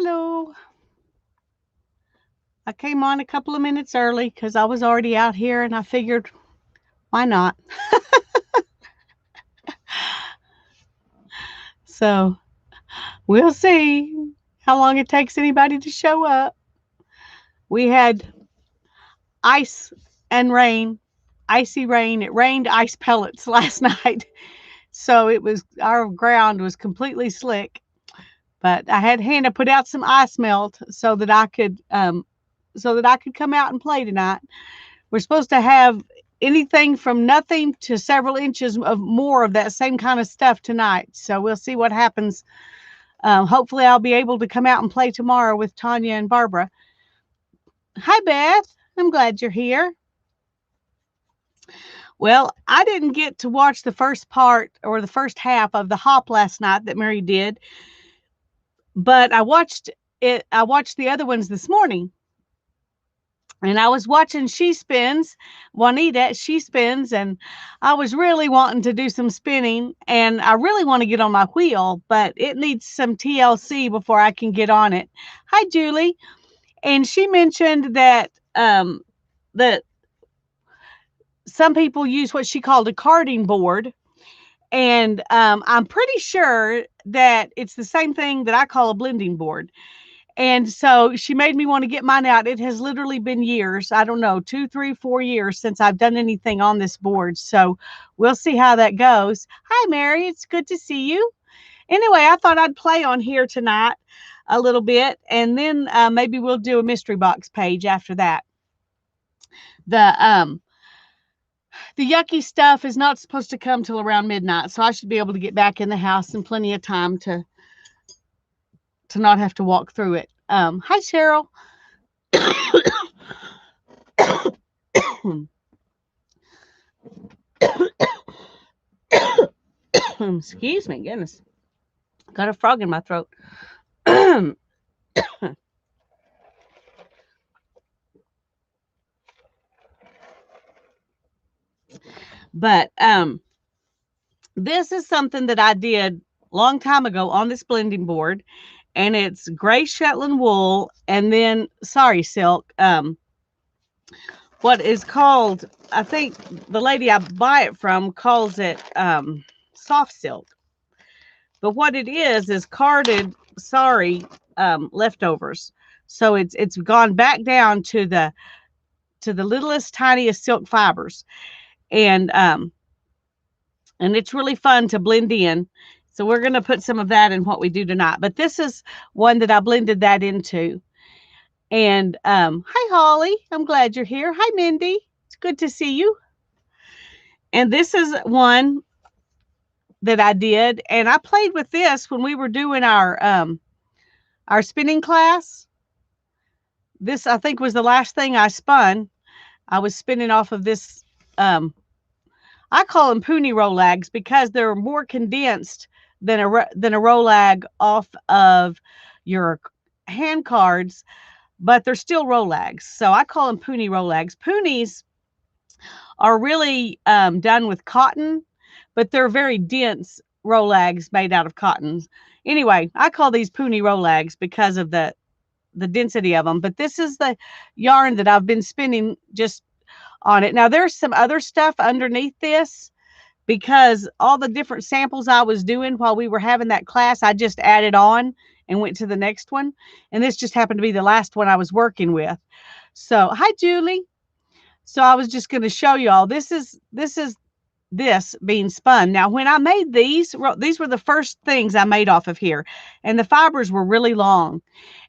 Hello. I came on a couple of minutes early because I was already out here and I figured, why not? So we'll see how long it takes anybody to show up. We had ice and rain, icy rain. It rained ice pellets last night. So our ground was completely slick. But I had Hannah put out some ice melt so that I could come out and play tonight. We're supposed to have anything from nothing to several inches of more of that same kind of stuff tonight. So we'll see what happens. Hopefully, I'll be able to come out and play tomorrow with Tanya and Barbara. Hi, Beth. I'm glad you're here. Well, I didn't get to watch the first part or the first half of the hop last night that Mary did, but I watched it. I watched the other ones this morning. And I was watching Shespins, Juanita, Shespins, and I was really wanting to do some spinning. And I really want to get on my wheel, but it needs some TLC before I can get on it. Hi, Julie. And she mentioned that some people use what she called a carding board. And I'm pretty sure that it's the same thing that I call a blending board. And so she made me want to get mine out. It has literally been years. I don't know, 2, 3, 4 years since I've done anything on this board. So we'll see how that goes. Hi, Mary. It's good to see you. Anyway, I thought I'd play on here tonight a little bit, and then maybe we'll do a mystery box page after that. The yucky stuff is not supposed to come till around midnight, so I should be able to get back in the house in plenty of time to not have to walk through it. Hi, Cheryl. Excuse me, goodness. Got a frog in my throat. But this is something that I did a long time ago on this blending board, and it's gray Shetland wool, and then silk. What is called, I think the lady I buy it from calls it soft silk. But what it is carded leftovers. So it's gone back down to the littlest, tiniest silk fibers, and it's really fun to blend in. So we're going to put some of that in what we do tonight. But this is one that I blended that into. And hi, Holly. I'm glad you're here. Hi, Mindy. It's good to see you. And this is one that I did. And I played with this when we were doing our spinning class. This, I think, was the last thing I spun. I was spinning off of this. I call them pony Rolags because they're more condensed than a Rolag off of your hand cards, but they're still Rolags. So I call them pony Rolags. Ponies are really done with cotton, but they're very dense Rolags made out of cotton. Anyway, I call these pony Rolags because of the density of them. But this is the yarn that I've been spinning just on it. Now there's some other stuff underneath this because all the different samples I was doing while we were having that class, I just added on and went to the next one. And this just happened to be the last one I was working with. So, hi, Julie. So I was just going to show you all. This is this being spun. Now, when I made these were the first things I made off of here. And the fibers were really long.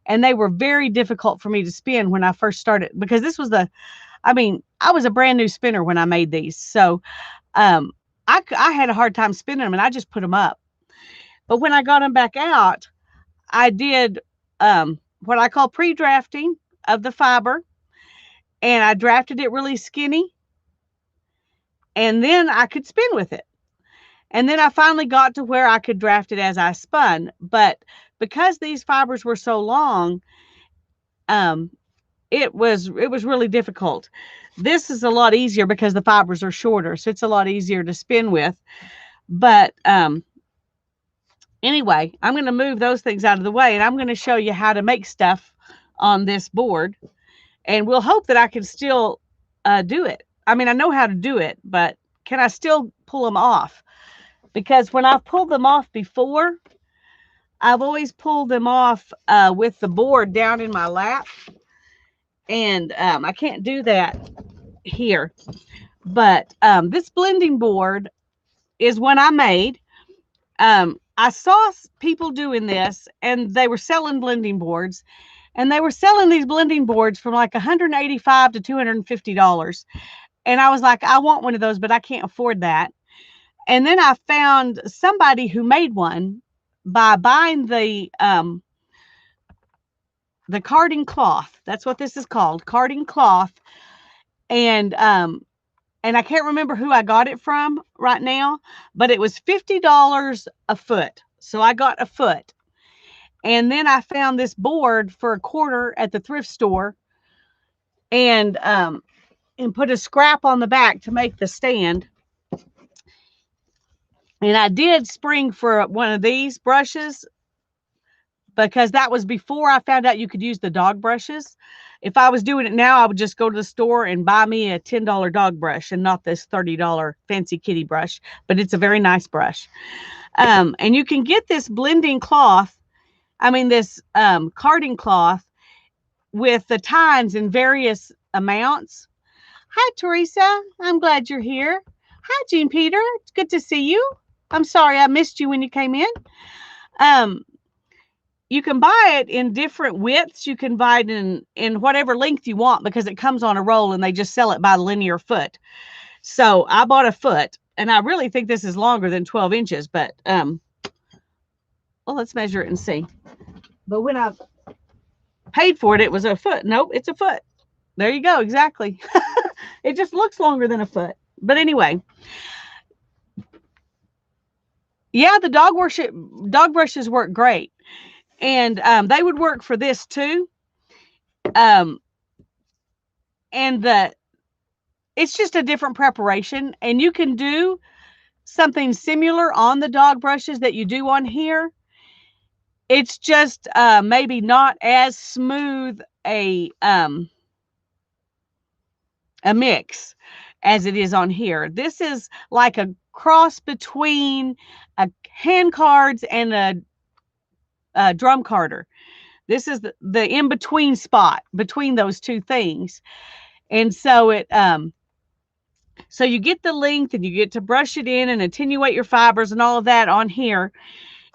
And they were very difficult for me to spin when I first started because this was I was a brand new spinner when I made these. So I had a hard time spinning them and I just put them up. But when I got them back out, I did what I call pre-drafting of the fiber. And I drafted it really skinny. And then I could spin with it. And then I finally got to where I could draft it as I spun. But because these fibers were so long, it was really difficult. This is a lot easier because the fibers are shorter, so it's a lot easier to spin with. But Anyway, I'm going to move those things out of the way, and I'm going to show you how to make stuff on this board. And we'll hope that I can still do it. I mean, I know how to do it, but can I still pull them off? Because when I've pulled them off before, I've always pulled them off with the board down in my lap. And I can't do that here. But this blending board is one I made. I saw people doing this, and they were selling blending boards. And they were selling these blending boards from like $185 to $250. And I was like, I want one of those, but I can't afford that. And then I found somebody who made one by buying the carding cloth. That's what this is called, carding cloth. And I can't remember who I got it from right now, but it was $50 a foot. So I got a foot. And then I found this board for $1 at the thrift store, and put a scrap on the back to make the stand. And I did spring for one of these brushes because that was before I found out you could use the dog brushes. If I was doing it now, I would just go to the store and buy me a $10 dog brush and not this $30 fancy kitty brush, but it's a very nice brush. And you can get this blending cloth, this carding cloth with the tines in various amounts. Hi, Teresa. I'm glad you're here. Hi, Jean Peter. It's good to see you. I'm sorry I missed you when you came in. You can buy it in different widths. You can buy it in whatever length you want because it comes on a roll and they just sell it by linear foot. So I bought a foot, and I really think this is longer than 12 inches, but well, let's measure it and see. But when I paid for it, it was a foot. Nope, it's a foot. There you go. Exactly. It just looks longer than a foot. But anyway, yeah, the dog brushes work great. And they would work for this too. And it's just a different preparation. And you can do something similar on the dog brushes that you do on here. It's just maybe not as smooth a mix as it is on here. This is like a cross between a hand cards and a drum carder. This is the in-between spot between those two things. And so so you get the length, and you get to brush it in and attenuate your fibers and all of that on here.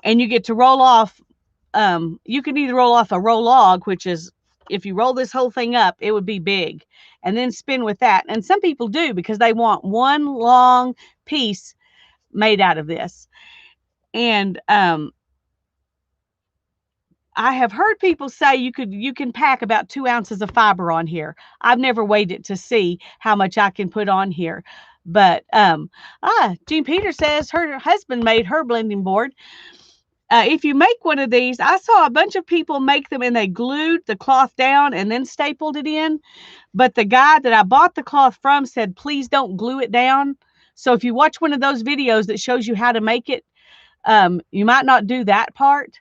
And you get to roll off. You can either roll off a roll log, which is, if you roll this whole thing up, it would be big, and then spin with that. And some people do because they want one long piece made out of this. And I have heard people say you can pack about 2 ounces of fiber on here. I've never weighed it to see how much I can put on here. But Jean Peter says her husband made her blending board. If you make one of these, I saw a bunch of people make them and they glued the cloth down and then stapled it in. But the guy that I bought the cloth from said, please don't glue it down. So if you watch one of those videos that shows you how to make it, you might not do that part.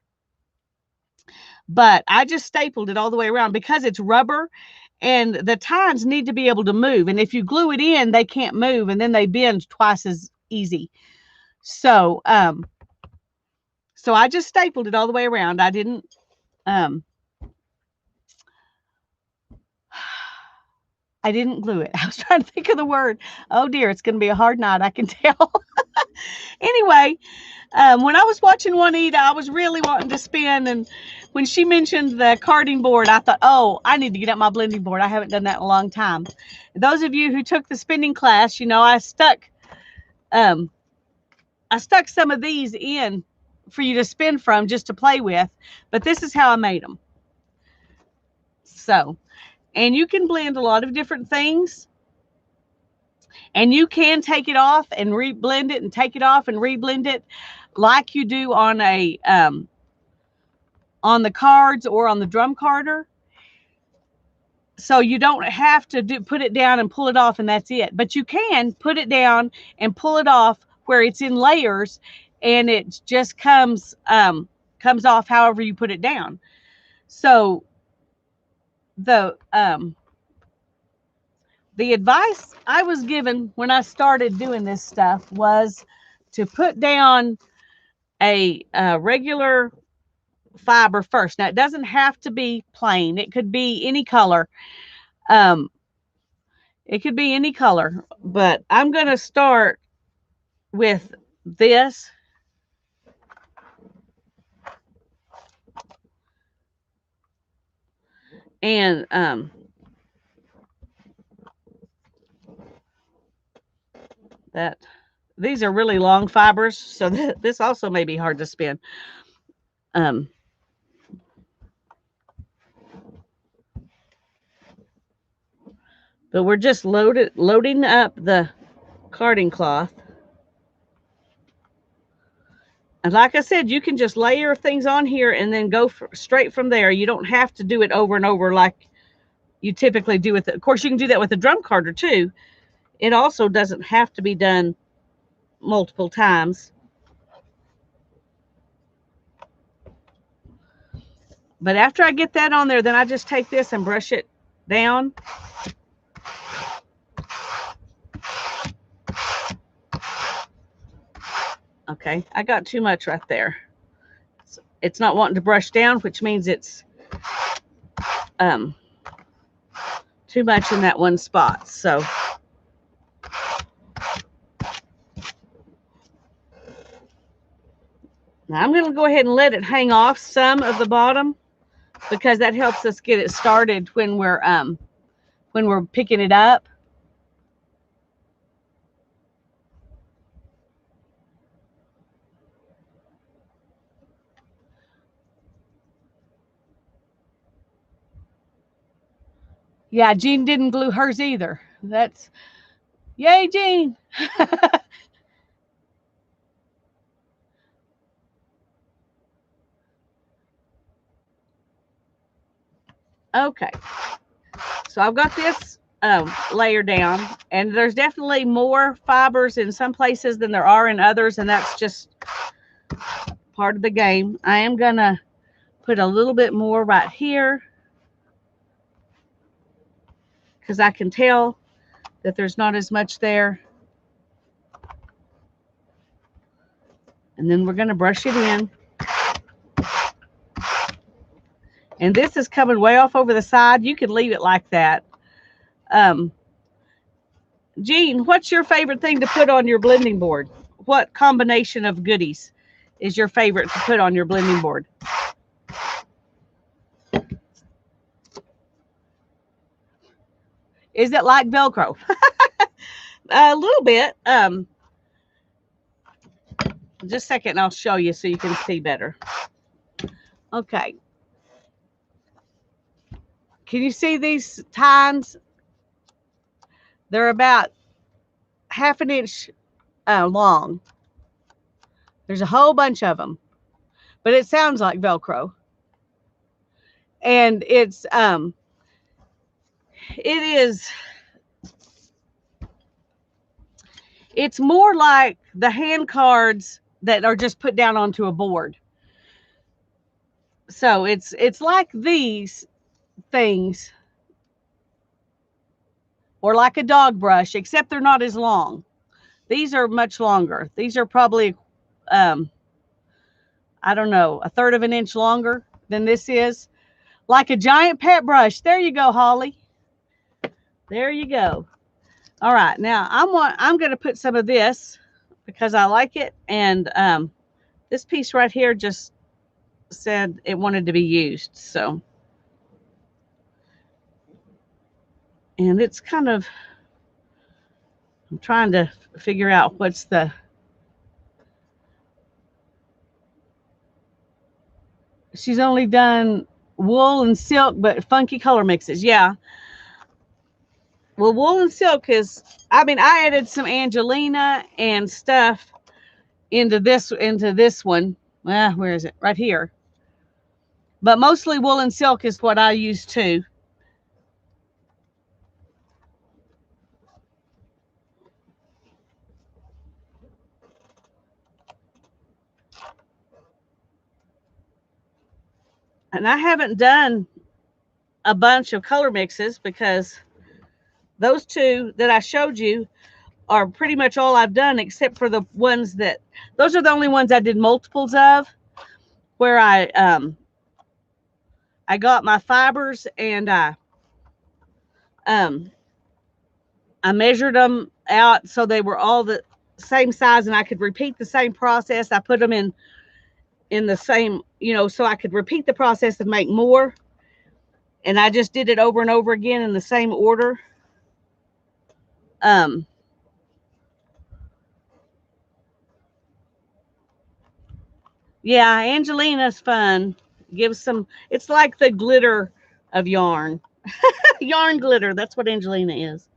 But I just stapled it all the way around because it's rubber and the tines need to be able to move. And if you glue it in, they can't move, and then they bend twice as easy. So, so I just stapled it all the way around. I didn't, I didn't glue it. I was trying to think of the word. Oh dear, it's going to be a hard night, I can tell. Anyway, when I was watching Juanita, I was really wanting to spin, and when she mentioned the carding board, I thought, oh, I need to get out my blending board. I haven't done that in a long time. Those of you who took the spinning class, you know, I stuck some of these in for you to spin from just to play with, but this is how I made them. So, and you can blend a lot of different things. And you can take it off and reblend it, and take it off and reblend it like you do on a on the cards or on the drum carder. So you don't have to put it down and pull it off and that's it. But you can put it down and pull it off where it's in layers, and it just comes off however you put it down. So the the advice I was given when I started doing this stuff was to put down a regular fiber first. Now it doesn't have to be plain. It could be any color. Um, it could be any color, but I'm going to start with this, and that these are really long fibers, so this also may be hard to spin. Um, but we're just loading up the carding cloth. And like I said, you can just layer things on here and then go straight from there. You don't have to do it over and over like you typically do with it. Of course, you can do that with a drum carder too. It also doesn't have to be done multiple times. But after I get that on there, then I just take this and brush it down. Okay, I got too much right there. It's not wanting to brush down, which means it's too much in that one spot. So now I'm going to go ahead and let it hang off some of the bottom, because that helps us get it started when we're picking it up. Yeah, Jean didn't glue hers either. That's yay, Jean. Okay, so I've got this layer down, and there's definitely more fibers in some places than there are in others, and that's just part of the game. I am gonna put a little bit more right here because I can tell that there's not as much there. And then we're going to brush it in. And this is coming way off over the side. You can leave it like that. Jean, what's your favorite thing to put on your blending board? What combination of goodies is your favorite to put on your blending board? Is it like Velcro? A little bit. Just a second and I'll show you so you can see better. Okay. Can you see these tines? They're about half an inch long. There's a whole bunch of them, but it sounds like Velcro. And it is it's more like the hand cards that are just put down onto a board. So it's like these things, or like a dog brush, except they're not as long. These are much longer. These are probably I don't know, a third of an inch longer than this is. Like a giant pet brush. There you go, Holly. There you go. All right, now I'm going to put some of this because I like it, and this piece right here just said it wanted to be used. So, and it's kind of, I'm trying to figure out what's the, she's only done wool and silk, but funky color mixes. Yeah. Well, wool and silk is, I mean, I added some Angelina and stuff into this one. Well, where is it? Right here. But mostly wool and silk is what I use too. And I haven't done a bunch of color mixes because those two that I showed you are pretty much all I've done, except for the ones that, those are the only ones I did multiples of, where I got my fibers and um I measured them out so they were all the same size and I could repeat the same process. I put them in the same, so I could repeat the process and make more. And I just did it over and over again in the same order. Um, yeah, Angelina's fun. Gives some, it's like the glitter of yarn. Yarn glitter. That's what Angelina is.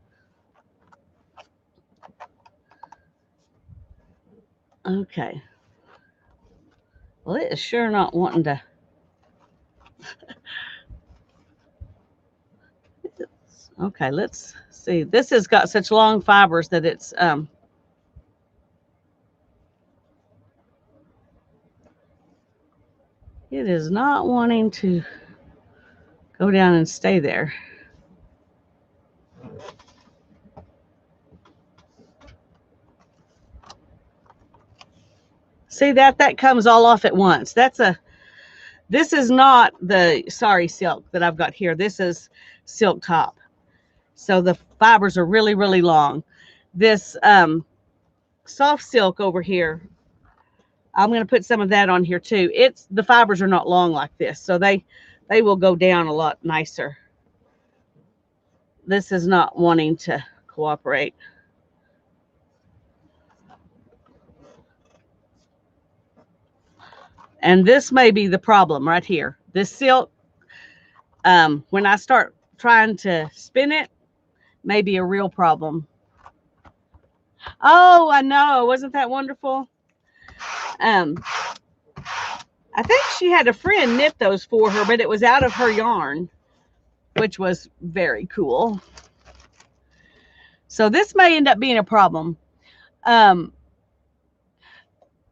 Okay. Well, it is sure not wanting to. Okay, let's see. This has got such long fibers that it is not wanting to go down and stay there. See that comes all off at once. This is not the sorry silk that I've got here. This is silk top. So the fibers are really, really long. This soft silk over here, I'm going to put some of that on here too. The fibers are not long like this, so they will go down a lot nicer. This is not wanting to cooperate. And this may be the problem right here. This silk, when I start trying to spin it, may be a real problem. Oh, I know. Wasn't that wonderful? I think she had a friend knit those for her, but it was out of her yarn, which was very cool. So this may end up being a problem.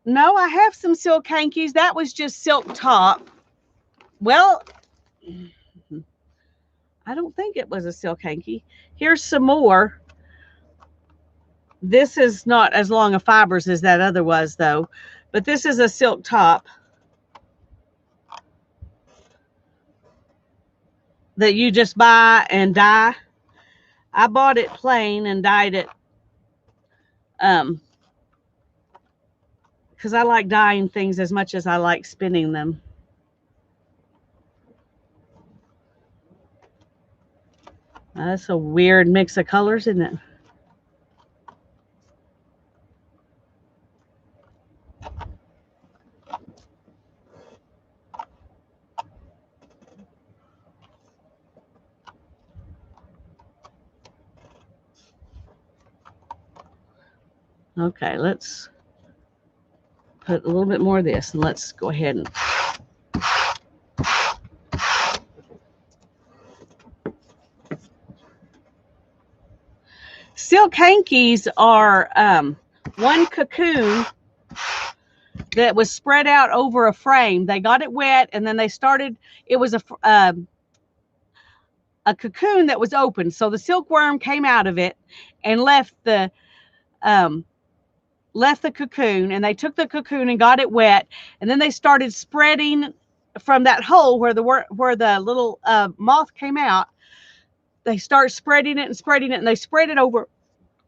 No, I have some silk hankies. That was just silk top. Well, I don't think it was a silk hanky. Here's some more. This is not as long of fibers as that other was, though. But this is a silk top that you just buy and dye. I bought it plain and dyed it because I like dyeing things as much as I like spinning them. That's a weird mix of colors, isn't it? Okay, let's put a little bit more of this and let's go ahead and silk hankies are one cocoon that was spread out over a frame. They got it wet and then they started, it was a cocoon that was open. So the silkworm came out of it and left the cocoon, and they took the cocoon and got it wet, and then they started spreading from that hole where the little moth came out. They start spreading it and spreading it, and they spread it over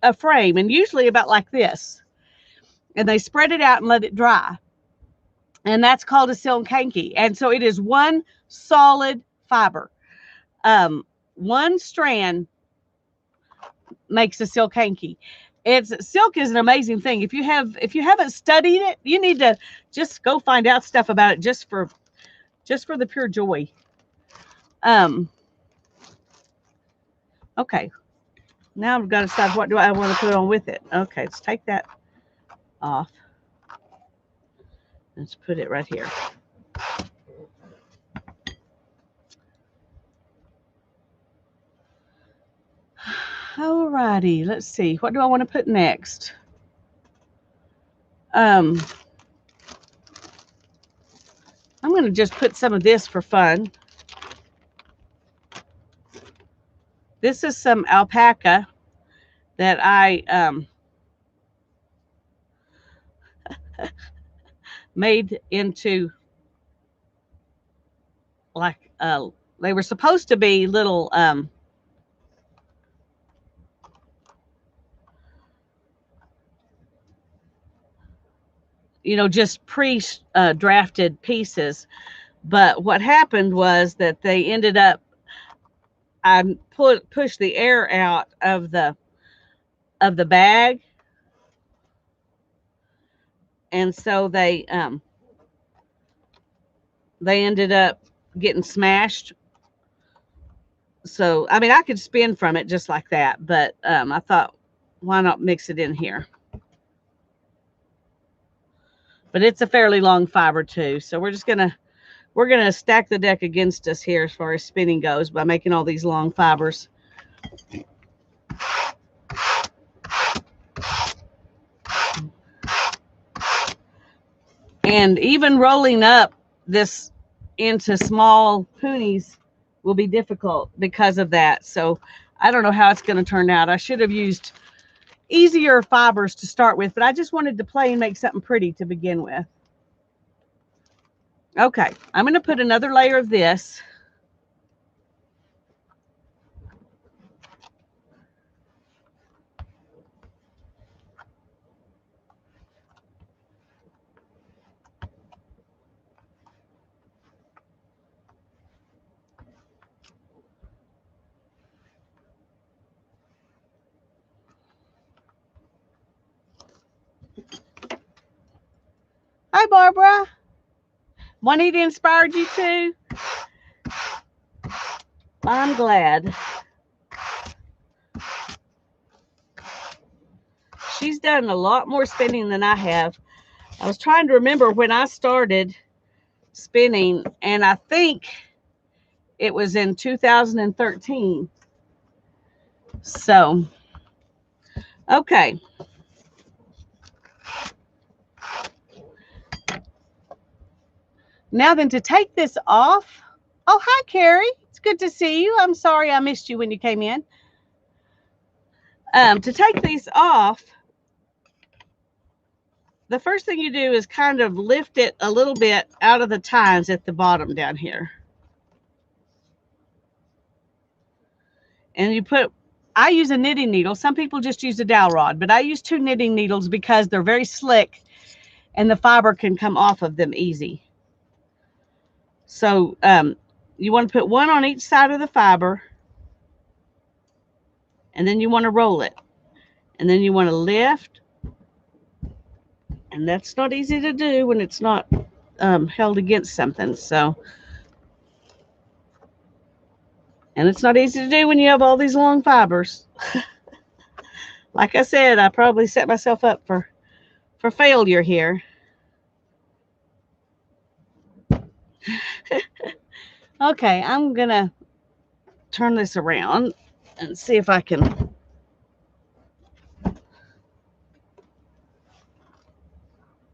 a frame, and usually about like this, and they spread it out and let it dry, and that's called a silk hanky. And so it is one solid fiber. One strand makes a silk hanky. Silk is an amazing thing. If you haven't studied it, you need to just go find out stuff about it just for the pure joy. Okay. Now I've got to decide what do I want to put on with it. Okay, let's take that off. Let's put it right here. Alrighty, let's see. What do I want to put next? I'm going to just put some of this for fun. This is some alpaca that I made into like they were supposed to be little just pre drafted pieces. But what happened was that they ended up, I pushed the air out of the bag, and so they ended up getting smashed. So I mean, I could spin from it just like that, but I thought, why not mix it in here? But it's a fairly long fiber too, so we're gonna stack the deck against us here as far as spinning goes by making all these long fibers. And even rolling up this into small ponies will be difficult because of that. So I don't know how it's going to turn out. I should have used easier fibers to start with, but I just wanted to play and make something pretty to begin with. Okay, I'm going to put another layer of this. Hi, Barbara. Juanita inspired you too? I'm glad. She's done a lot more spinning than I have. I was trying to remember when I started spinning, and I think it was in 2013. So, okay. Now then, to take this off. Oh, hi, Carrie. It's good to see you. I'm sorry I missed you when you came in. To take these off, the first thing you do is kind of lift it a little bit out of the tines at the bottom down here. And you put, I use a knitting needle. Some people just use a dowel rod, but I use 2 knitting needles because they're very slick and the fiber can come off of them easy. So you want to put one on each side of the fiber, and then you want to roll it. And then you want to lift, and that's not easy to do when it's not held against something. So, and it's not easy to do when you have all these long fibers. Like I said, I probably set myself up for failure here. Okay, I'm gonna turn this around and see if I can.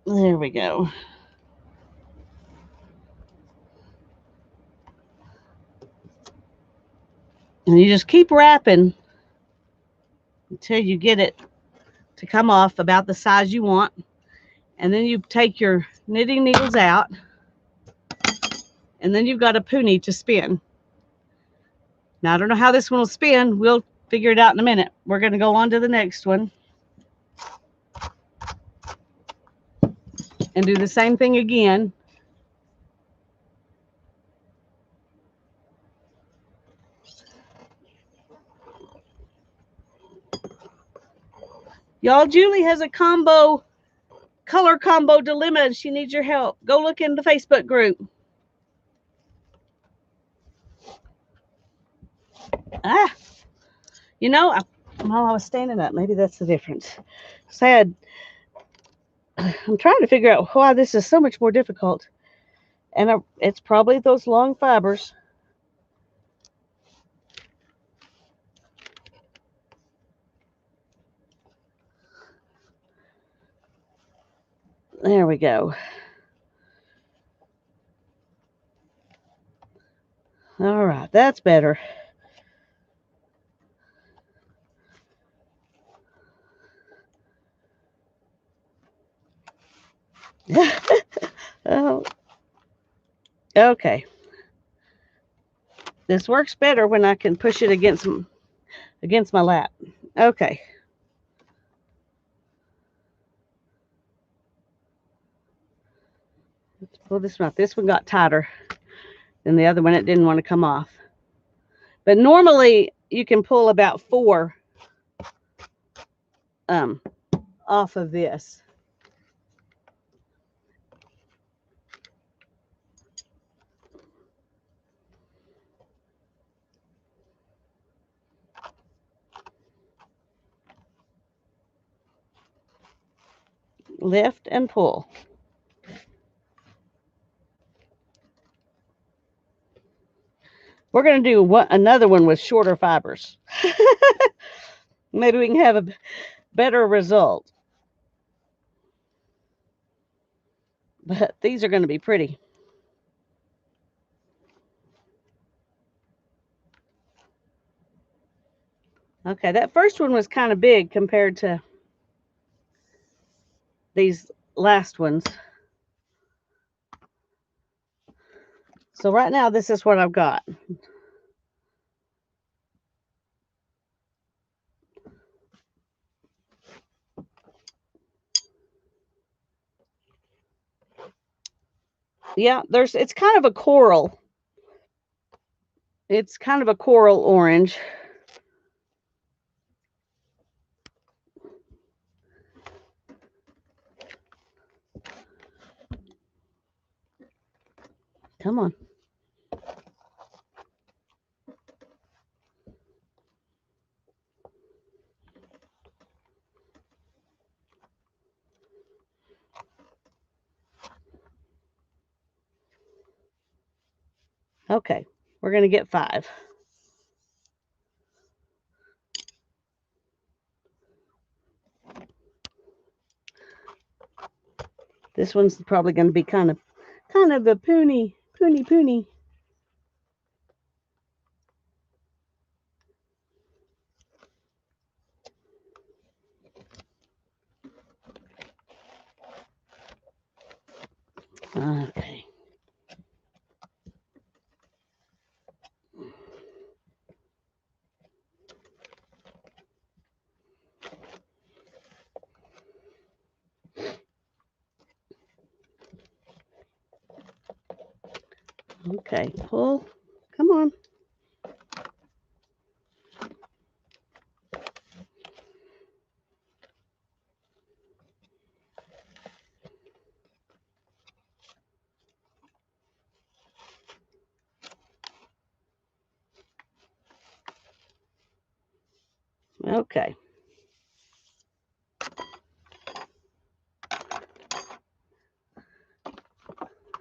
There we go. And you just keep wrapping until you get it to come off about the size you want. And then you take your knitting needles out, and then you've got a pony to spin. Now, I don't know how this one will spin. We'll figure it out in a minute. We're going to go on to the next one and do the same thing again. Y'all, Julie has a color combo dilemma, and she needs your help. Go look in the Facebook group. Ah, while I was standing up, maybe that's the difference. Sad. I'm trying to figure out why this is so much more difficult. And it's probably those long fibers. There we go. All right, that's better. Oh, okay. This works better when I can push it against my lap. Okay. Let's pull this one off. This one got tighter than the other one. It didn't want to come off. But normally you can pull about 4 off of this. Lift and pull. We're going to do another one with shorter fibers. Maybe we can have a better result. But these are going to be pretty. Okay, that first one was kind of big compared to these last ones. So right now, this is what I've got. Yeah, it's kind of a coral. It's kind of a coral orange. Come on. Okay, we're going to get 5. This one's probably going to be kind of a poony. Okay. Okay, pull. Come on. Okay.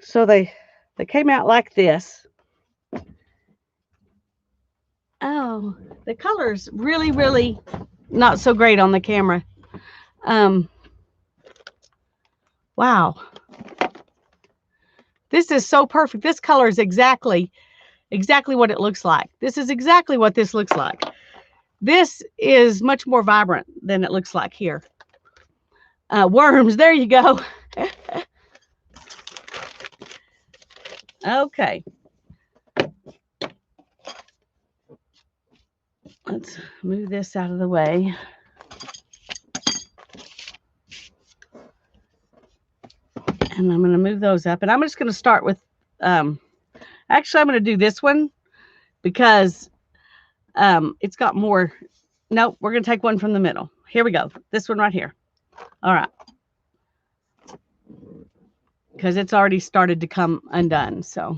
So they came out like this. Oh, the color's really, really not so great on the camera. Wow. This is so perfect. This color is exactly what it looks like. This is exactly what this looks like. This is much more vibrant than it looks like here. Worms, there you go. Okay. Let's move this out of the way. And I'm going to move those up. And I'm just going to start with, actually, I'm going to do this one because it's got more. Nope, we're going to take one from the middle. Here we go. This one right here. All right. Because it's already started to come undone. So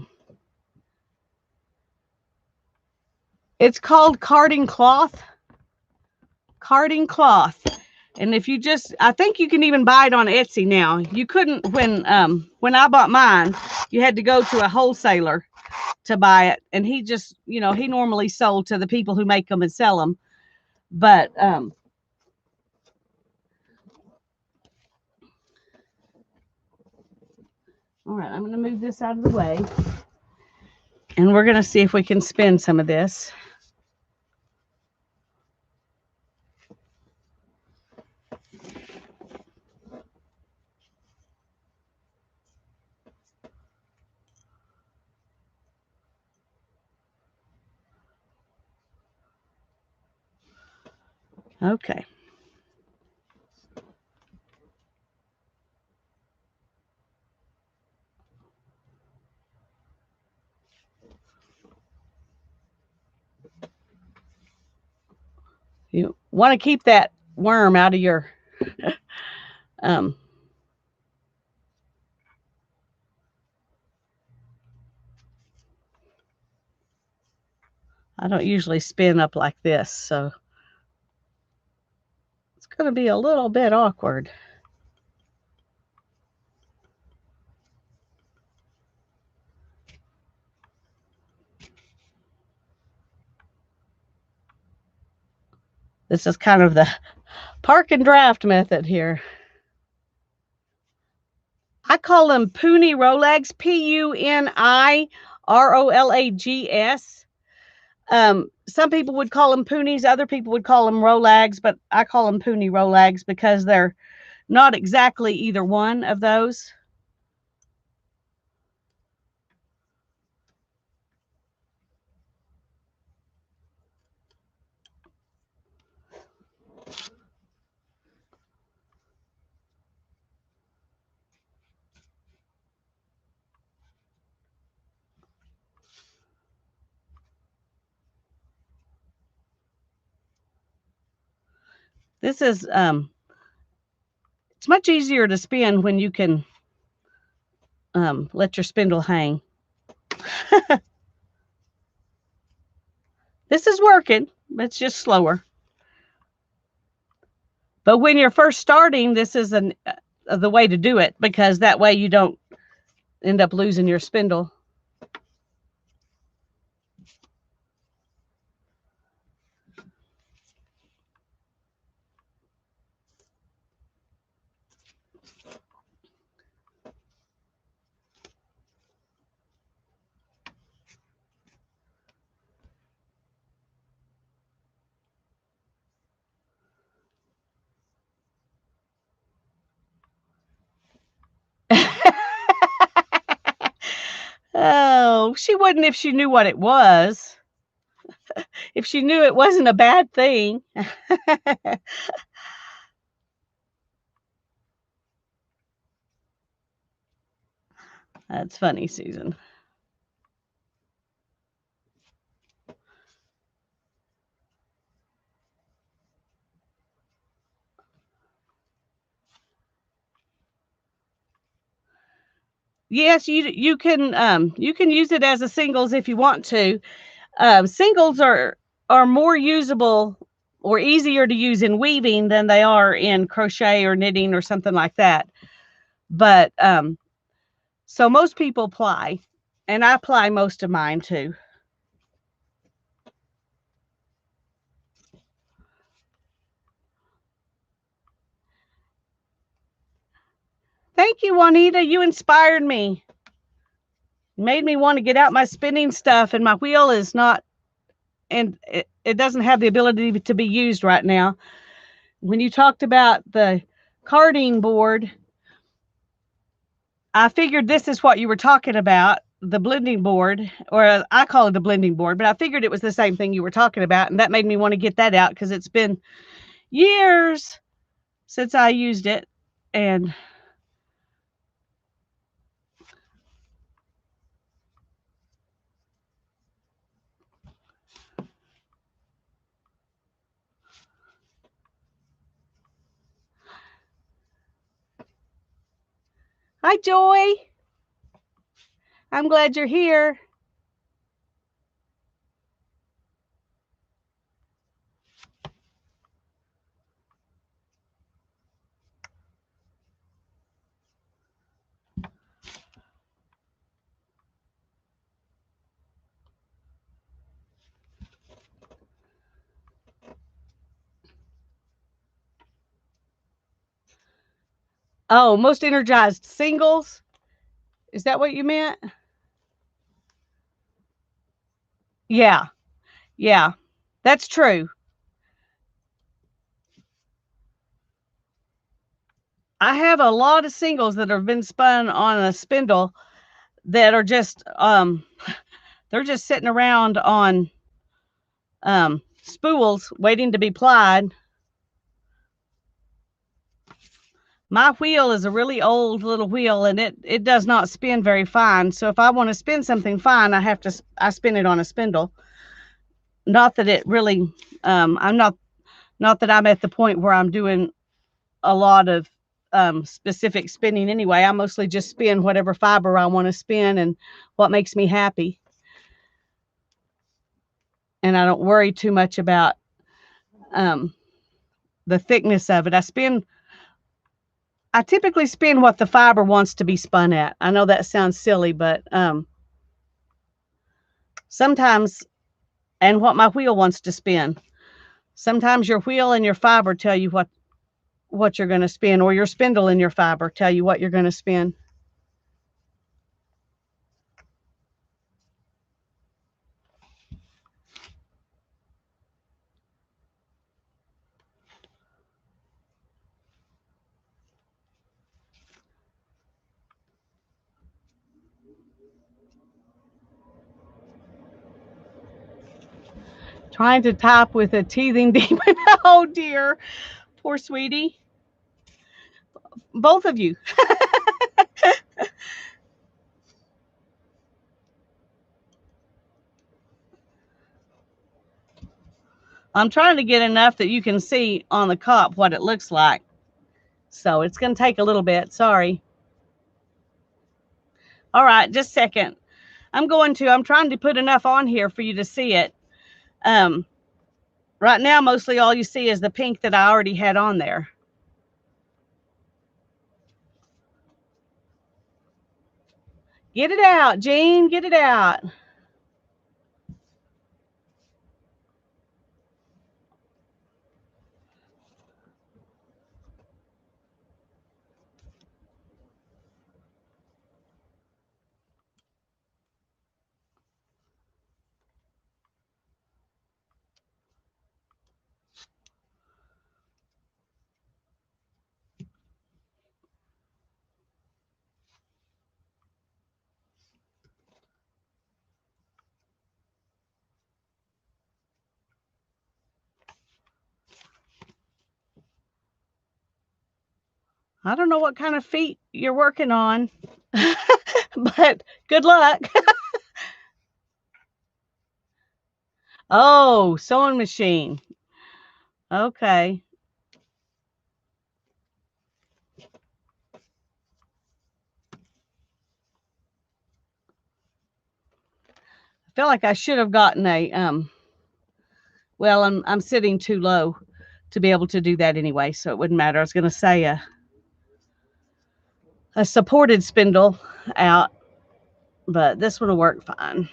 it's called carding cloth. Carding cloth. And if you just, I think you can even buy it on Etsy now. You couldn't when I bought mine, you had to go to a wholesaler to buy it. And he just, he normally sold to the people who make them and sell them. But all right, I'm going to move this out of the way. And we're going to see if we can spin some of this. Okay. You want to keep that worm out of your um I don't usually spin up like this, so it's going to be a little bit awkward. This is kind of the park and draft method here. I call them puny Rolags, Punirolags. Some people would call them punies, other people would call them Rolags, but I call them puny Rolags because they're not exactly either one of those. This is it's much easier to spin when you can let your spindle hang. This is working. It's just slower. But when you're first starting, this is the way to do it, because that way you don't end up losing your spindle. Oh, she wouldn't if she knew what it was. If she knew it wasn't a bad thing. That's funny, Susan. Yes, you can use it as a singles if you want to. Singles are more usable or easier to use in weaving than they are in crochet or knitting or something like that. But so most people ply, and I ply most of mine too. Thank you, Juanita. You inspired me. Made me want to get out my spinning stuff, and my wheel is not, and it doesn't have the ability to be used right now. When you talked about the carding board, I figured this is what you were talking about, the blending board, or I call it the blending board, but I figured it was the same thing you were talking about, and that made me want to get that out because it's been years since I used it. And hi, Joy. I'm glad you're here. Oh, most energized singles. Is that what you meant? Yeah. Yeah. That's true. I have a lot of singles that have been spun on a spindle that are just they're just sitting around on spools waiting to be plied. My wheel is a really old little wheel and it does not spin very fine. So if I want to spin something fine, I spin it on a spindle. Not that it really I'm not that I'm at the point where I'm doing a lot of specific spinning anyway. I mostly just spin whatever fiber I want to spin and what makes me happy. And I don't worry too much about um, the thickness of it. I typically spin what the fiber wants to be spun at. I know that sounds silly, but sometimes, and what my wheel wants to spin. Sometimes your wheel and your fiber tell you what you're going to spin, or your spindle and your fiber tell you what you're going to spin. Trying to type with a teething demon. Oh dear, poor sweetie. Both of you. I'm trying to get enough that you can see on the cup what it looks like. So it's going to take a little bit. Sorry. All right, just a second. I'm trying to put enough on here for you to see it. Um, right now, mostly all you see is the pink that I already had on there. Get it out, Jean, get it out. I don't know what kind of feet you're working on, but good luck. Oh, sewing machine. Okay. I feel like I should have gotten a well, I'm sitting too low to be able to do that anyway, so it wouldn't matter. I was going to say a supported spindle out, but this one will work fine.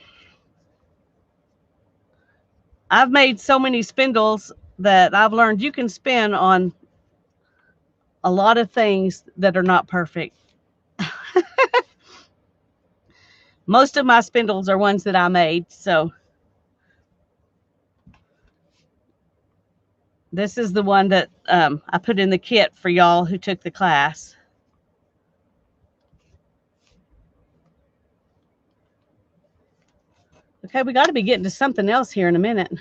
I've made so many spindles that I've learned you can spin on a lot of things that are not perfect. Most of my spindles are ones that I made, so this is the one that I put in the kit for y'all who took the class. Okay, we got to be getting to something else here in a minute.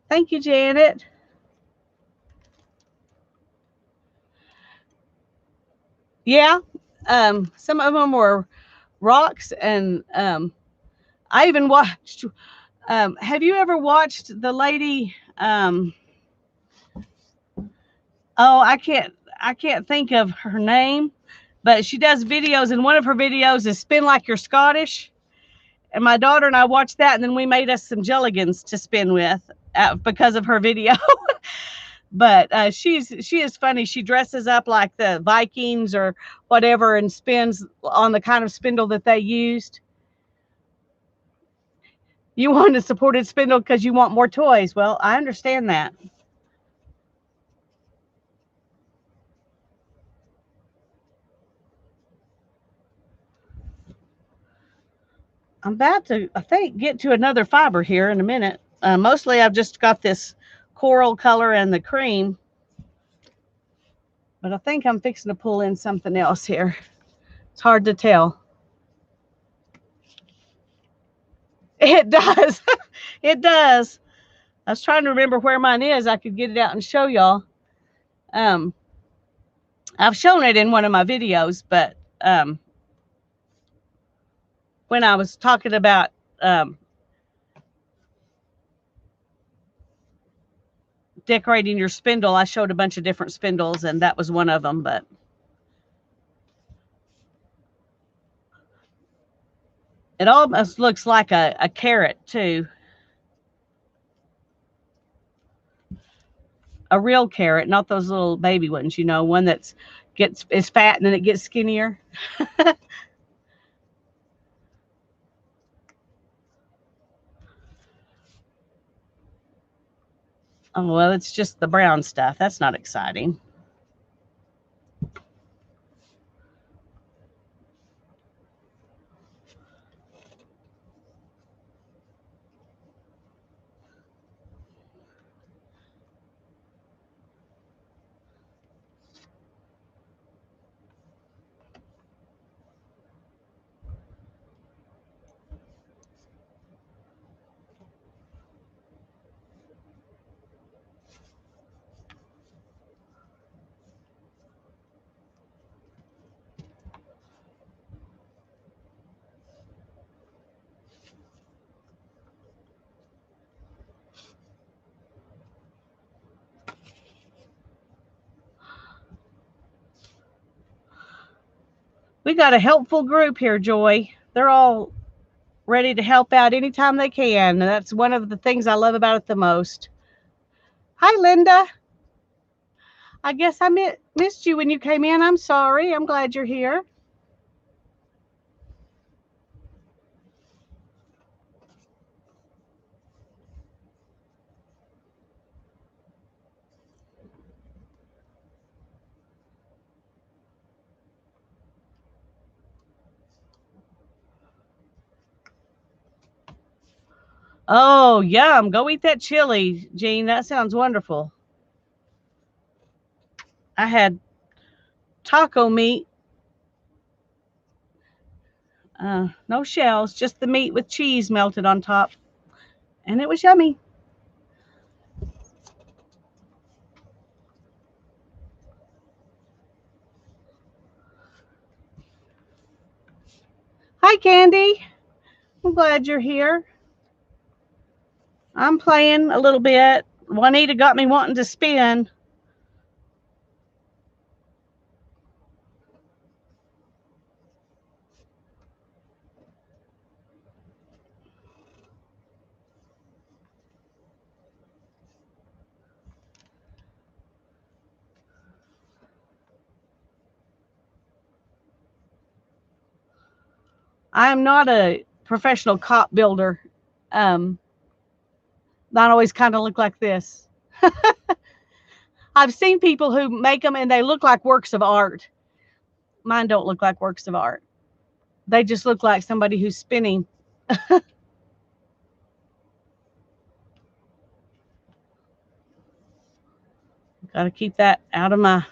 Thank you, Janet. Yeah, some of them were rocks, and I even watched. Have you ever watched the lady? Oh, I can't think of her name, but she does videos, and one of her videos is spin like you're Scottish. And my daughter and I watched that, and then we made us some jelligans to spin with because of her video. But she is funny. She dresses up like the Vikings or whatever and spins on the kind of spindle that they used. You want a supported spindle because you want more toys. Well, I understand that. I'm about to, I think, get to another fiber here in a minute. Mostly I've just got this coral color and the cream, but I think I'm fixing to pull in something else here. It's hard to tell. It does. It does. I was trying to remember where mine is. I could get it out and show y'all. Um, I've shown it in one of my videos, but when I was talking about decorating your spindle, I showed a bunch of different spindles, and that was one of them. But it almost looks like a carrot too. A real carrot, not those little baby ones, you know, one that's gets is fat and then it gets skinnier. Oh well, it's just the brown stuff. That's not exciting. We got a helpful group here, Joy. They're all ready to help out anytime they can. And that's one of the things I love about it the most. Hi, Linda. I guess I missed you when you came in. I'm sorry. I'm glad you're here. Oh, yum. Go eat that chili, Jean. That sounds wonderful. I had taco meat, no shells, just the meat with cheese melted on top. And it was yummy. Hi, Candy. I'm glad you're here. I'm playing a little bit. Juanita got me wanting to spin. I'm not a professional cop builder. Um, Mine always kind of look like this. I've seen people who make them and they look like works of art. Mine don't look like works of art. They just look like somebody who's spinning. Got to keep that out of my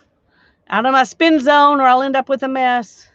spin zone or I'll end up with a mess.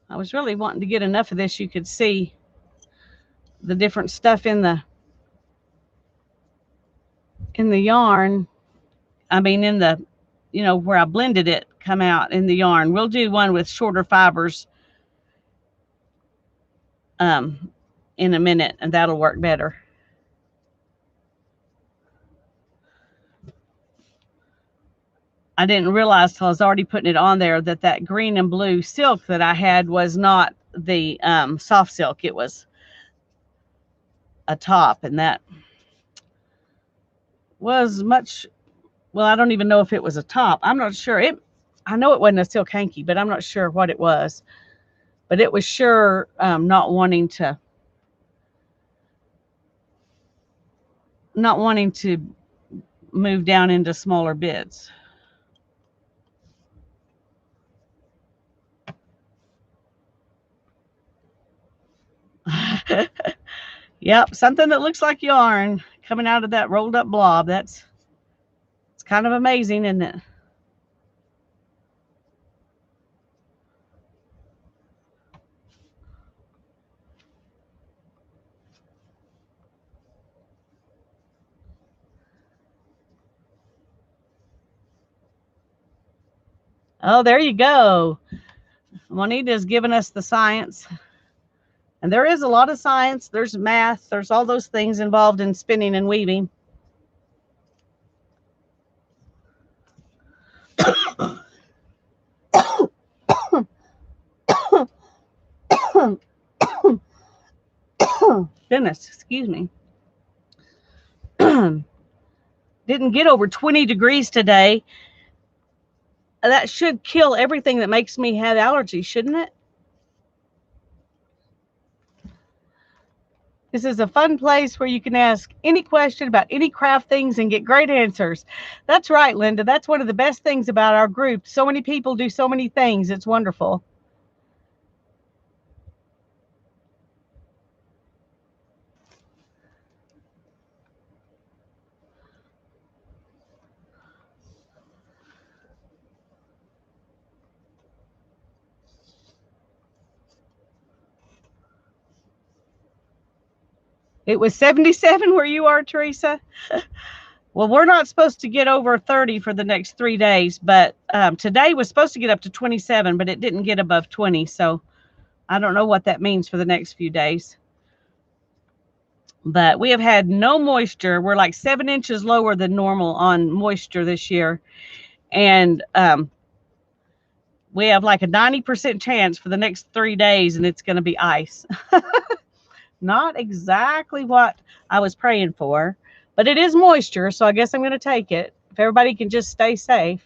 I was really wanting to get enough of this you could see the different stuff in the in the yarn. I mean, in the, where I blended it, come out in the yarn. We'll do one with shorter fibers um, in a minute, and that'll work better. I didn't realize till I was already putting it on there that that green and blue silk that I had was not the soft silk. It was a top, and that was much. Well, I don't even know if it was a top. I'm not sure. I know it wasn't a silk hanky, but I'm not sure what it was. But it was sure not wanting to move down into smaller bits. Yep, something that looks like yarn coming out of that rolled up blob. It's kind of amazing, isn't it? Oh, there you go. Juanita's giving us the science. And there is a lot of science. There's math. There's all those things involved in spinning and weaving. Goodness, excuse me. Didn't get over 20 degrees today. That should kill everything that makes me have allergies, shouldn't it? This is a fun place where you can ask any question about any craft things and get great answers. That's right, Linda. That's one of the best things about our group. So many people do so many things. It's wonderful. It was 77 where you are, Teresa? Well, we're not supposed to get over 30 for the next 3 days, but today was supposed to get up to 27, but it didn't get above 20. So I don't know what that means for the next few days. But we have had no moisture. We're like 7 inches lower than normal on moisture this year. And we have like a 90% chance for the next 3 days, and it's going to be ice. Not exactly what I was praying for, but it is moisture, so I guess I'm going to take it. If everybody can just stay safe.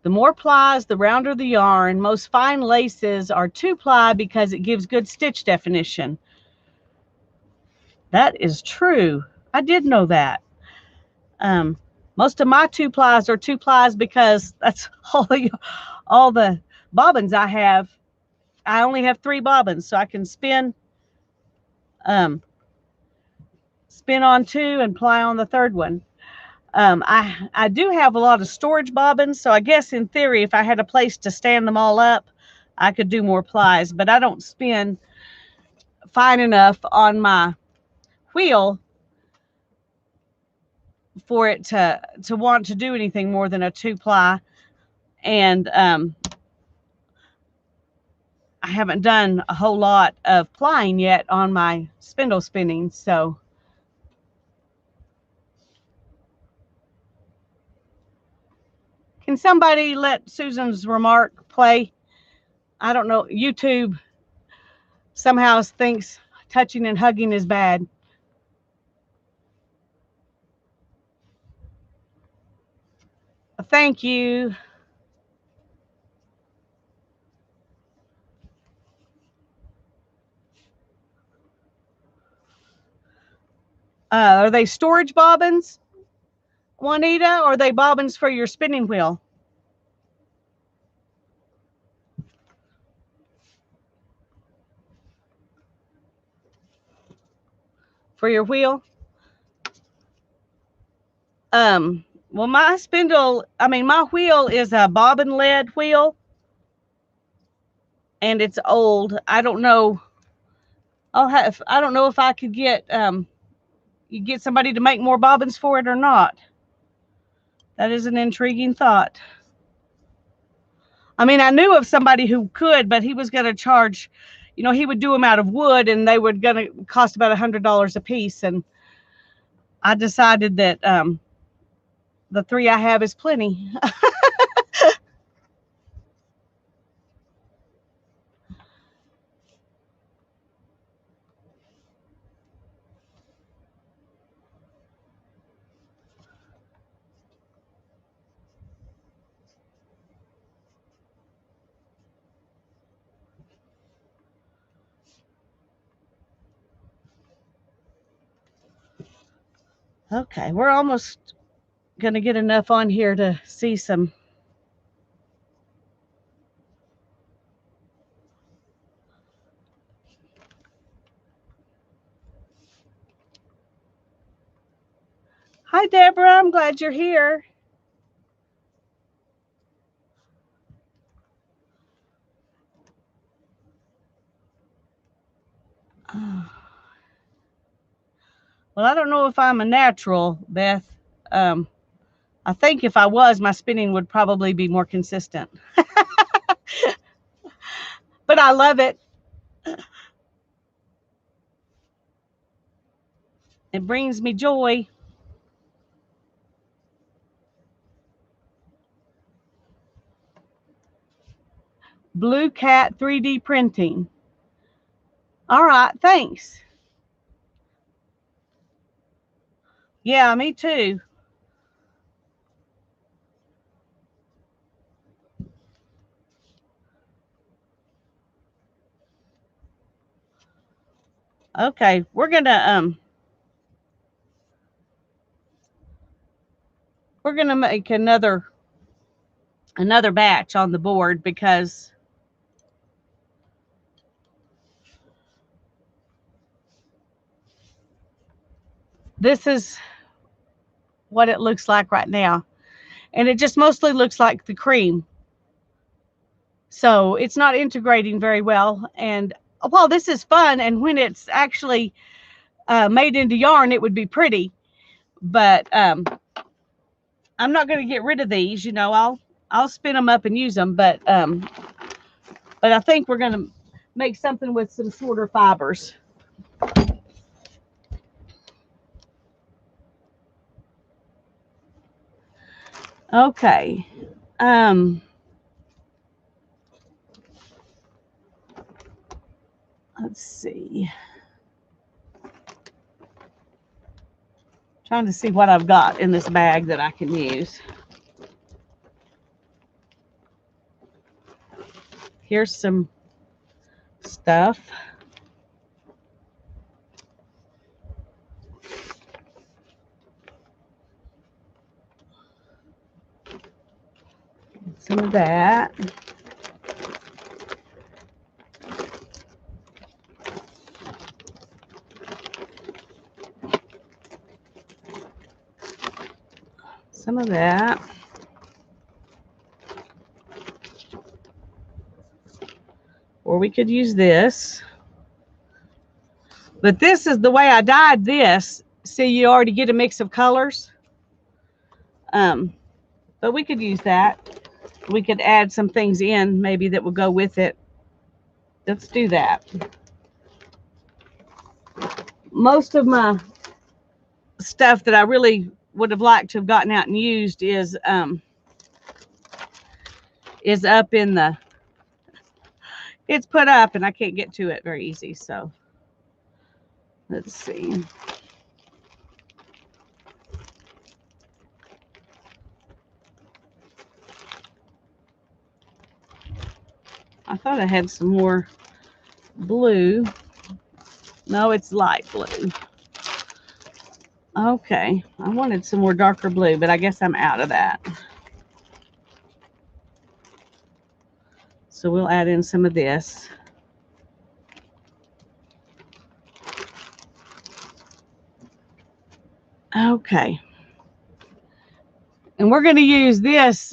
The more plies, the rounder the yarn. Most fine laces are 2-ply because it gives good stitch definition. That is true. I did know that. Most of my 2-plies are 2-plies because that's all the bobbins I have. I only have 3 bobbins, so I can spin on 2 and ply on the third one. I do have a lot of storage bobbins, so I guess in theory, if I had a place to stand them all up, I could do more plies, but I don't spin fine enough on my wheel for it to want to do anything more than a 2-ply. And I haven't done a whole lot of plying yet on my spindle spinning, so can somebody let Susan's remark play? I don't know. YouTube somehow thinks touching and hugging is bad. Thank you. Are they storage bobbins, Juanita, or are they bobbins for your spinning wheel? for your wheel. Well, my my wheel is a bobbin lead wheel, and it's old. I don't know. I don't know if I could you get somebody to make more bobbins for it or not. That is an intriguing thought. I mean, I knew of somebody who could, but he was going to charge, he would do them out of wood, and they would going to cost about $100 a piece. And I decided that the three I have is plenty. Okay, we're almost going to get enough on here to see some. Hi, Deborah. I'm glad you're here. Well, I don't know if I'm a natural, Beth. Um, I think if I was, my spinning would probably be more consistent. But I love it. It brings me joy. Blue Cat 3D printing. All right, thanks. Yeah, me too. Okay, we're gonna make another batch on the board because this is what it looks like right now. And it just mostly looks like the cream. So it's not integrating very well. And while this is fun, and when it's actually made into yarn, it would be pretty. But I'm not going to get rid of these. I'll spin them up and use them. But I think we're going to make something with some shorter fibers. Okay. Let's see. Trying to see what I've got in this bag that I can use. Here's some stuff. Some of that. Some of that. Or we could use this. But this is the way I dyed this. See, you already get a mix of colors. But we could use that. We could add some things in maybe that will go with it. Let's do that. Most of my stuff that I really would have liked to have gotten out and used is up in the, it's put up and I can't get to it very easy. So let's see. I thought I had some more blue. No, it's light blue. Okay, I wanted some more darker blue, but I guess I'm out of that. So we'll add in some of this. Okay. And we're going to use this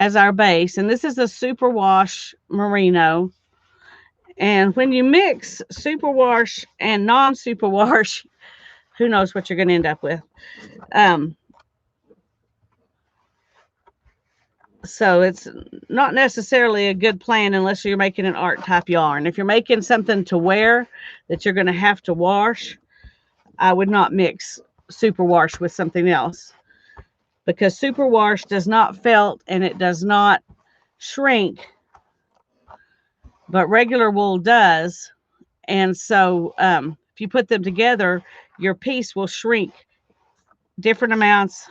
as our base. And this is a superwash merino. And when you mix superwash and non-superwash, who knows what you're going to end up with. Um, so it's not necessarily a good plan unless you're making an art type yarn. If you're making something to wear that you're going to have to wash, I would not mix superwash with something else, because superwash does not felt and it does not shrink, but regular wool does. And so if you put them together, your piece will shrink different amounts.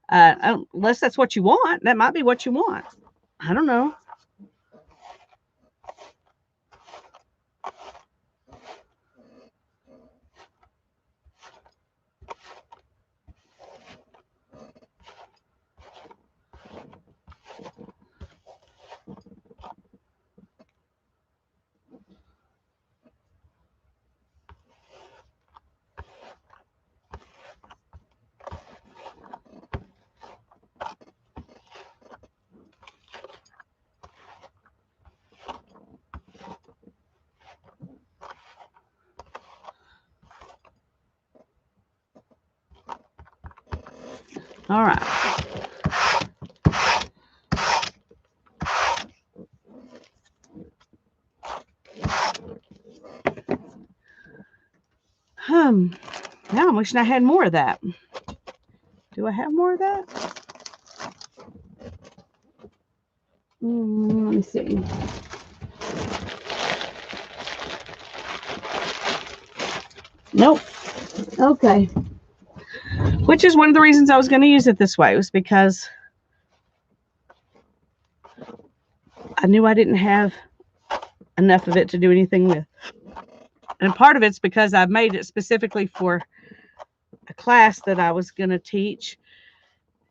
Unless that's what you want. That might be what you want. I don't know. All right. Now I'm wishing I had more of that. Do I have more of that? Let me see. Nope. Okay. Which is one of the reasons I was going to use it this way, was because I knew I didn't have enough of it to do anything with. And part of it's because I made it specifically for a class that I was going to teach.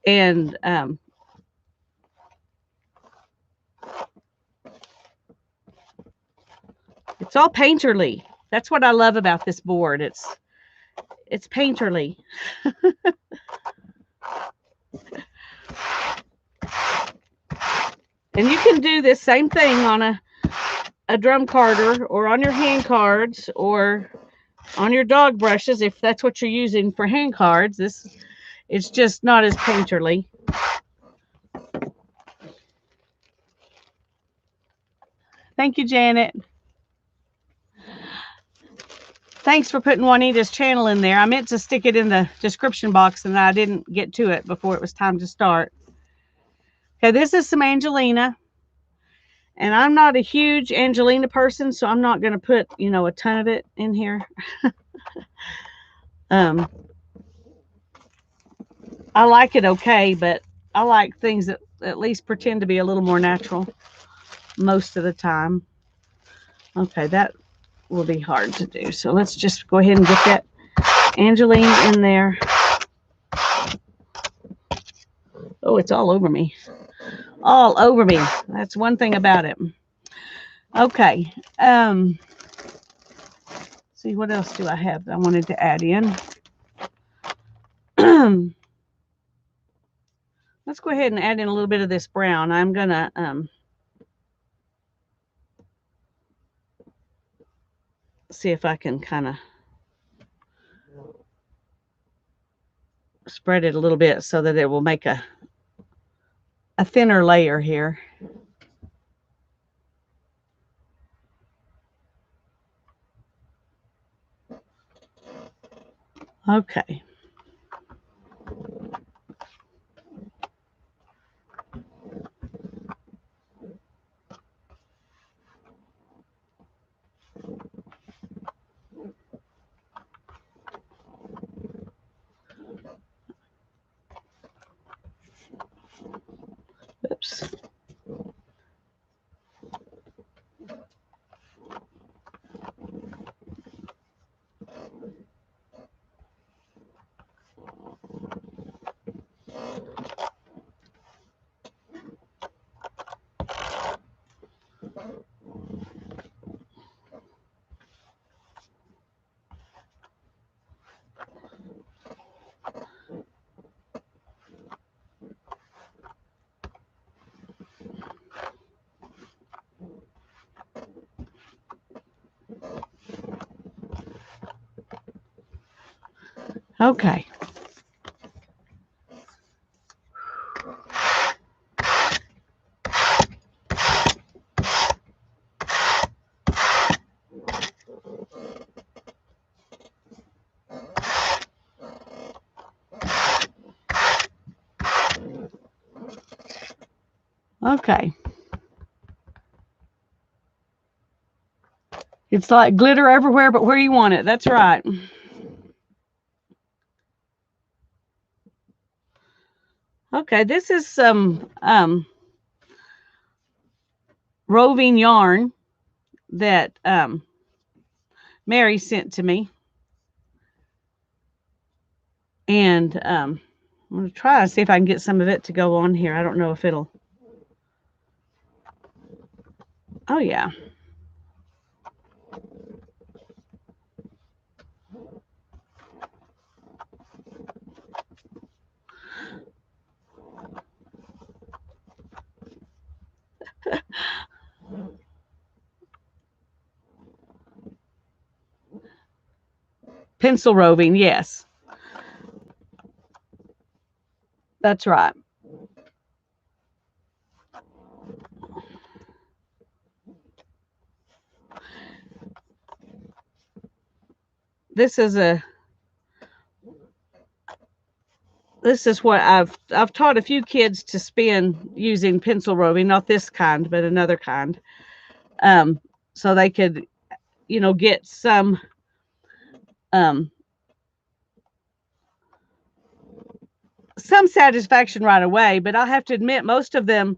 And it's all painterly. That's what I love about this board. It's painterly. And you can do this same thing on a drum carder or on your hand cards or on your dog brushes, if that's what you're using for hand cards. It's just not as painterly. Thank you, Janet. Thanks for putting Juanita's channel in there. I meant to stick it in the description box and I didn't get to it before it was time to start. Okay, this is some Angelina. And I'm not a huge Angelina person, so I'm not going to put, a ton of it in here. I like it okay, but I like things that at least pretend to be a little more natural most of the time. Okay, that will be hard to do. So let's just go ahead and get that Angelina in there. Oh, it's all over me. All over me. That's one thing about it. Okay. See, what else do I have that I wanted to add in? Let's go ahead and add in a little bit of this brown. I'm going to see if I can kind of spread it a little bit so that it will make a thinner layer here. Okay. Oops. Okay. Okay. It's like glitter everywhere but where you want it. That's right. Okay, this is some roving yarn that Mary sent to me. And I'm going to try to see if I can get some of it to go on here. I don't know if it'll. Oh, yeah. Pencil roving, yes. That's right. This is what I've taught a few kids to spin using pencil roving, not this kind, but another kind. So they could, get some satisfaction right away. But I have to admit, most of them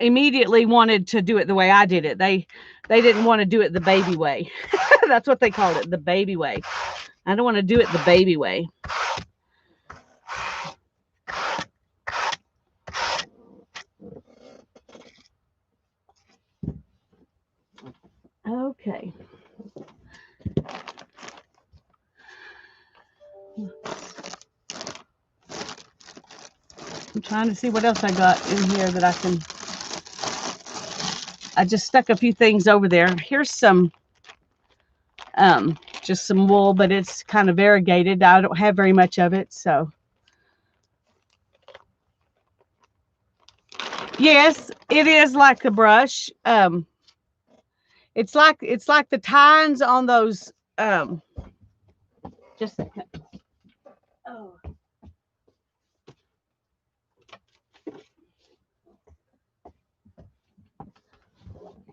immediately wanted to do it the way I did it. They didn't want to do it the baby way. That's what they called it, the baby way. I don't want to do it the baby way. Okay. I'm trying to see what else I got in here that I just stuck a few things over there. Here's some, just some wool, but it's kind of variegated. I don't have very much of it, so. Yes, it is like a brush. It's like the tines on those. Just a second. Oh.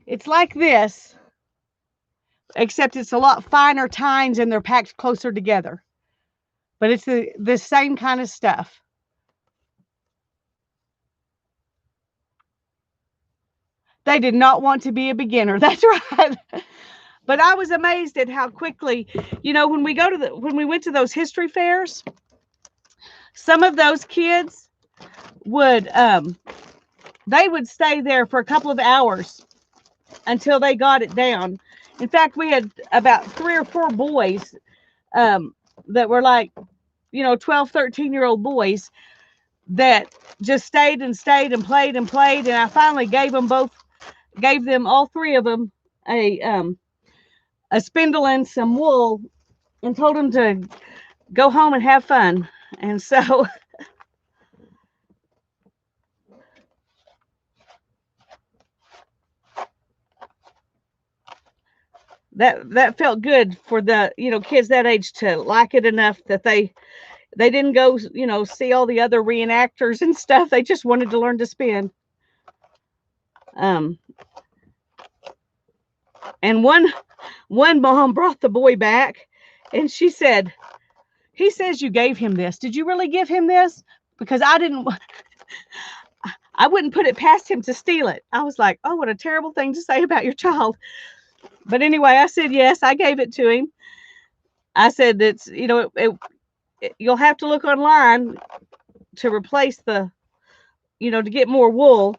It's like this, except it's a lot finer tines and they're packed closer together. But it's the same kind of stuff. They did not want to be a beginner. That's right. But I was amazed at how quickly, when we went to those history fairs, some of those kids would they would stay there for a couple of hours until they got it down. In fact, we had about 3 or 4 boys that were like, 12, 13-year-old boys that just stayed and played and played. And I finally gave them all 3 of them a spindle and some wool and told them to go home and have fun. And so that felt good for the kids that age to like it enough that they didn't go see all the other reenactors and stuff. They just wanted to learn to spin. And one mom brought the boy back and she said, "He says you gave him this. Did you really give him this? Because I wouldn't put it past him to steal it." I was like, "Oh, what a terrible thing to say about your child." But anyway, I said, "Yes, I gave it to him." I said, "It's, you'll have to look online to replace to get more wool,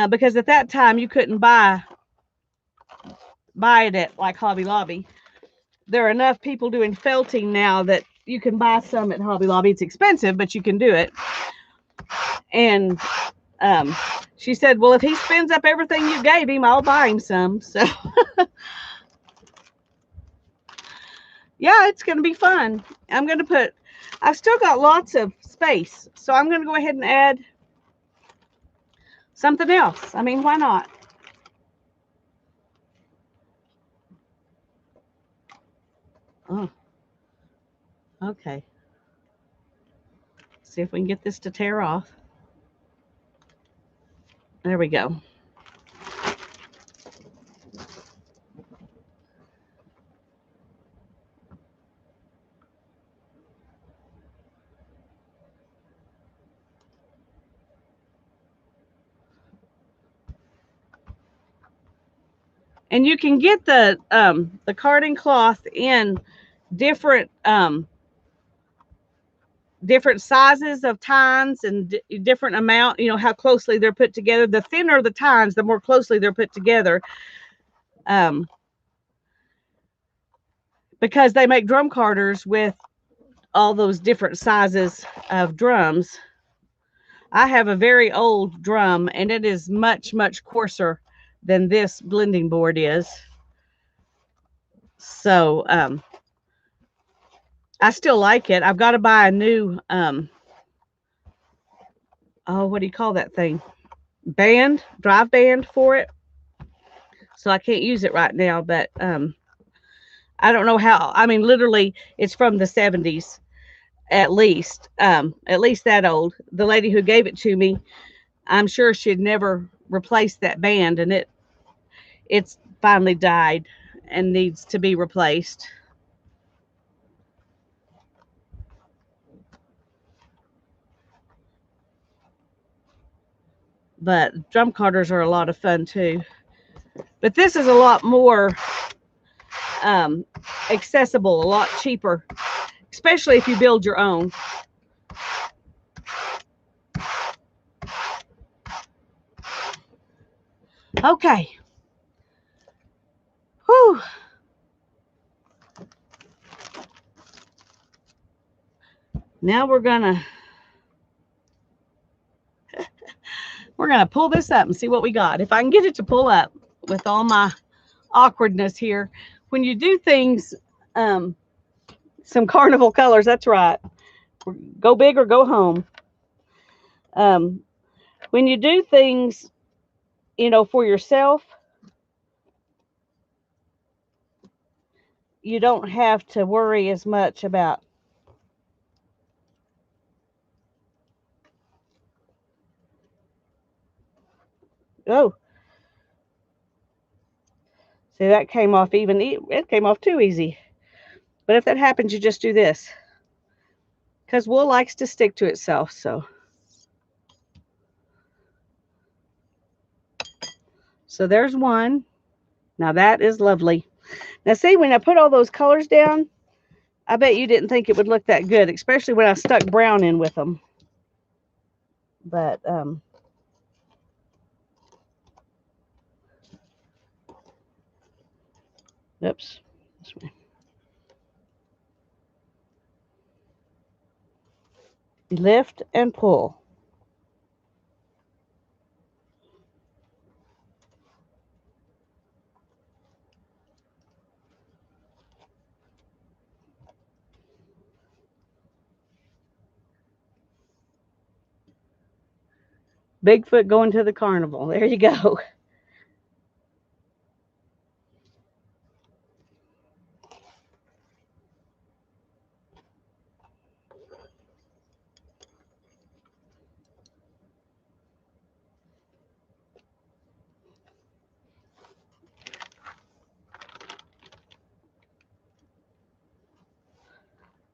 because at that time you couldn't buy it at like Hobby Lobby. There are enough people doing felting now that you can buy some at Hobby Lobby. It's expensive, but you can do it." And she said, "Well, if he spends up everything you gave him, I'll buy him some." So Yeah, it's going to be fun. I'm going to put, I've still got lots of space, so I'm going to go ahead and add something else. I mean, why not? Oh, okay. See if we can get this to tear off. There we go. And you can get the carding cloth in different different sizes of tines and different amount, you know, how closely they're put together. The thinner the tines, the more closely they're put together. Um, because they make drum carders with all those different sizes of drums. I have a very old drum and it is much, much coarser than this blending board is. So I still like it. I've got to buy a new, oh, what do you call that thing? Drive band for it. So I can't use it right now, but I don't know how. I mean, literally, it's from the 70s at least that old. The lady who gave it to me, I'm sure she'd never replaced that band, and it's finally died and needs to be replaced. But drum carders are a lot of fun too. But this is a lot more um, accessible, a lot cheaper, especially if you build your own. Okay. Whew. Now we're gonna pull this up and see what we got. If I can get it to pull up with all my awkwardness here. When you do things, some carnival colors, that's right. Go big or go home. Um, when you do things, you know, for yourself, you don't have to worry as much about. Oh, see, that came off it came off too easy. But if that happens, you just do this. Because wool likes to stick to itself, so there's one. Now that is lovely. Now see, when I put all those colors down, I bet you didn't think it would look that good, especially when I stuck brown in with them. But oops, this way. Lift and pull. Bigfoot going to the carnival. There you go.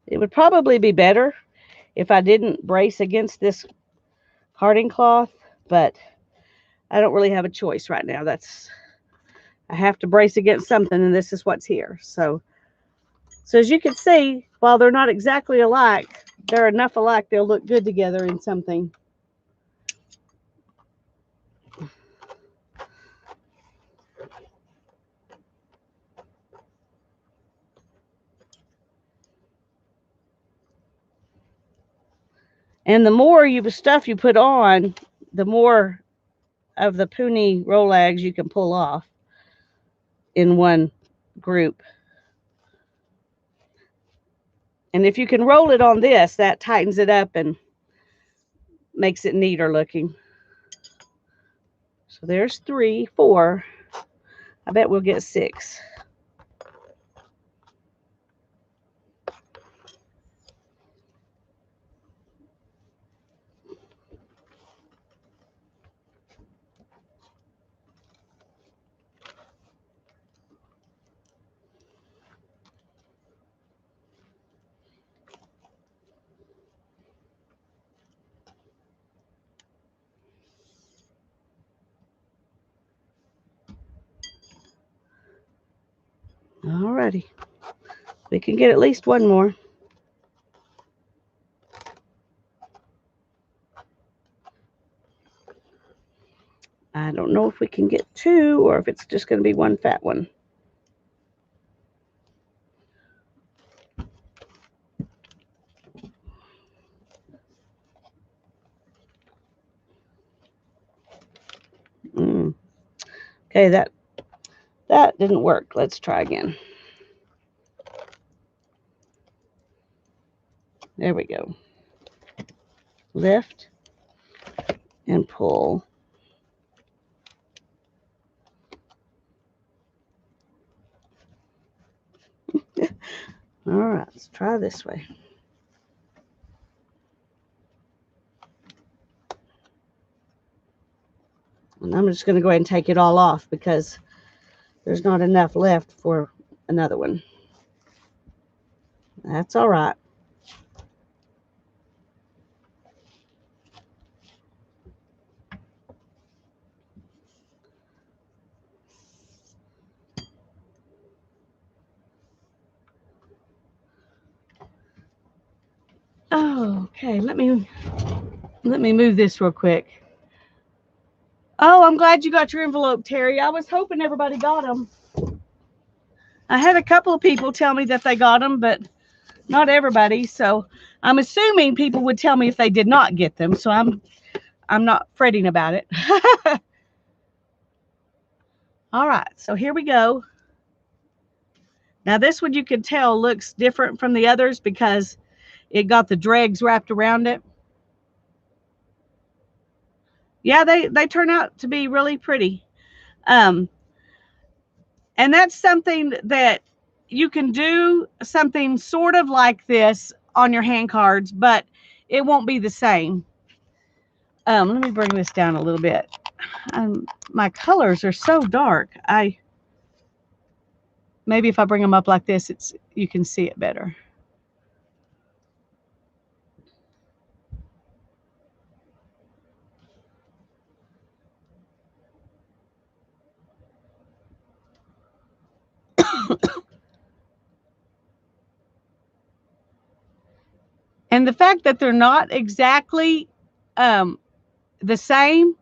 It would probably be better if I didn't brace against this carding cloth, but I don't really have a choice right now. I have to brace against something, and this is what's here. So as you can see, while they're not exactly alike, they're enough alike they'll look good together in something. And the more stuff you put on, the more of the puny Rolags you can pull off in one group. And if you can roll it on this, that tightens it up and makes it neater looking. So there's 3, 4. I bet we'll get 6. Alrighty. We can get at least one more. I don't know if we can get 2 or if it's just going to be one fat one. Okay, that didn't work. Let's try again. There we go. Lift and pull. All right, let's try this way. And I'm just going to go ahead and take it all off because there's not enough left for another one. That's all right. Oh, okay. Let me move this real quick. Oh, I'm glad you got your envelope, Terry. I was hoping everybody got them. I had a couple of people tell me that they got them, but not everybody. So I'm assuming people would tell me if they did not get them. So I'm not fretting about it. All right. So here we go. Now this one you can tell looks different from the others because it got the dregs wrapped around it. Yeah, they turn out to be really pretty. And that's something that you can do something sort of like this on your hand cards, but it won't be the same. Let me bring this down a little bit. My colors are so dark. Maybe if I bring them up like this, you can see it better. And the fact that they're not exactly the same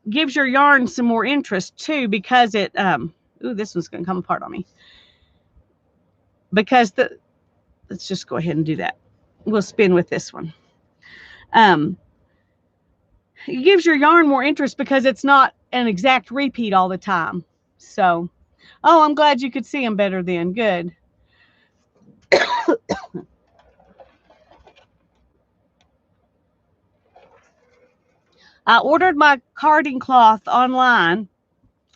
gives your yarn some more interest too, because it ooh, this one's going to come apart on me. Because let's just go ahead and do that. We'll spin with this one. It gives your yarn more interest because it's not an exact repeat all the time. So, oh, I'm glad you could see them better then. Good. I ordered my carding cloth online.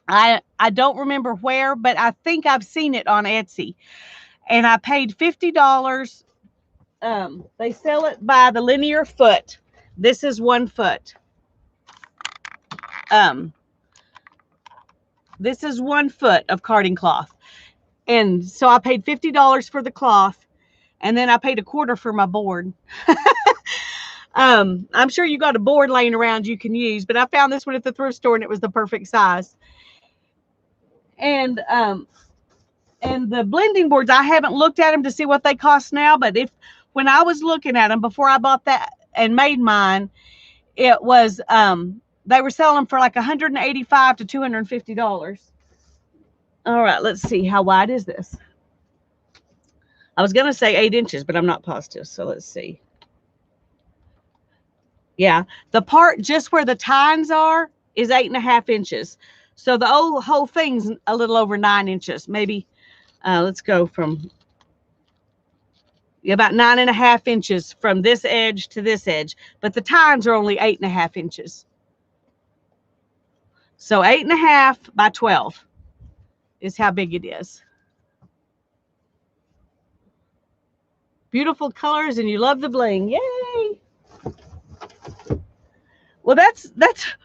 I don't remember where, but I think I've seen it on Etsy. And I paid $50. They sell it by the linear foot. This is 1 foot. This is 1 foot of carding cloth. And so I paid $50 for the cloth, and then I paid $25 for my board. I'm sure you got a board laying around you can use, but I found this one at the thrift store and it was the perfect size. And the blending boards, I haven't looked at them to see what they cost now, but when I was looking at them before I bought that and made mine, it was they were selling them for like $185 to $250. All right, let's see, how wide is this? I was gonna say 8 inches, but I'm not positive, so let's see. Yeah, the part just where the tines are is 8.5 inches. So the whole thing's a little over 9 inches. Maybe let's go from, about 9.5 inches from this edge to this edge, but the tines are only 8.5 inches. So 8.5 by 12 is how big it is. Beautiful colors, and you love the bling. Yay! Well, that's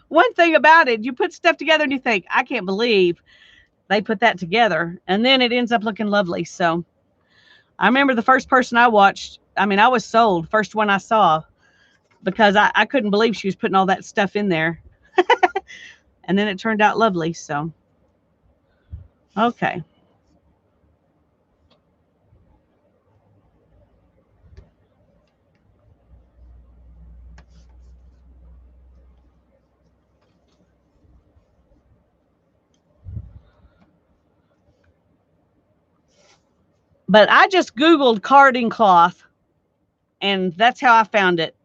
one thing about it. You put stuff together and you think, I can't believe they put that together, and then it ends up looking lovely. So I remember the first person I watched, I mean, I was sold, first one I saw, because I couldn't believe she was putting all that stuff in there. And then it turned out lovely. So, okay. But I just Googled carding cloth, and that's how I found it,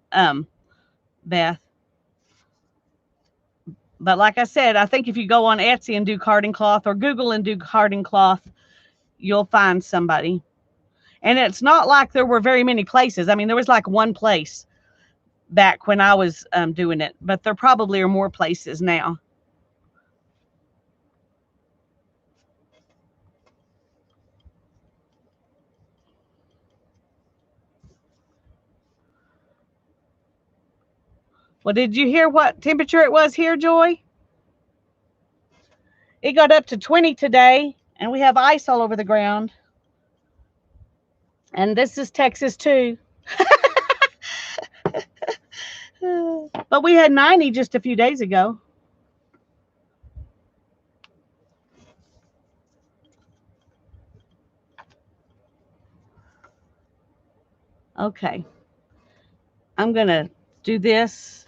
Beth. But like I said, I think if you go on Etsy and do carding cloth, or Google and do carding cloth, you'll find somebody. And it's not like there were very many places. I mean, there was like one place back when I was doing it, but there probably are more places now. Well, did you hear what temperature it was here, Joy? It got up to 20 today, and we have ice all over the ground. And this is Texas too. But we had 90 just a few days ago. Okay. I'm going to do this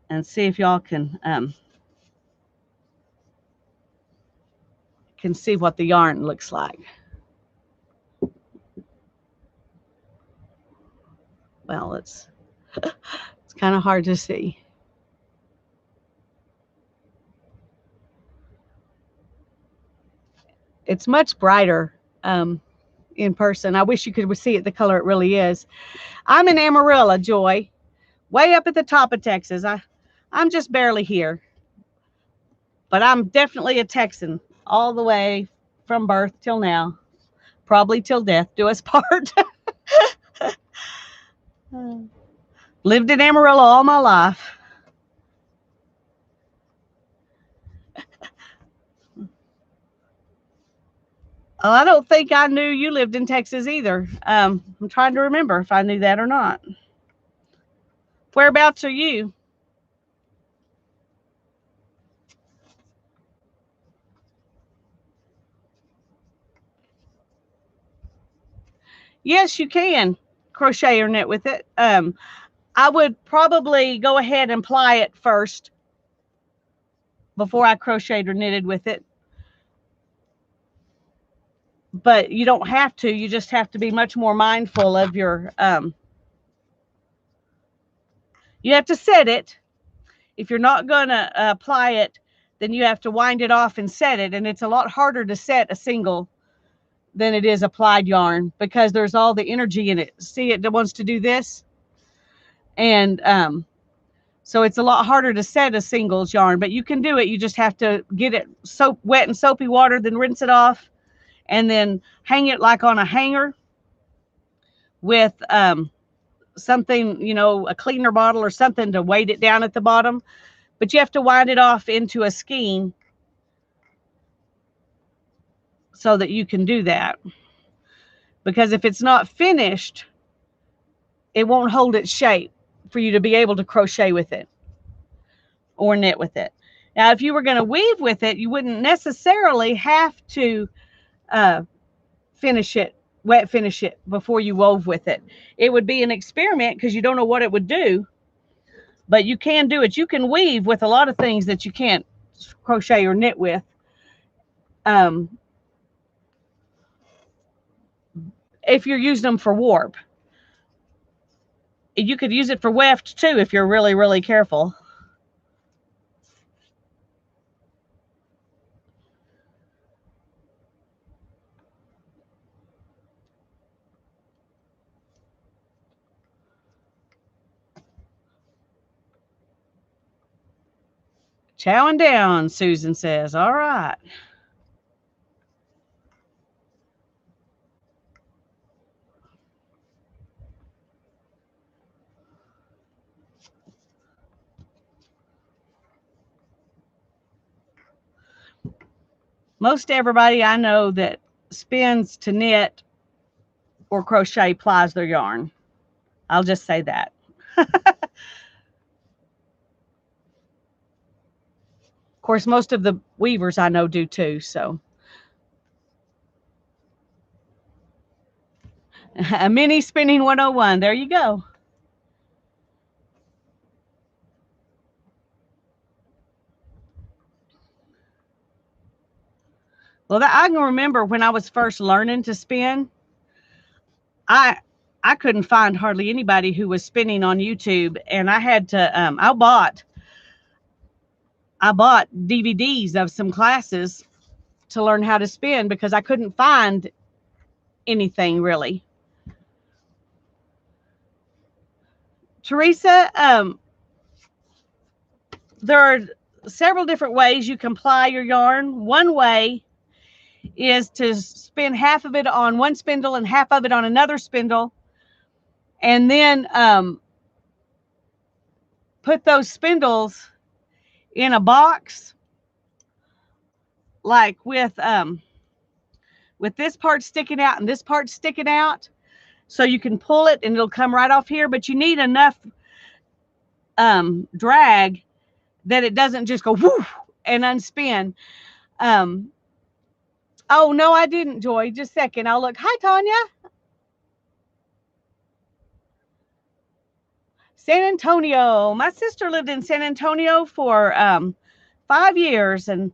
and see if y'all can see what the yarn looks like. Well, it's kind of hard to see. It's much brighter in person. I wish you could see it the color it really is. I'm in Amarillo, Joy, way up at the top of Texas. I'm just barely here, but I'm definitely a Texan all the way from birth till now, probably till death do us part. Lived in Amarillo all my life. Oh, I don't think I knew you lived in Texas either. I'm trying to remember if I knew that or not. Whereabouts are you? Yes, you can crochet or knit with it. I would probably go ahead and ply it first before I crocheted or knitted with it. But you don't have to. You just have to be much more mindful of your, you have to set it. If you're not going to apply it, then you have to wind it off and set it. And it's a lot harder to set a single than it is applied yarn because there's all the energy in it. See, it wants to do this. And so it's a lot harder to set a singles yarn, but you can do it. You just have to get it wet and soapy water, then rinse it off, and then hang it like on a hanger with something, a cleaner bottle or something to weight it down at the bottom. But you have to wind it off into a skein so that you can do that. Because if it's not finished, it won't hold its shape for you to be able to crochet with it or knit with it. Now, if you were going to weave with it, you wouldn't necessarily have to wet finish it before you wove with it. It would be an experiment because you don't know what it would do, but you can do it. You can weave with a lot of things that you can't crochet or knit with. If you're using them for warp, you could use it for weft too if you're really, really careful. Chowing down, Susan says. All right. Most everybody I know that spins to knit or crochet plies their yarn. I'll just say that. Of course, most of the weavers I know do too. So, a mini spinning 101. There you go. Well, I can remember when I was first learning to spin, I I couldn't find hardly anybody who was spinning on YouTube, and I had to I bought DVDs of some classes to learn how to spin because I couldn't find anything really. Teresa, there are several different ways you can ply your yarn. One way is to spin half of it on one spindle and half of it on another spindle, and then put those spindles in a box, like with this part sticking out and this part sticking out, so you can pull it and it'll come right off here. But you need enough drag that it doesn't just go woof and unspin. Um, oh no, I didn't, Joy. Just a second. I'll look. Hi, Tanya. San Antonio. My sister lived in San Antonio for 5 years, and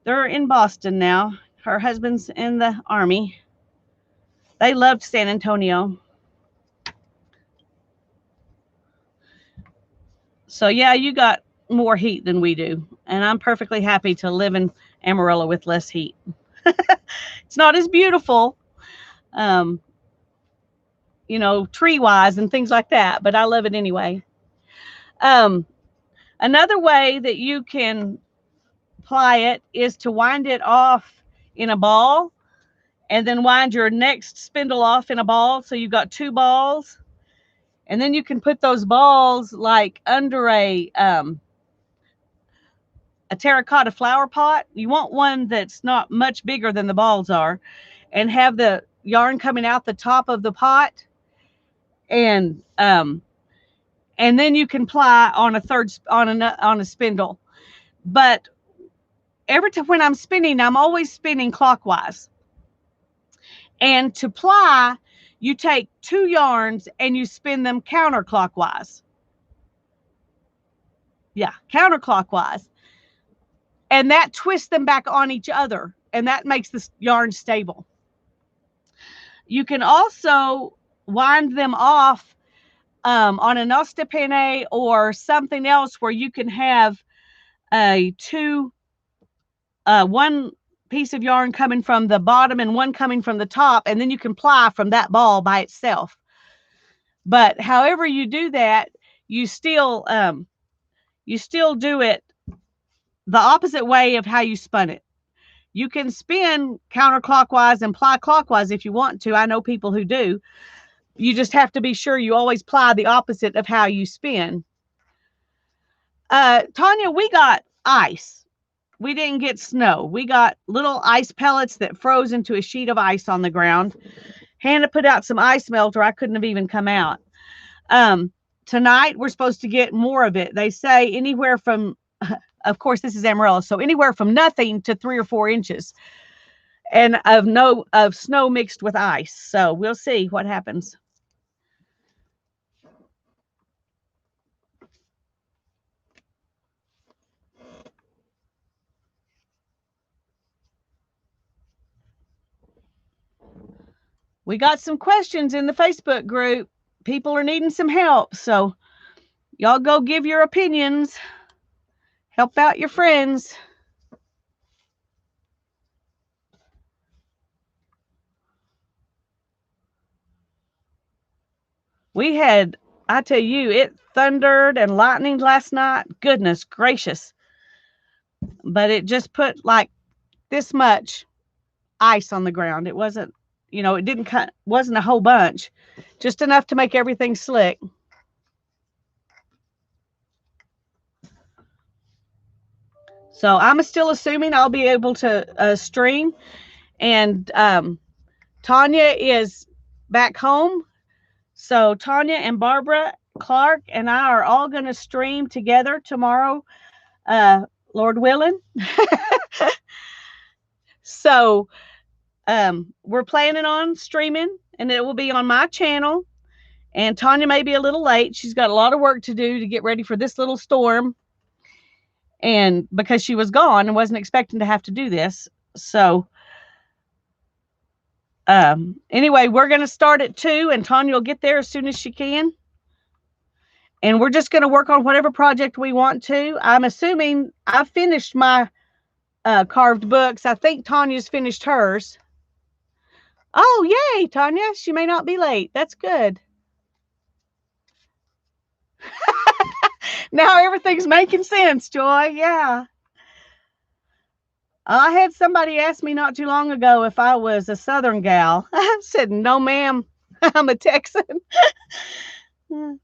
they're in Boston now. Her husband's in the Army. They loved San Antonio. So, yeah, you got more heat than we do. And I'm perfectly happy to live in Amarillo with less heat. It's not as beautiful, um, tree wise and things like that, but I love it anyway. Um, Another way that you can ply it is to wind it off in a ball and then wind your next spindle off in a ball. So you've got two balls, and then you can put those balls like under a terracotta flower pot. You want one that's not much bigger than the balls are, and have the yarn coming out the top of the pot, and then you can ply on a spindle. But every time when I'm spinning, I'm always spinning clockwise. And to ply, you take two yarns and you spin them counterclockwise. Yeah, counterclockwise. And that twists them back on each other, and that makes the yarn stable. You can also wind them off on an ostepene or something else where you can have one piece of yarn coming from the bottom and one coming from the top, and then you can ply from that ball by itself. But however you do that, you still do it the opposite way of how you spun it. You can spin counterclockwise and ply clockwise if you want to. I know people who do. You just have to be sure you always ply the opposite of how you spin. Tanya, we got ice. We didn't get snow. We got little ice pellets that froze into a sheet of ice on the ground. Hannah put out some ice melt, or I couldn't have even come out. Tonight, we're supposed to get more of it. They say anywhere from, of course, this is Amarillo, so anywhere from nothing to 3 or 4 inches, and of snow mixed with ice. So we'll see what happens. We got some questions in the Facebook group. People are needing some help, so y'all go give your opinions. Help out your friends. We had, I tell you, it thundered and lightning last night. Goodness gracious. but it just put like this much ice on the ground. It wasn't, it didn't cut, wasn't a whole bunch, just enough to make everything slick. So I'm still assuming I'll be able to stream. And Tanya is back home. So Tanya and Barbara Clark and I are all going to stream together tomorrow, uh, Lord willing. So we're planning on streaming, and it will be on my channel. And Tanya may be a little late. She's got a lot of work to do to get ready for this little storm. And because she was gone and wasn't expecting to have to do this. So anyway, we're going to start at 2, and Tanya will get there as soon as she can. And we're just going to work on whatever project we want to. I'm assuming I've finished my carved books. I think Tanya's finished hers. Oh, yay, Tanya. She may not be late. That's good. Now everything's making sense, Joy. Yeah. I had somebody ask me not too long ago if I was a Southern gal. I said, no, ma'am. I'm a Texan.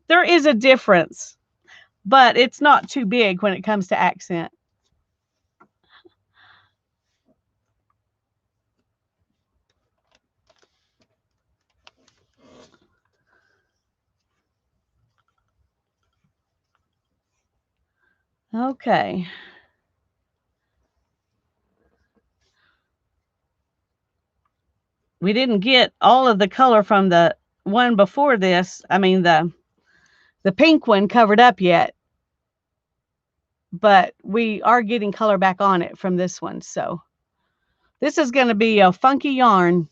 There is a difference, but it's not too big when it comes to accent. Okay. We didn't get all of the color from the one before this. I mean, the pink one covered up yet, but we are getting color back on it from this one. So this is going to be a funky yarn.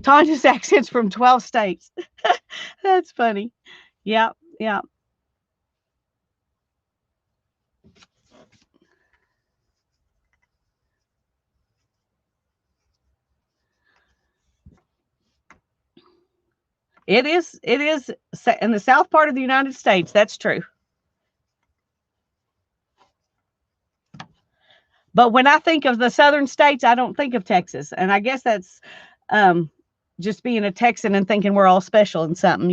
Tanya's accents from 12 states. That's funny. Yep, yep. It is in the south part of the United States. That's true. But when I think of the southern states, I don't think of Texas. And I guess that's um, just being a Texan and thinking we're all special and something,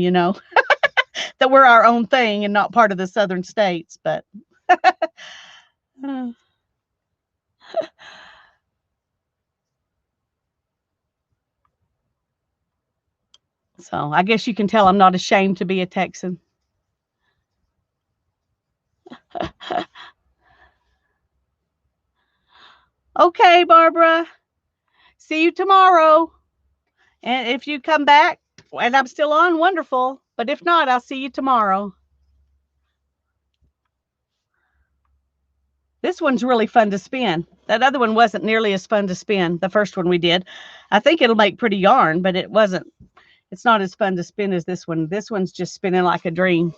that we're our own thing and not part of the southern states. But so I guess you can tell I'm not ashamed to be a Texan. Okay, Barbara. See you tomorrow. And if you come back and I'm still on, wonderful. But if not, I'll see you tomorrow. This one's really fun to spin. That other one wasn't nearly as fun to spin, the first one we did. I think it'll make pretty yarn, but it's not as fun to spin as this one. This one's just spinning like a dream.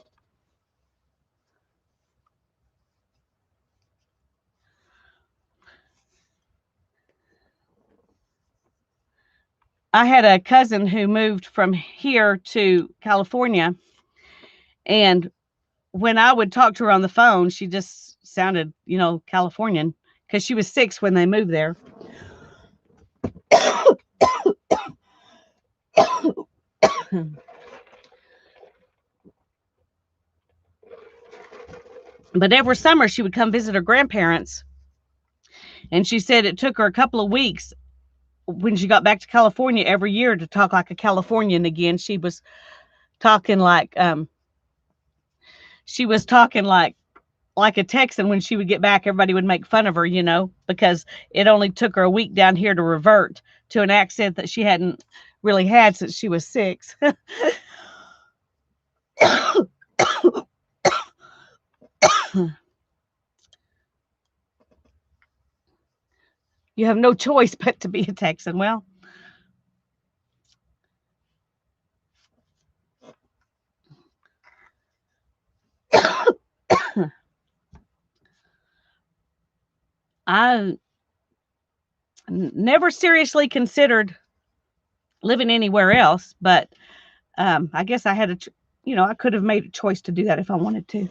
I had a cousin who moved from here to California, and when I would talk to her on the phone, she just sounded, Californian because she was 6 when they moved there. But every summer she would come visit her grandparents, and she said it took her a couple of weeks when she got back to California every year to talk like a Californian again. She was talking like a Texan. When she would get back, everybody would make fun of her, because it only took her a week down here to revert to an accent that she hadn't really had since she was 6. You have no choice but to be a Texan. Well, I never seriously considered living anywhere else, but I guess I had I could have made a choice to do that if I wanted to.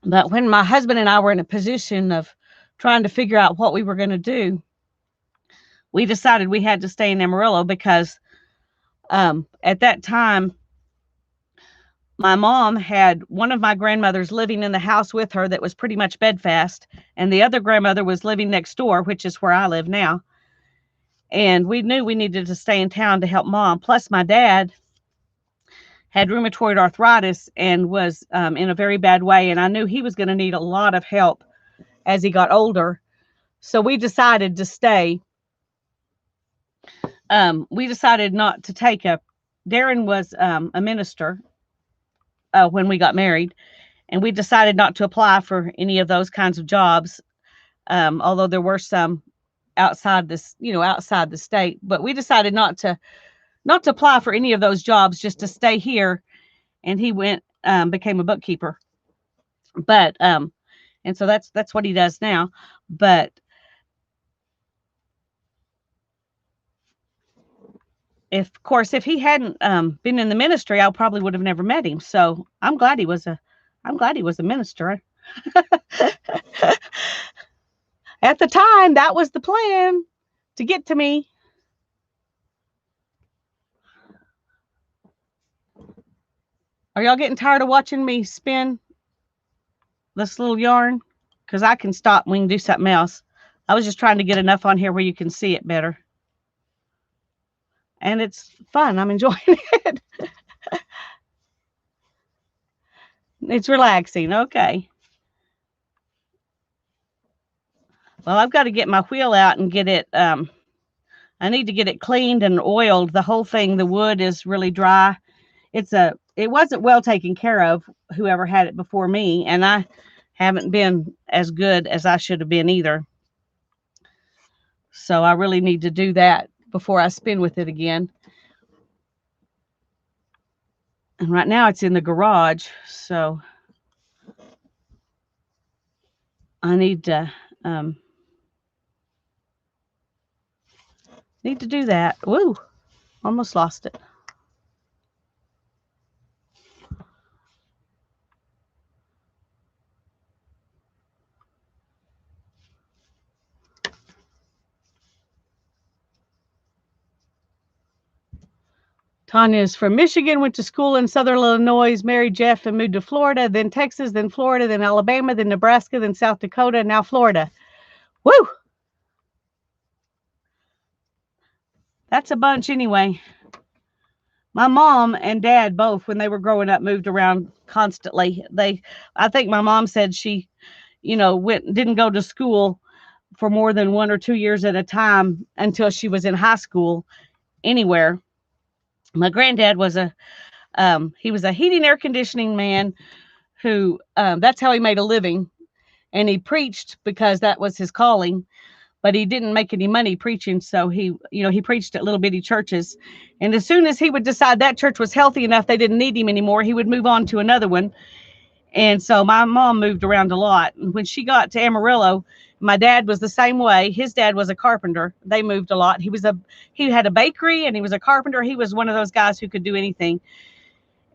But when my husband and I were in a position of trying to figure out what we were going to do, we decided we had to stay in Amarillo because at that time, my mom had one of my grandmothers living in the house with her that was pretty much bedfast, and the other grandmother was living next door, which is where I live now. And we knew we needed to stay in town to help mom. Plus, my dad had rheumatoid arthritis and was in a very bad way, and I knew he was going to need a lot of help as he got older. So we decided to stay. We decided not to take a. Darren was a minister when we got married, and we decided not to apply for any of those kinds of jobs. Although there were some outside this, outside the state, but we decided not to apply for any of those jobs, just to stay here. And he went became a bookkeeper, but and so that's what he does now. But of course, if he hadn't been in the ministry, I probably would have never met him. So I'm glad he was a minister. At the time, that was the plan to get to me. Are y'all getting tired of watching me spin this little yarn? Because I can stop and we can do something else. I was just trying to get enough on here where you can see it better. And it's fun. I'm enjoying it. It's relaxing. Okay. Well, I've got to get my wheel out and get it. I need to get it cleaned and oiled. The whole thing, the wood is really dry. It wasn't well taken care of, whoever had it before me, and I haven't been as good as I should have been either. So I really need to do that before I spin with it again. And right now it's in the garage, so I need to do that. Woo! Almost lost it. Tanya is from Michigan, went to school in Southern Illinois, married Jeff, and moved to Florida, then Texas, then Florida, then Alabama, then Nebraska, then South Dakota, and now Florida. Woo! That's a bunch anyway. My mom and dad both, when they were growing up, moved around constantly. I think my mom said she, didn't go to school for more than 1 or 2 years at a time until she was in high school anywhere. My granddad he was a heating air conditioning man who, that's how he made a living. And he preached because that was his calling, but he didn't make any money preaching. So he preached at little bitty churches. And as soon as he would decide that church was healthy enough, they didn't need him anymore, he would move on to another one. And so my mom moved around a lot. And when she got to Amarillo, my dad was the same way. His dad was a carpenter. They moved a lot. He had a bakery and he was a carpenter. He was one of those guys who could do anything.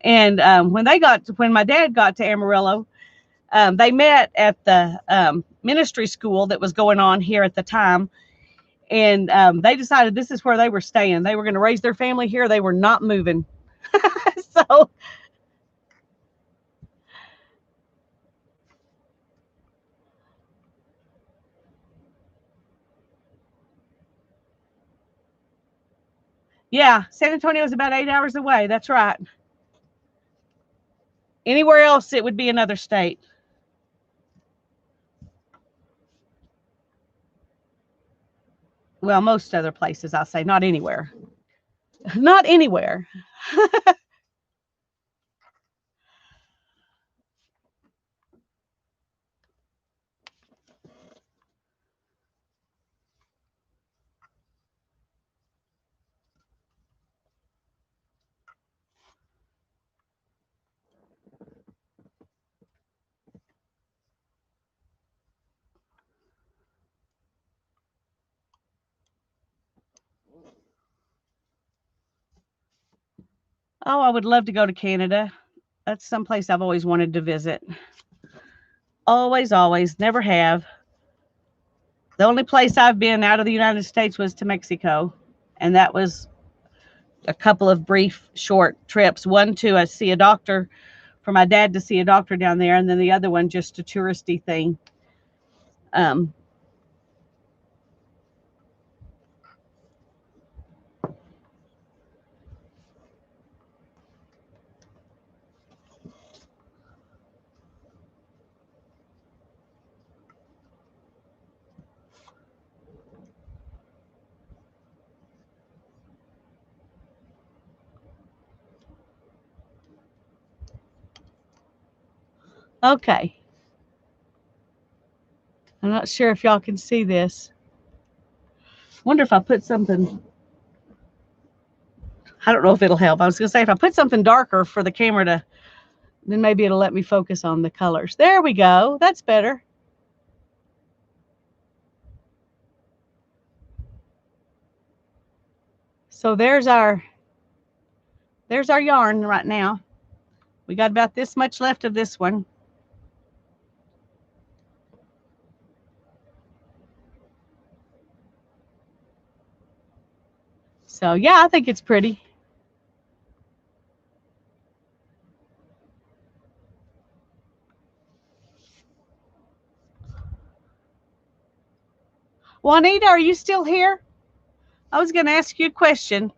And when my dad got to Amarillo, they met at the ministry school that was going on here at the time. And they decided this is where they were staying. They were going to raise their family here. They were not moving. So, yeah, San Antonio is about 8 hours away. That's right. Anywhere else, it would be another state. Well, most other places, I'll say, not anywhere. Not anywhere. Oh, I would love to go to Canada. That's someplace I've always wanted to visit. Always, always, never have. The only place I've been out of the United States was to Mexico, and that was a couple of brief, short trips. One to see a doctor, for my dad to see a doctor down there, and then the other one just a touristy thing. Um, okay, I'm not sure if y'all can see this. Wonder if I put something. I don't know if it'll help. I was gonna say if I put something darker for the camera to, then maybe it'll let me focus on the colors. There we go. That's better. So there's our yarn right now. We got about this much left of this one. So yeah, I think it's pretty. Juanita, are you still here? I was going to ask you a question.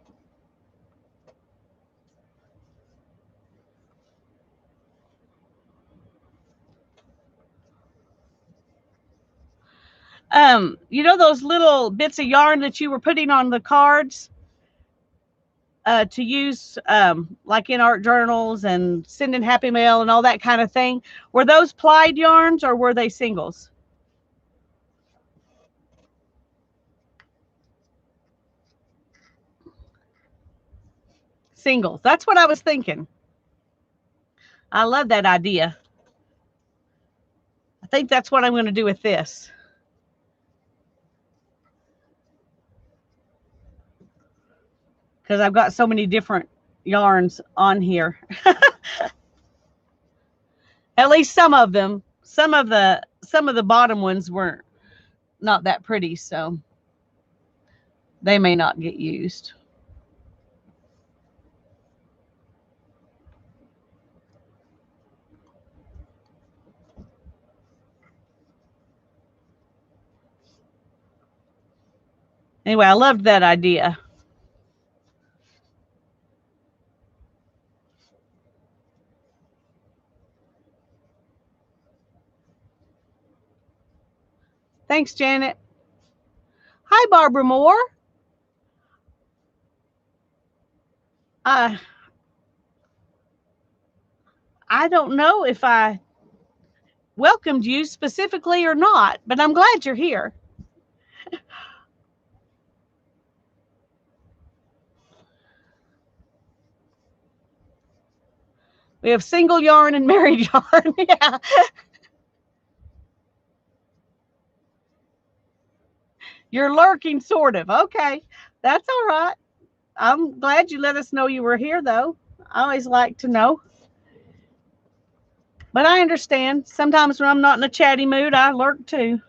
You know those little bits of yarn that you were putting on the cards to use, like in art journals and sending happy mail and all that kind of thing? Were those plied yarns or were they singles? Singles. That's what I was thinking. I love that idea. I think that's what I'm going to do with this. Because I've got so many different yarns on here. At least some of them. Some of the bottom ones weren't not that pretty, so they may not get used. Anyway, I loved that idea. Thanks, Janet. Hi, Barbara Moore. Uh, I don't know if I welcomed you specifically or not, but I'm glad you're here. We have single yarn and married yarn. Yeah. You're lurking, sort of. Okay. That's all right. I'm glad you let us know you were here, though. I always like to know. But I understand. Sometimes when I'm not in a chatty mood, I lurk too.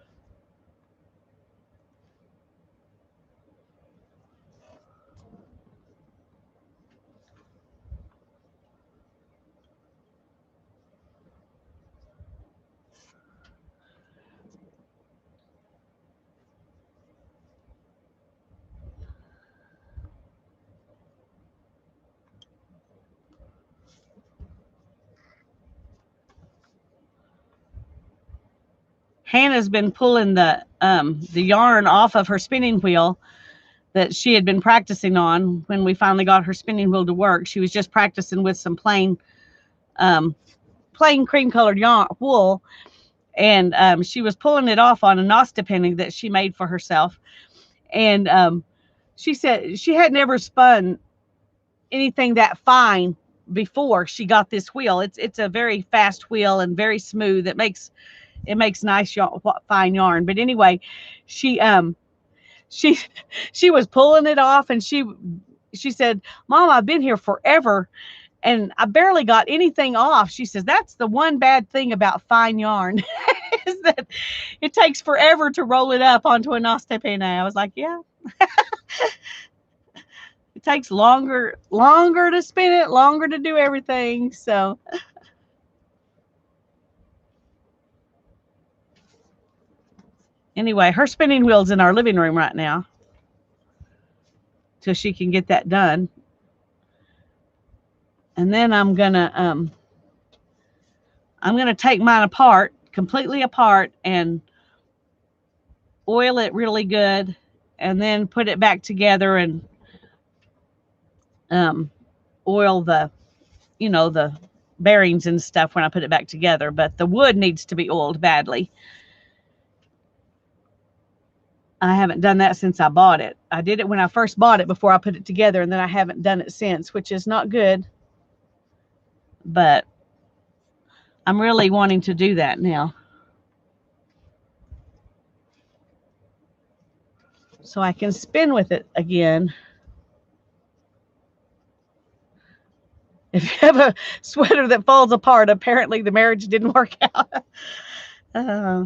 Hannah's been pulling the yarn off of her spinning wheel that she had been practicing on when we finally got her spinning wheel to work. She was just practicing with some um, plain cream colored yarn wool, and she was pulling it off on a Nosta pinning that she made for herself. And she said she had never spun anything that fine before she got this wheel. It's a very fast wheel and very smooth. It makes nice fine yarn. But anyway, she she she was pulling it off, and she said, Mom, I've been here forever and I barely got anything off. She says, that's the one bad thing about fine yarn is that it takes forever to roll it up onto a noce de penne. I was like, yeah, it takes longer to spin it, longer to do everything. So anyway, her spinning wheel's in our living room right now till she can get that done. And then I'm gonna take mine apart, completely apart, and oil it really good, and then put it back together and um, oil the bearings and stuff when I put it back together. But the wood needs to be oiled badly. I haven't done that since I bought it. I did it when I first bought it before I put it together, and then I haven't done it since, which is not good. But I'm really wanting to do that now, so I can spin with it again. If you have a sweater that falls apart, apparently the marriage didn't work out. uh,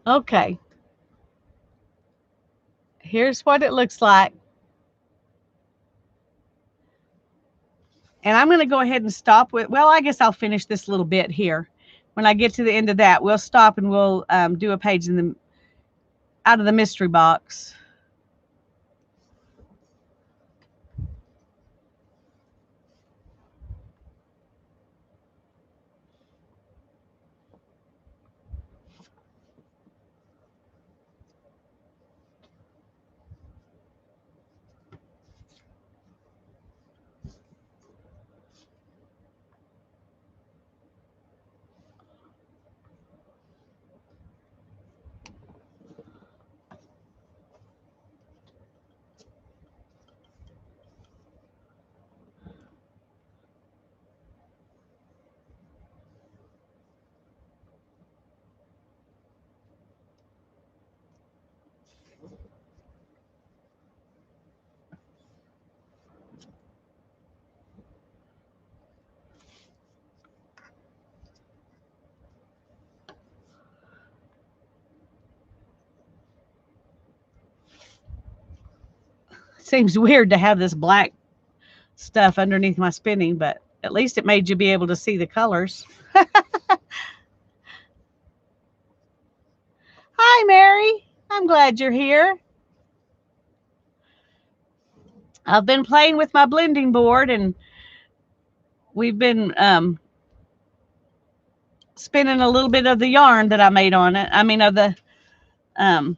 okay, here's what it looks like. And I'm going to go ahead and stop with, well, I guess I'll finish this little bit here. When I get to the end of that, we'll stop and we'll do a page in the out of the mystery box. Seems weird to have this black stuff underneath my spinning, but at least it made you be able to see the colors. Hi, Mary. I'm glad you're here. I've been playing with my blending board and we've been spinning a little bit of the yarn that I made on it. I mean, of the, um,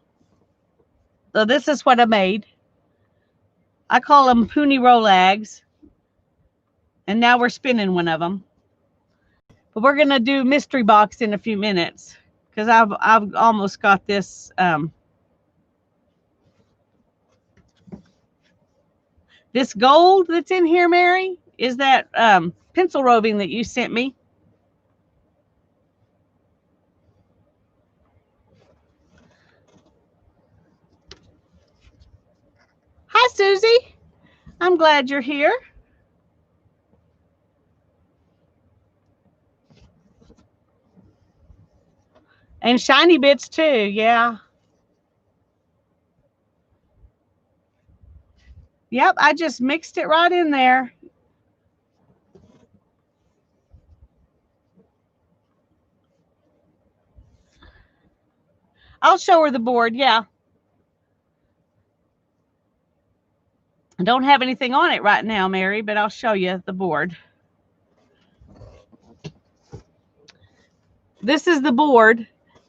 so this is what I made. I call them pony rolags. And now we're spinning one of them. But we're going to do mystery box in a few minutes because I've almost got this this gold that's in here, Mary, is that pencil roving that you sent me. Hi, Susie. I'm glad you're here. And shiny bits too, yeah. Yep, I just mixed it right in there. I'll show her the board, yeah. I don't have anything on it right now, Mary, but I'll show you the board. This is the board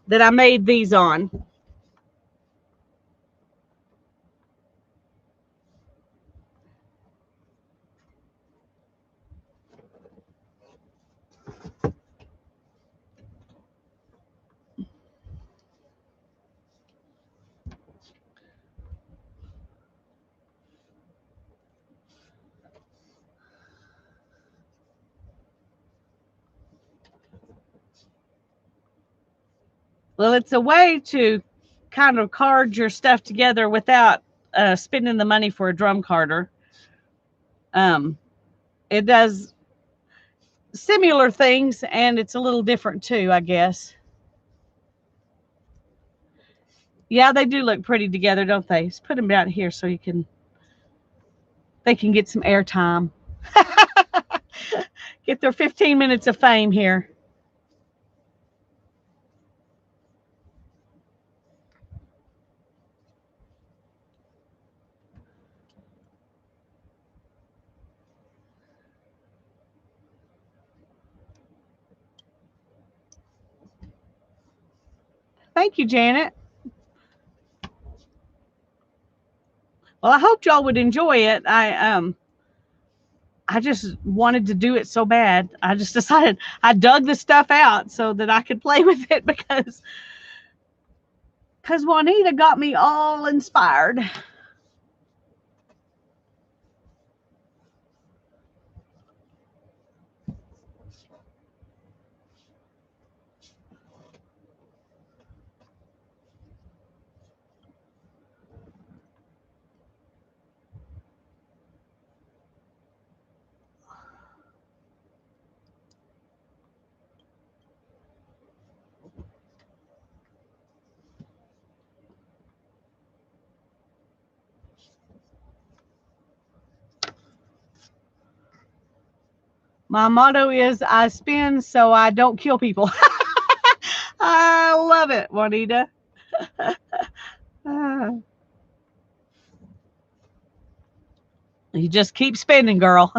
that I made these on. Well, it's a way to kind of card your stuff together without spending the money for a drum carder. Um, it does similar things, and it's a little different too, I guess. Yeah, they do look pretty together, don't they? Just put them out here so they can get some airtime. Get their 15 minutes of fame here. Thank you, Janet. Well, I hoped y'all would enjoy it. I just wanted to do it so bad. I just decided I dug the stuff out so that I could play with it because Juanita got me all inspired. My motto is I spin so I don't kill people. I love it, Juanita. Uh, you just keep spinning, girl.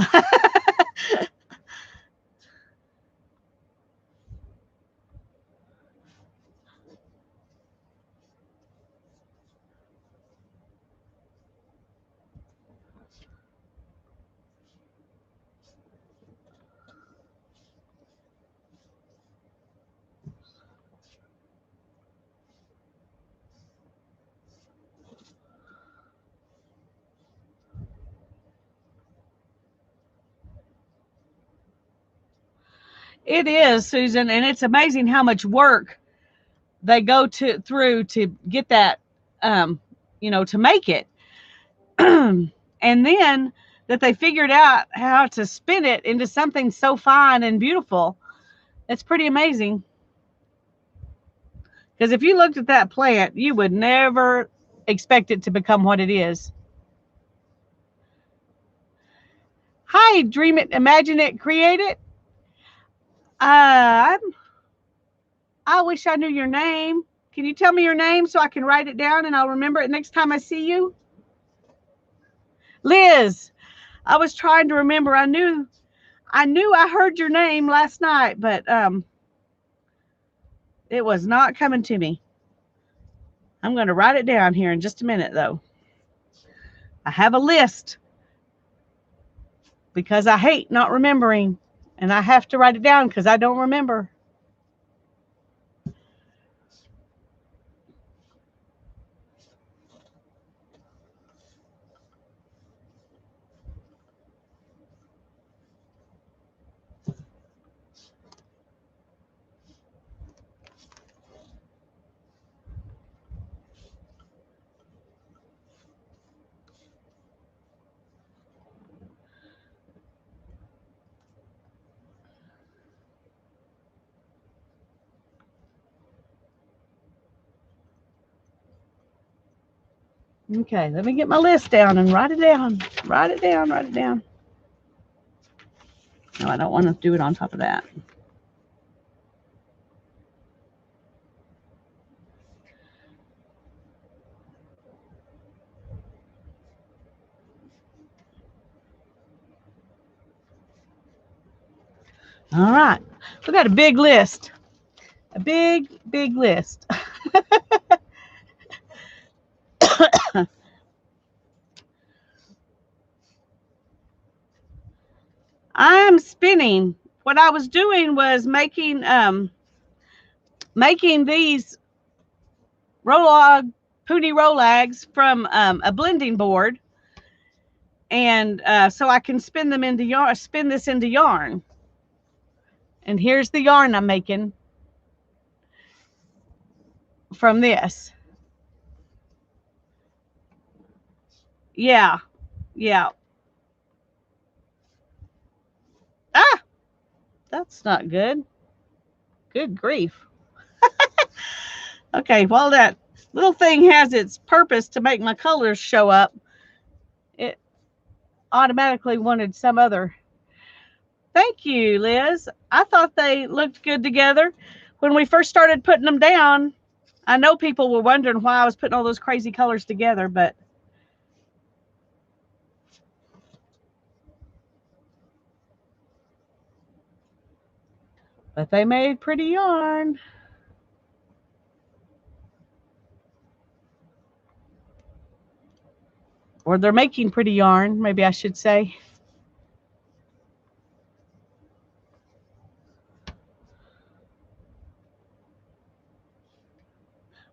It is, Susan, and it's amazing how much work they go to through to get that, um, to make it. And then that they figured out how to spin it into something so fine and beautiful. It's pretty amazing. Because if you looked at that plant, you would never expect it to become what it is. Hi, dream it, imagine it, create it. Uh, I wish I knew your name. Can you tell me your name so I can write it down and I'll remember it next time I see you? Liz. I was trying to remember. I knew I heard your name last night, but it was not coming to me. I'm going to write it down here in just a minute though. I have a list because I hate not remembering and I have to write it down because I don't remember. Okay, let me get my list down and write it down. Write it down, write it down. No, I don't want to do it on top of that. All right. We got a big list. A big, big list. I'm spinning. What I was doing was making these pooty rolags from a blending board, and so I can spin them into yarn. Spin this into yarn. And here's the yarn I'm making. from this. Yeah, yeah. Ah, that's not good. Good grief. Okay, while that little thing has its purpose to make my colors show up, it automatically wanted some other. Thank you, Liz. I thought they looked good together. When we first started putting them down, I know people were wondering why I was putting all those crazy colors together, but they made pretty yarn. Or they're making pretty yarn, maybe I should say.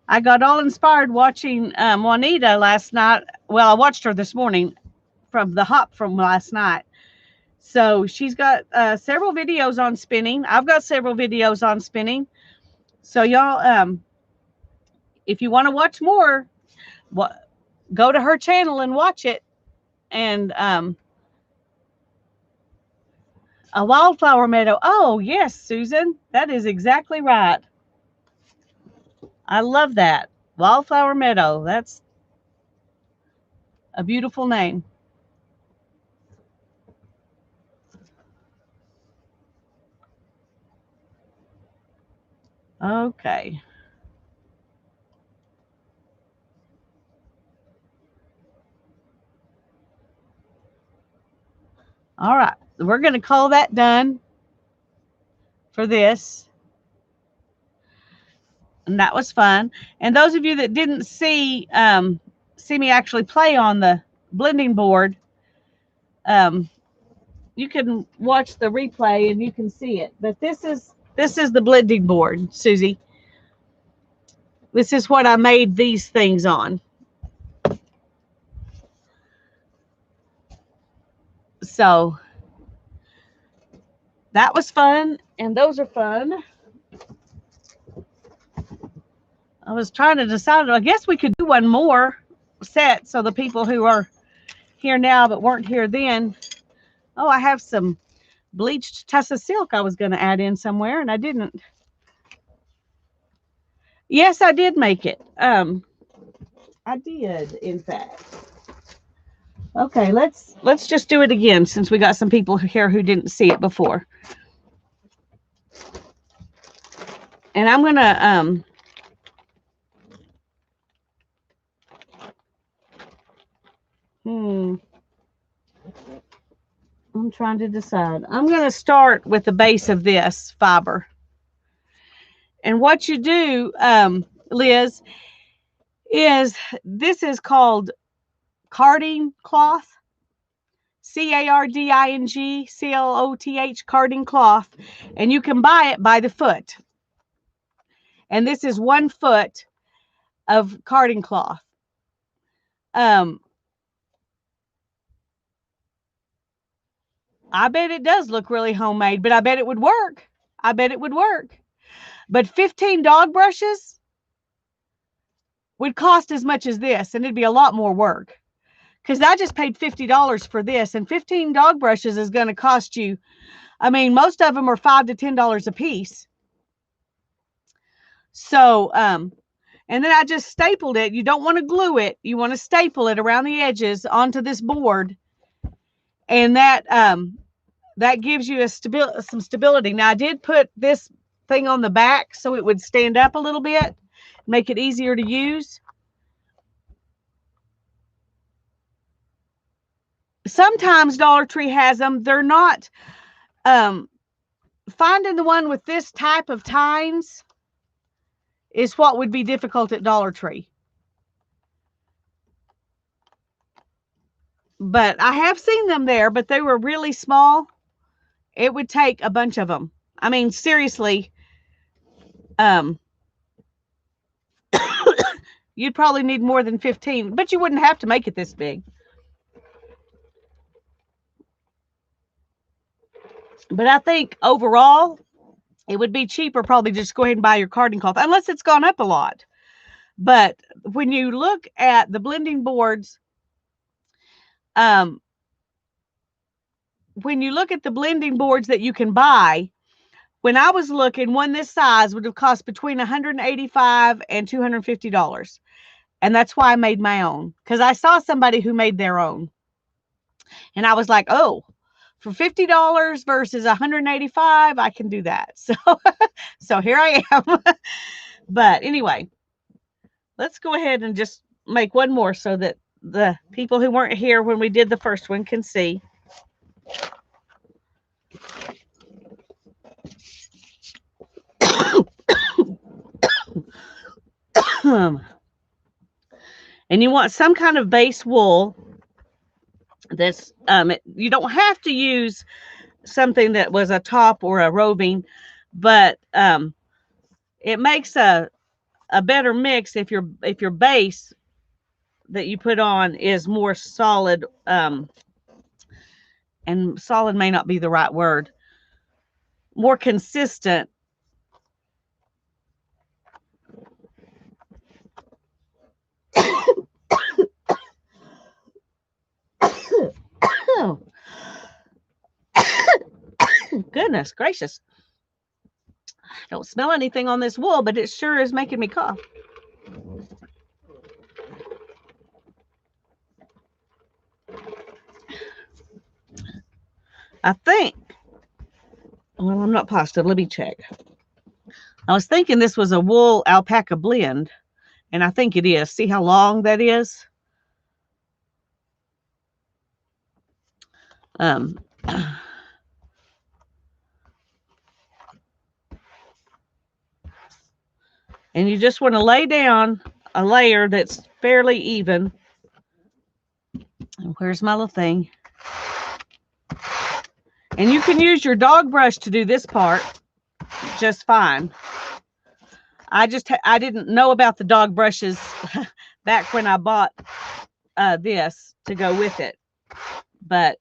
I got all inspired watching Juanita last night. Well, I watched her this morning from the hop from last night. So she's got several videos on spinning. I've got several videos on spinning. So y'all, if you want to watch more, what, go to her channel and watch it. And a wildflower meadow. Oh yes, Susan, that is exactly right. I love that wildflower meadow. That's a beautiful name. Okay. All right. We're going to call that done for this. And that was fun. And those of you that didn't see me actually play on the blending board, um, you can watch the replay and you can see it. But this is the blending board, Susie. This is what I made these things on. So that was fun, and those are fun. I was trying to decide. I guess we could do one more set so the people who are here now but weren't here then. Oh, I have some bleached tussa silk I was going to add in somewhere, and I didn't. Yes, I did make it. I did, in fact. Okay, let's just do it again since we got some people here who didn't see it before. And I'm gonna I'm trying to decide. I'm gonna start with the base of this fiber. And what you do, Liz, is this is called carding cloth. CARDING carding cloth, and you can buy it by the foot. And this is 1 foot of carding cloth. I bet it does look really homemade, but I bet it would work. I bet it would work. But 15 dog brushes would cost as much as this, and it'd be a lot more work. Because I just paid $50 for this, and 15 dog brushes is going to cost you, I mean, most of them are $5 to $10 a piece. So, and then I just stapled it. You don't want to glue it. You want to staple it around the edges onto this board. And that gives you some stability. Now, I did put this thing on the back so it would stand up a little bit, make it easier to use. Sometimes Dollar Tree has them. They're not, finding the one with this type of tines is what would be difficult at Dollar Tree. But I have seen them there, but they were really small. It would take a bunch of them. I mean, seriously, you'd probably need more than 15, but you wouldn't have to make it this big. But I think overall, it would be cheaper probably just go ahead and buy your carding cloth, unless it's gone up a lot. But when you look at the blending boards, um, that you can buy, when I was looking, one this size would have cost between $185 and $250. And that's why I made my own, because I saw somebody who made their own. And I was like, oh, for $50 versus $185, I can do that. So here I am. But anyway, let's go ahead and just make one more so that the people who weren't here when we did the first one can see. And you want some kind of base wool that's you don't have to use something that was a top or a roving, but it makes a better mix if your base that you put on is more solid, and solid may not be the right word, more consistent. Oh, goodness gracious. I don't smell anything on this wool, but it sure is making me cough. I think, well, I'm not positive. Let me check. I was thinking this was a wool alpaca blend, and I think it is. See how long that is? And you just want to lay down a layer that's fairly even. And where's my little thing? And you can use your dog brush to do this part just fine. I didn't know about the dog brushes back when I bought this to go with it. But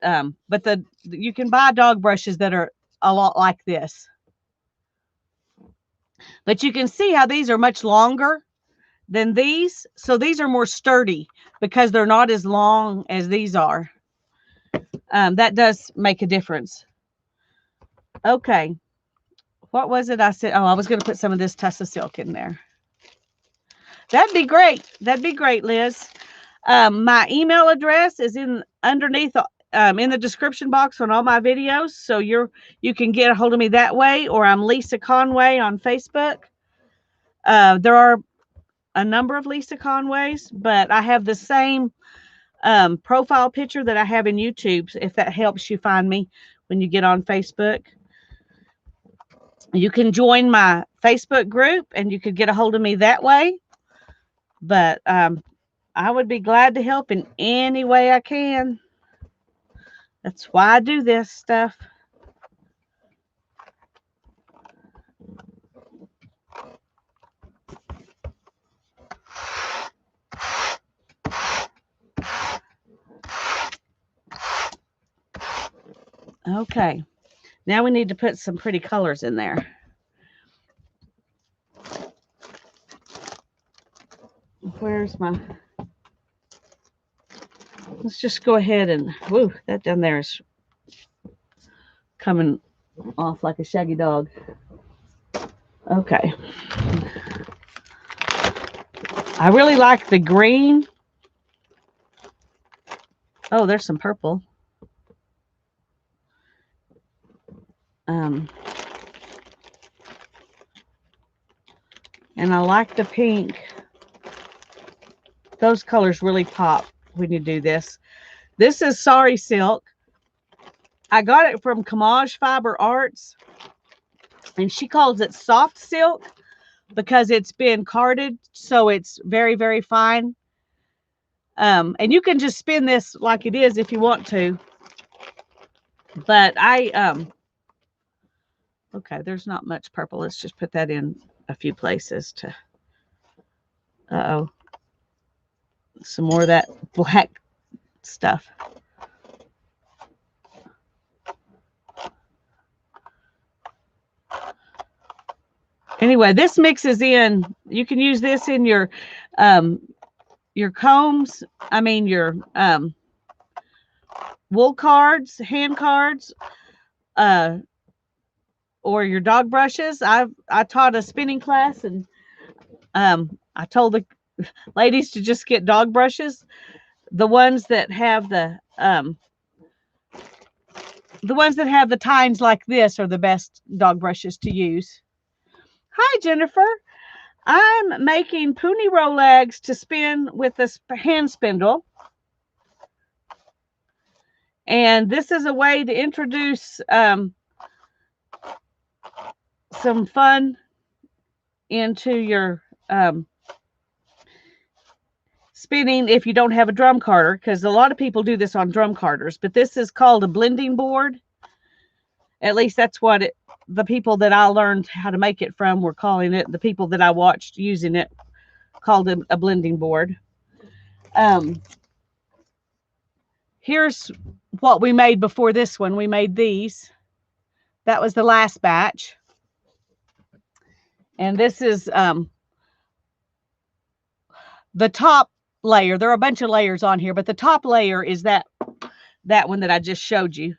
you can buy dog brushes that are a lot like this. But you can see how these are much longer than these. So these are more sturdy because they're not as long as these are. That does make a difference. Okay. What was it I said? Oh, I was going to put some of this Tussa silk in there. That'd be great. That'd be great, Liz. My email address is underneath in the description box on all my videos. So you can get a hold of me that way, or I'm Lisa Conway on Facebook. There are a number of Lisa Conways, but I have the same profile picture that I have in YouTube, if that helps you find me when you get on Facebook. You can join my Facebook group and you could get a hold of me that way. But I would be glad to help in any way I can. That's why I do this stuff. Okay. Now we need to put some pretty colors in there. Where's my... Let's just go ahead and... Woo, that down there is coming off like a shaggy dog. Okay. I really like the green. Oh, there's some purple. And I like the pink. Those colors really pop when you do this. This is Sari Silk. I got it from Kamaj Fiber Arts. And she calls it soft silk because it's been carded, so it's very, very fine. And you can just spin this like it is if you want to. But okay, there's not much purple. Let's just put that in a few places to... Uh-oh. Some more of that black stuff. Anyway, this mixes in You can use this in um, your combs. I mean your wool cards, hand cards, uh, or your dog brushes. I taught a spinning class, and I told the ladies to just get dog brushes. The ones that have the ones that have the tines like this are the best dog brushes to use. Hi, Jennifer. I'm making pony rollags to spin with this hand spindle. And this is a way to introduce some fun into your spinning if you don't have a drum carder, because a lot of people do this on drum carders, but this is called a blending board. At least that's what the people that I learned how to make it from were calling it. The people that I watched using it called it a blending board. Here's what we made before this one. We made these. That was the last batch. And this is the top layer. There are a bunch of layers on here, but the top layer is that one that I just showed you.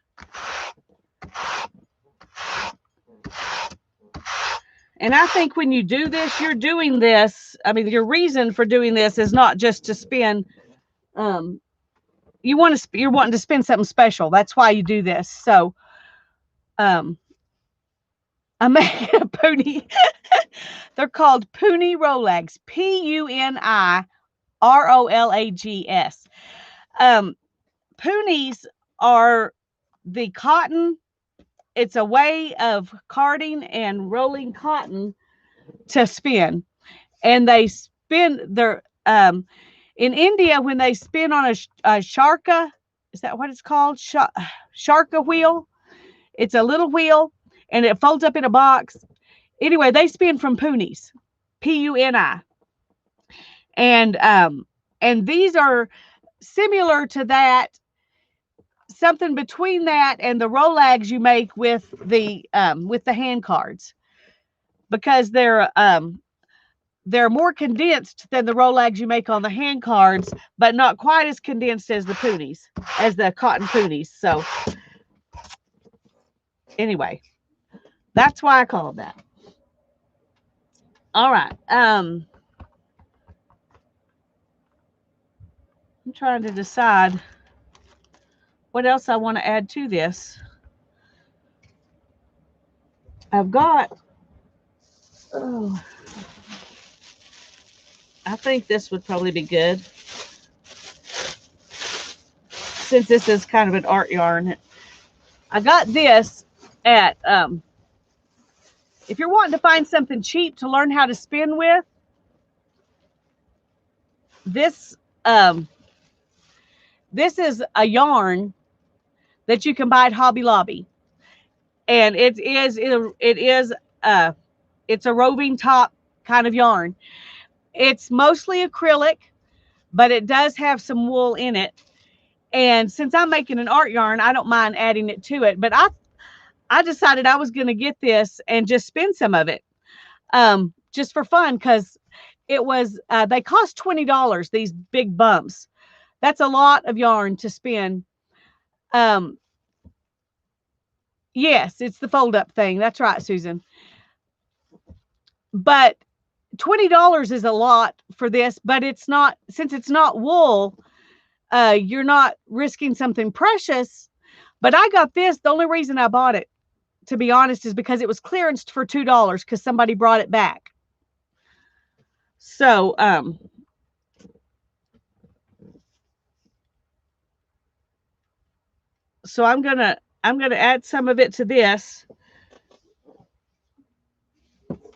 And I think when you do this, you're doing this. I mean, your reason for doing this is not just to spin. You're wanting to spin something special. That's why you do this. So, I'm making a pony. They're called pony rollags. PUNIROLAGS. Ponies are the cotton. It's a way of carding and rolling cotton to spin. And they spin their in India when they spin on a sharka. Is that what it's called? Sharka wheel. It's a little wheel and it folds up in a box. Anyway, they spin from ponies. PUNI. And these are similar to that, something between that and the rollags you make with the hand cards, because they're more condensed than the rollags you make on the hand cards, but not quite as condensed as the ponies, as the cotton ponies. So anyway, that's why I call it that. All right. I'm trying to decide what else I want to add to this. I've got, I think this would probably be good, since this is kind of an art yarn. I got this at, if you're wanting to find something cheap to learn how to spin with, this is a yarn that you can buy at Hobby Lobby, and it's a roving top kind of yarn. It's mostly acrylic, but it does have some wool in it. And since I'm making an art yarn, I don't mind adding it to it. But I decided I was going to get this and just spin some of it, just for fun, because it was they cost $20. These big bumps. That's a lot of yarn to spin. Yes, it's the fold up thing. That's right, Susan. But $20 is a lot for this, but it's not, since it's not wool, you're not risking something precious. But I got this. The only reason I bought it, to be honest, is because it was clearanced for $2 because somebody brought it back. So, I'm gonna add some of it to this,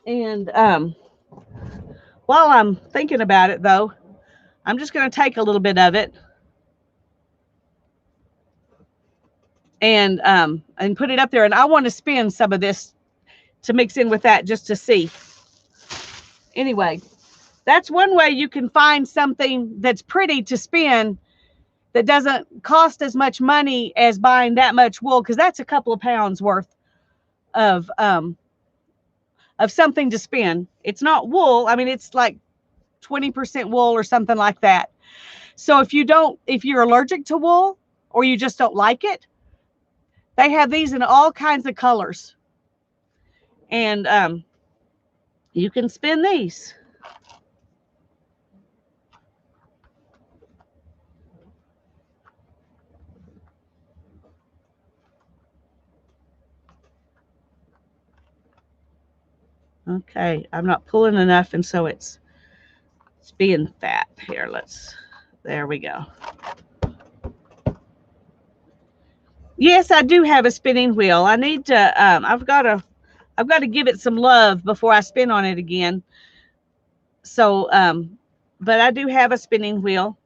and while I'm thinking about it, though, I'm just gonna take a little bit of it and put it up there, and I want to spin some of this to mix in with that just to see. Anyway, that's one way you can find something that's pretty to spin that doesn't cost as much money as buying that much wool, because that's a couple of pounds worth of of something to spin. It's not wool. I mean, it's like 20% wool or something like that. So if you're allergic to wool or you just don't like it, they have these in all kinds of colors. And you can spin these. Okay, I'm not pulling enough, and so it's being fat. Here, there we go. Yes, I do have a spinning wheel. I need to, I've got to give it some love before I spin on it again. So, but I do have a spinning wheel.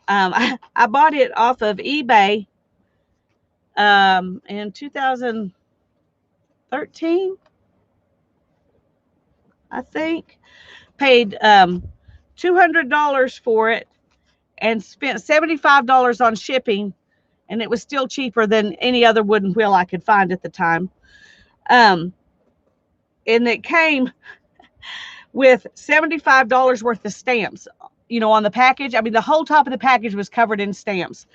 I bought it off of eBay in 2013, I think. Paid $200 for it and spent $75 on shipping, and it was still cheaper than any other wooden wheel I could find at the time. Um, and it came with $75 worth of stamps, on the package. I mean, the whole top of the package was covered in stamps.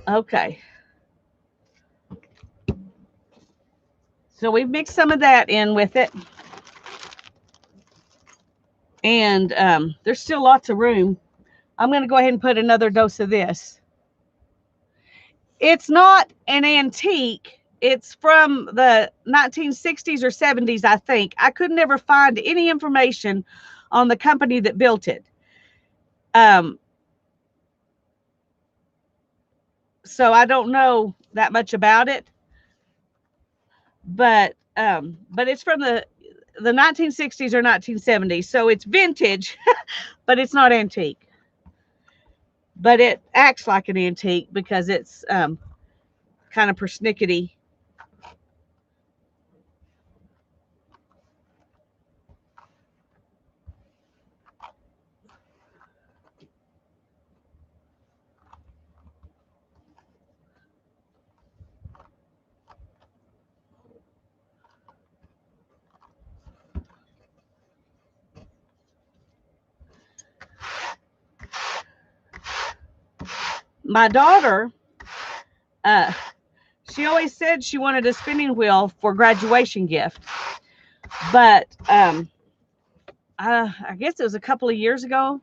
Okay. So we've mixed some of that in with it. And there's still lots of room. I'm going to go ahead and put another dose of this. It's not an antique. It's from the 1960s or 70s, I think. I could never find any information on the company that built it. So I don't know that much about it. But it's from the 1960s or 1970s. So it's vintage, but it's not antique. But it acts like an antique because it's kind of persnickety. My daughter, she always said she wanted a spinning wheel for graduation gift, but I guess it was a couple of years ago,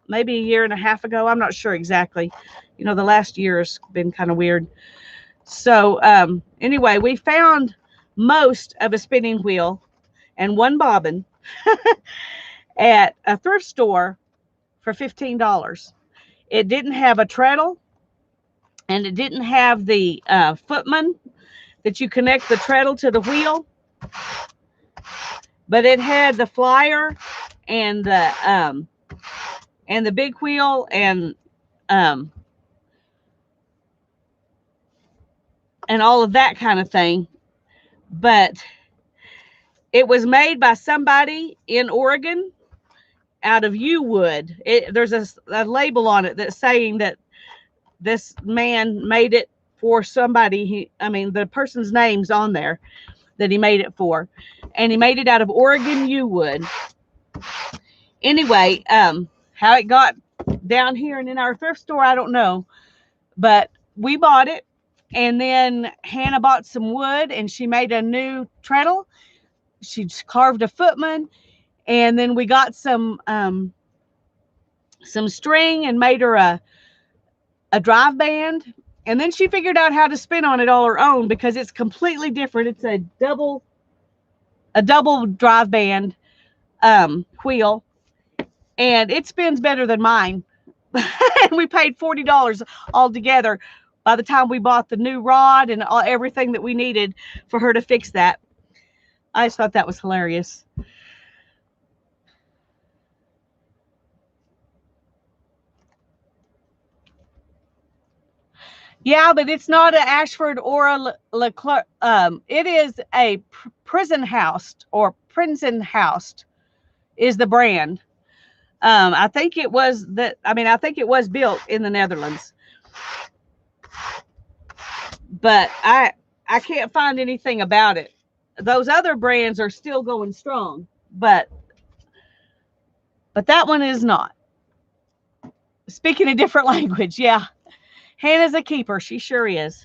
maybe a year and a half ago. I'm not sure exactly. The last year has been kind of weird. So anyway, we found most of a spinning wheel and one bobbin at a thrift store for $15. It didn't have a treadle, and it didn't have the footman that you connect the treadle to the wheel, but it had the flyer and the big wheel and all of that kind of thing. But it was made by somebody in Oregon out of yew wood. There's a label on it that's saying that this man made it for somebody. The person's name's on there that he made it for, and he made it out of Oregon yew wood. Anyway, how it got down here and in our thrift store, I don't know, but we bought it, and then Hannah bought some wood, and she made a new treadle. She carved a footman, and then we got some string and made her a drive band, and then she figured out how to spin on it all her own because it's completely different. It's a double drive band wheel, and it spins better than mine. And we paid $40 altogether by the time we bought the new rod and everything that we needed for her to fix that. I just thought that was hilarious. Yeah, but it's not an Ashford or a Leclerc. It is a prison house or prison house is the brand. I think it was that. I mean, I think it was built in the Netherlands, but I can't find anything about it. Those other brands are still going strong, but that one is not. Speaking a different language, yeah. Hannah's a keeper. She sure is.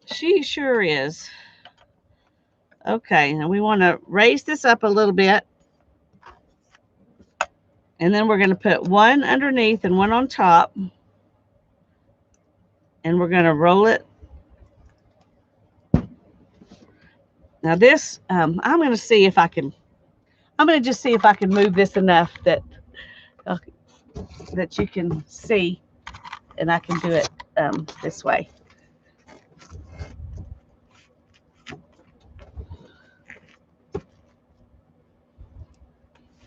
She sure is. Okay, now we want to raise this up a little bit. And then we're going to put one underneath and one on top. And we're going to roll it. Now this, I'm going to see if I can, I'm going to just see if I can move this enough uh, that you can see. And I can do it this way.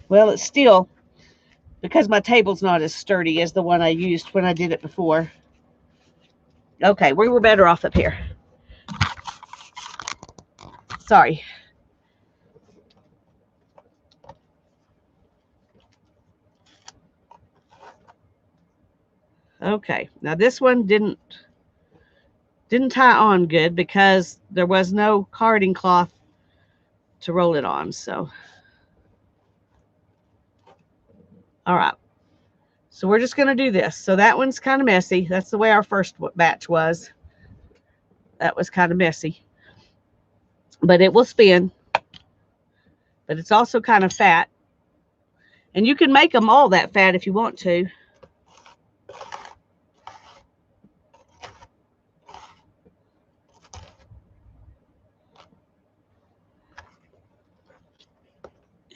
Well, it's still, because my table's not as sturdy as the one I used when I did it before. Okay, we were better off up here. Sorry. Okay, now this one didn't tie on good because there was no carding cloth to roll it on. So, all right. So we're just going to do this. So that one's kind of messy. That's the way our first batch was. That was kind of messy. But it will spin. But it's also kind of fat. And you can make them all that fat if you want to.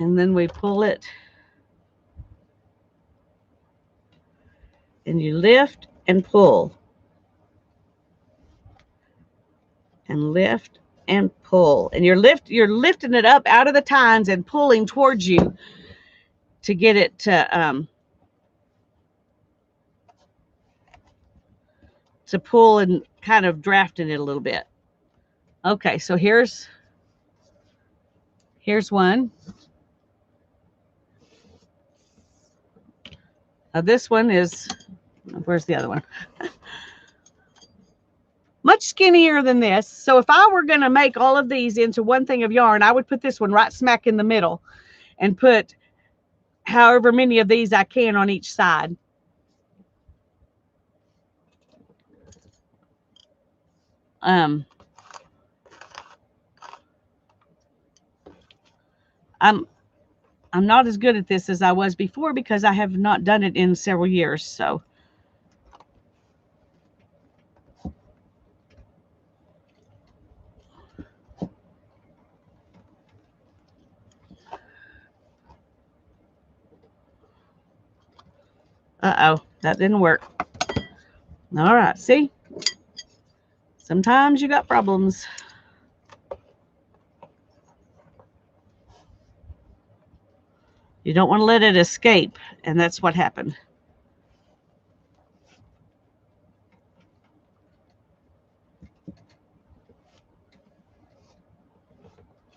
And then we pull it. And you lift and pull. And lift and pull. And you're lifting it up out of the tines and pulling towards you to get it to pull and kind of drafting it a little bit. Okay, so here's one. Now this one is, where's the other one? Much skinnier than this. So if I were going to make all of these into one thing of yarn, I would put this one right smack in the middle and put however many of these I can on each side. I'm not as good at this as I was before because I have not done it in several years. So uh-oh, that didn't work. All right, see? Sometimes you got problems. You don't want to let it escape, and that's what happened.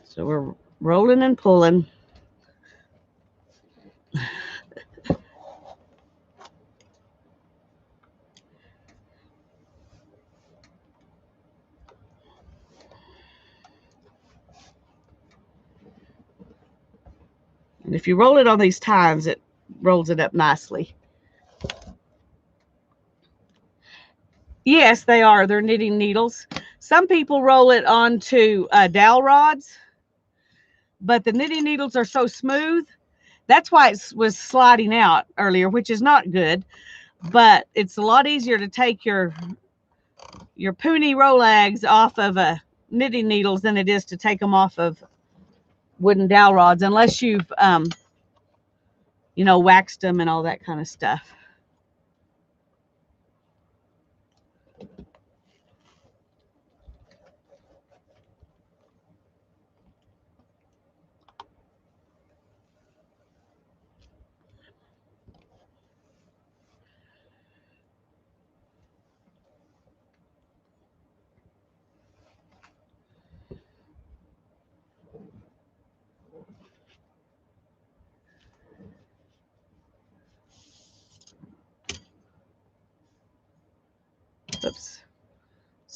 So we're rolling and pulling. And if you roll it on these tines, it rolls it up nicely. Yes, they are. They're knitting needles. Some people roll it onto dowel rods, but the knitting needles are so smooth. That's why it was sliding out earlier, which is not good. But it's a lot easier to take your puny Rolags off of knitting needles than it is to take them off of wooden dowel rods, unless you've waxed them and all that kind of stuff.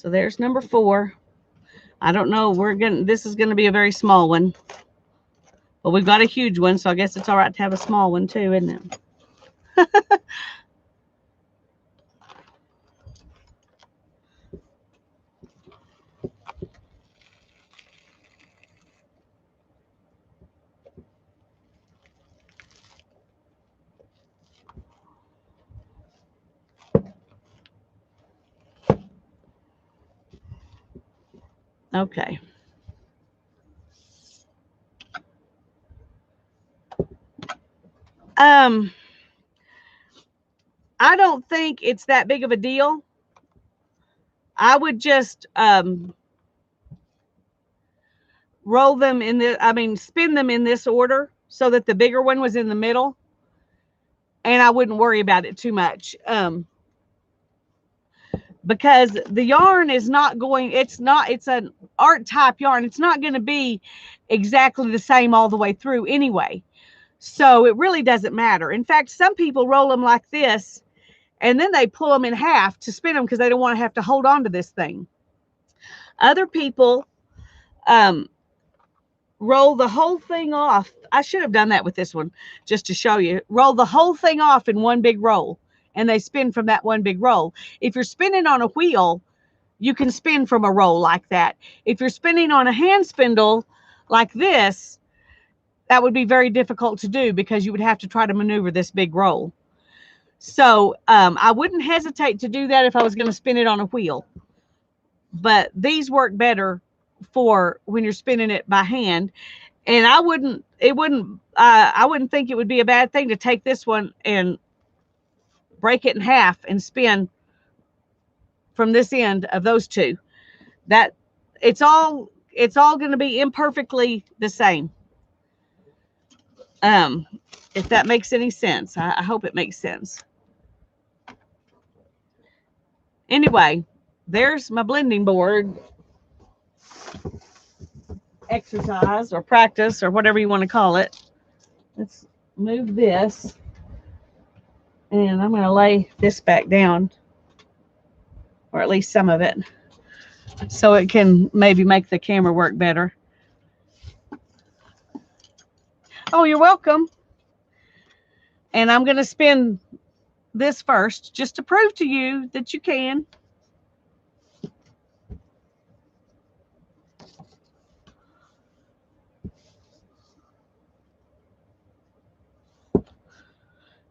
So there's number 4. I don't know. This is gonna be a very small one. But we've got a huge one, so I guess it's all right to have a small one too, isn't it? Okay. Um, I don't think it's that big of a deal. I would just roll them in the, I mean, spin them in this order so that the bigger one was in the middle, and I wouldn't worry about it too much. Because the yarn is not going, it's an art type yarn. It's not going to be exactly the same all the way through anyway. So it really doesn't matter. In fact, some people roll them like this and then they pull them in half to spin them because they don't want to have to hold on to this thing. Other people um, roll the whole thing off. I should have done that with this one just to show you. Roll the whole thing off in one big roll and they spin from that one big roll. If you're spinning on a wheel, you can spin from a roll like that. If you're spinning on a hand spindle like this, that would be very difficult to do because you would have to try to maneuver this big roll. So I wouldn't hesitate to do that if I was going to spin it on a wheel. But these work better for when you're spinning it by hand. And I wouldn't think it would be a bad thing to take this one and break it in half and spin from this end of those two. That it's all going to be imperfectly the same. Um, if that makes any sense, I hope it makes sense. Anyway, there's my blending board exercise or practice or whatever you want to call it. Let's move this, and I'm going to lay this back down, or at least some of it, so it can maybe make the camera work better. Oh, you're welcome. And I'm going to spin this first just to prove to you that you can.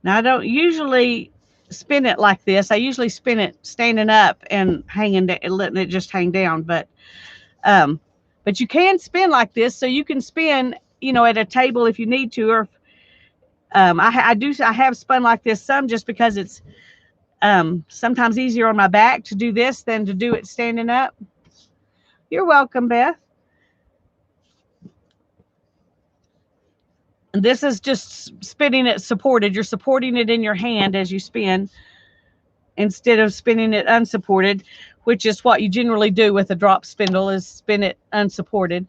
Now, I don't usually spin it like this. I usually spin it standing up and hanging and letting it just hang down. But you can spin like this, so you can spin, at a table if you need to. Or I have spun like this some just because it's sometimes easier on my back to do this than to do it standing up. You're welcome, Beth. And this is just spinning it supported. You're supporting it in your hand as you spin instead of spinning it unsupported, which is what you generally do with a drop spindle, is spin it unsupported.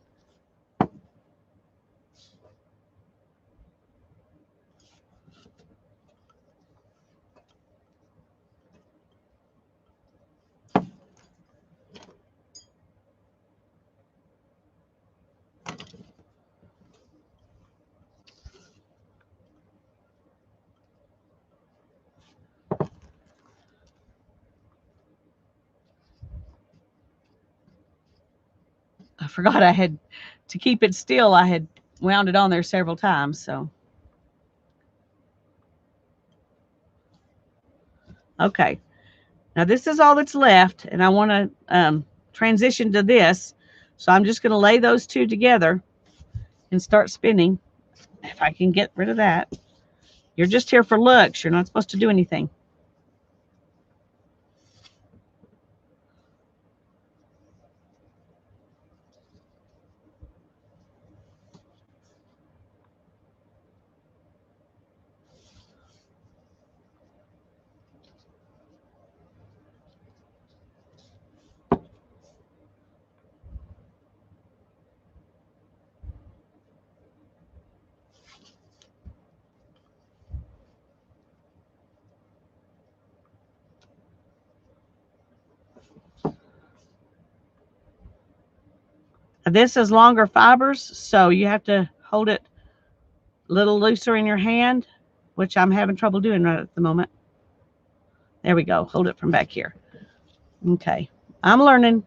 I forgot I had to keep it still. I had wound it on there several times. So, okay. Now this is all that's left, and I want to transition to this. So I'm just going to lay those two together and start spinning. If I can get rid of that. You're just here for looks. You're not supposed to do anything. This is longer fibers, so you have to hold it a little looser in your hand, which I'm having trouble doing right at the moment. There we go. Hold it from back here. Okay. I'm learning.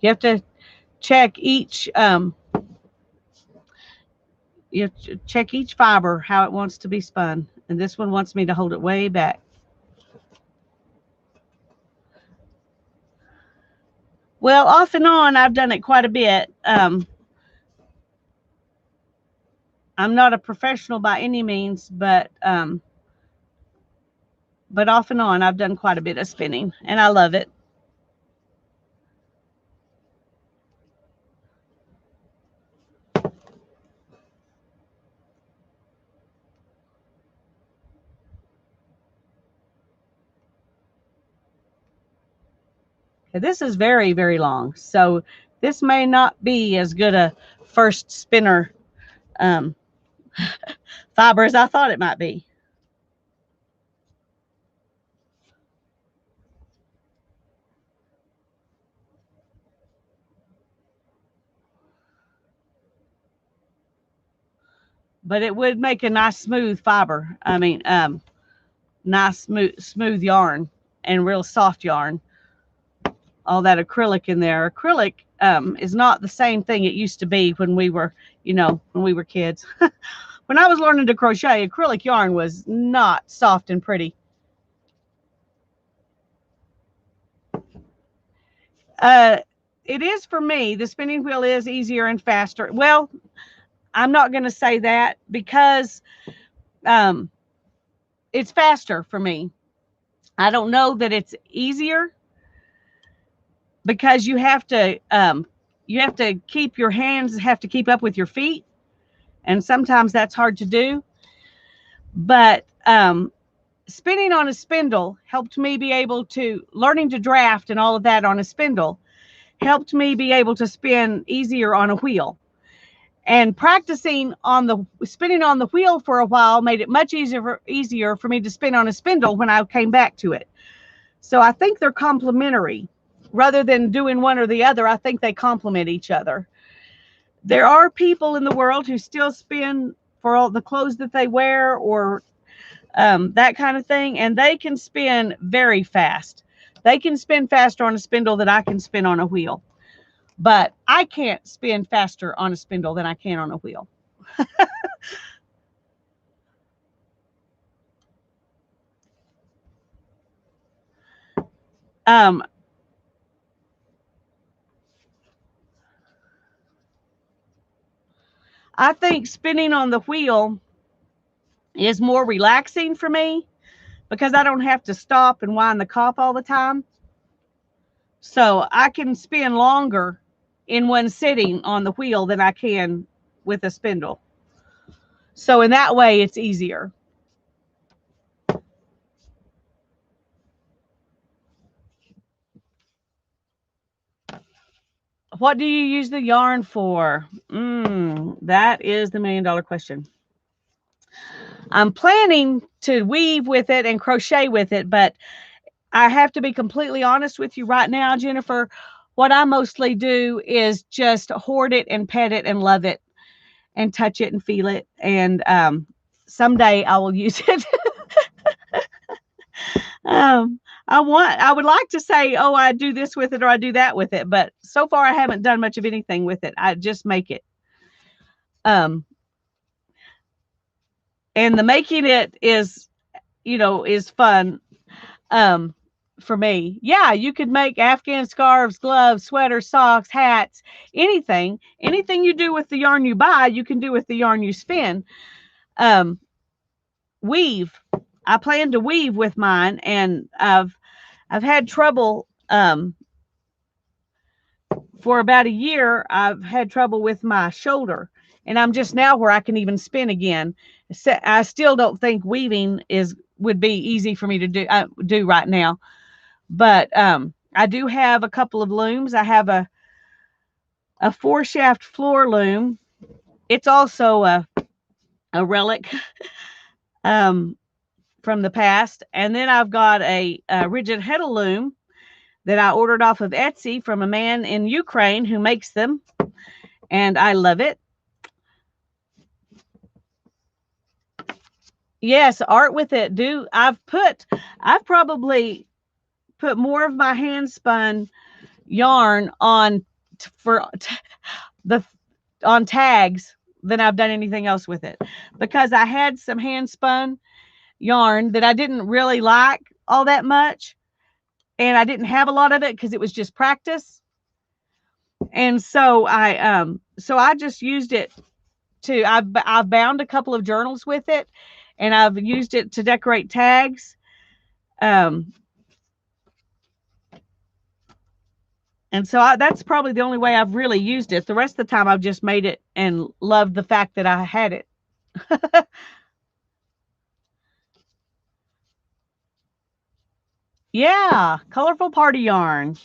You have to check each you have to check each fiber how it wants to be spun. And this one wants me to hold it way back. Well, off and on, I've done it quite a bit. I'm not a professional by any means, but off and on, I've done quite a bit of spinning, and I love it. This is very, very long, so this may not be as good a first spinner um, fiber as I thought it might be. But it would make a nice smooth fiber. I mean, nice smooth yarn and real soft yarn. All that acrylic in there. Acrylic is not the same thing it used to be when we were, when we were kids. When I was learning to crochet, acrylic yarn was not soft and pretty. Uh, it is for me. The spinning wheel is easier and faster. Well, I'm not going to say that because um, it's faster for me. I don't know that it's easier because you have to keep your hands have to keep up with your feet, and sometimes that's hard to do. But spinning on a spindle helped me be able to learning to draft and all of that on a spindle helped me be able to spin easier on a wheel. And practicing on the spinning on the wheel for a while made it much easier for me to spin on a spindle when I came back to it. So I think they're complementary. Rather than doing one or the other, I think they complement each other. There are people in the world who still spin for all the clothes that they wear or that kind of thing, and they can spin very fast. They can spin faster on a spindle than I can spin on a wheel. But I can't spin faster on a spindle than I can on a wheel. um, I think spinning on the wheel is more relaxing for me because I don't have to stop and wind the cop all the time. So I can spin longer in one sitting on the wheel than I can with a spindle. So in that way, it's easier. What do you use the yarn for? That is the $1,000,000 question. I'm planning to weave with it and crochet with it, but I have to be completely honest with you right now, Jennifer. What I mostly do is just hoard it and pet it and love it and touch it and feel it. And someday I will use it. I would like to say, oh, I do this with it or I do that with it, but so far I haven't done much of anything with it. I just make it. And the making it is fun. For me. Yeah, you could make Afghan scarves, gloves, sweaters, socks, hats, anything. Anything you do with the yarn you buy, you can do with the yarn you spin. Weave. I plan to weave with mine, and I've had trouble for about a year. I've had trouble with my shoulder, and I'm just now where I can even spin again. I still don't think weaving would be easy for me to do right now. But I do have a couple of looms. I have a 4-shaft floor loom. It's also a relic from the past. And then I've got a rigid heddle loom that I ordered off of Etsy from a man in Ukraine who makes them. and I love it. Yes, art with it. I've probably put more of my hand spun yarn on for the on tags than I've done anything else with it, because I had some hand spun yarn that I didn't really like all that much, and I didn't have a lot of it because it was just practice. And so I just used it to I've bound a couple of journals with it, and I've used it to decorate tags. Um, and so that's probably the only way I've really used it. The rest of the time I've just made it and loved the fact that I had it. Yeah, colorful party yarn.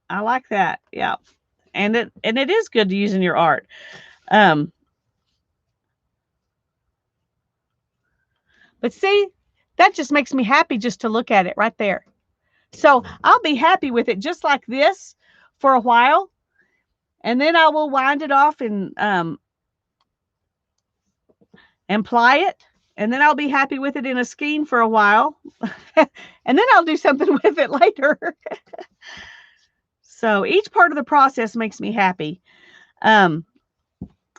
I like that. Yeah. And it is good to use in your art. Um, but see, that just makes me happy just to look at it right there. So I'll be happy with it just like this for a while, and then I will wind it off and ply it, and then I'll be happy with it in a skein for a while, and then I'll do something with it later. So each part of the process makes me happy. Um,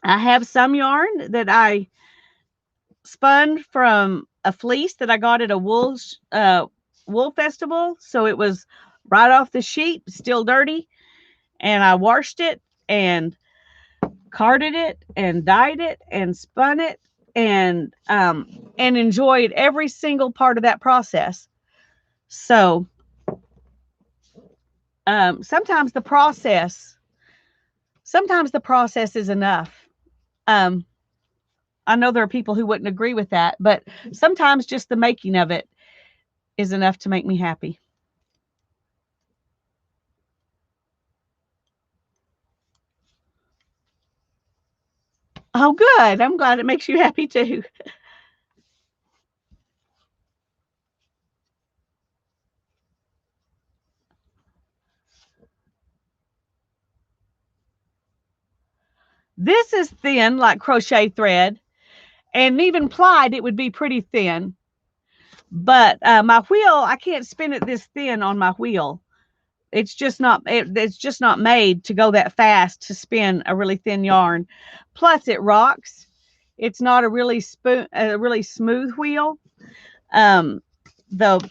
I have some yarn that I spun from a fleece that I got at a wool festival. So it was right off the sheet, still dirty, and I washed it and carded it and dyed it and spun it and enjoyed every single part of that process. So um, sometimes the process sometimes the process is enough. Um, I know there are people who wouldn't agree with that, but sometimes just the making of it is enough to make me happy. Oh, good. I'm glad it makes you happy too. This is thin like crochet thread, and even plied, it would be pretty thin. But my wheel, I can't spin it this thin on my wheel. It's just not made to go that fast to spin a really thin yarn. Plus, it rocks. It's not a really smooth wheel. Um, the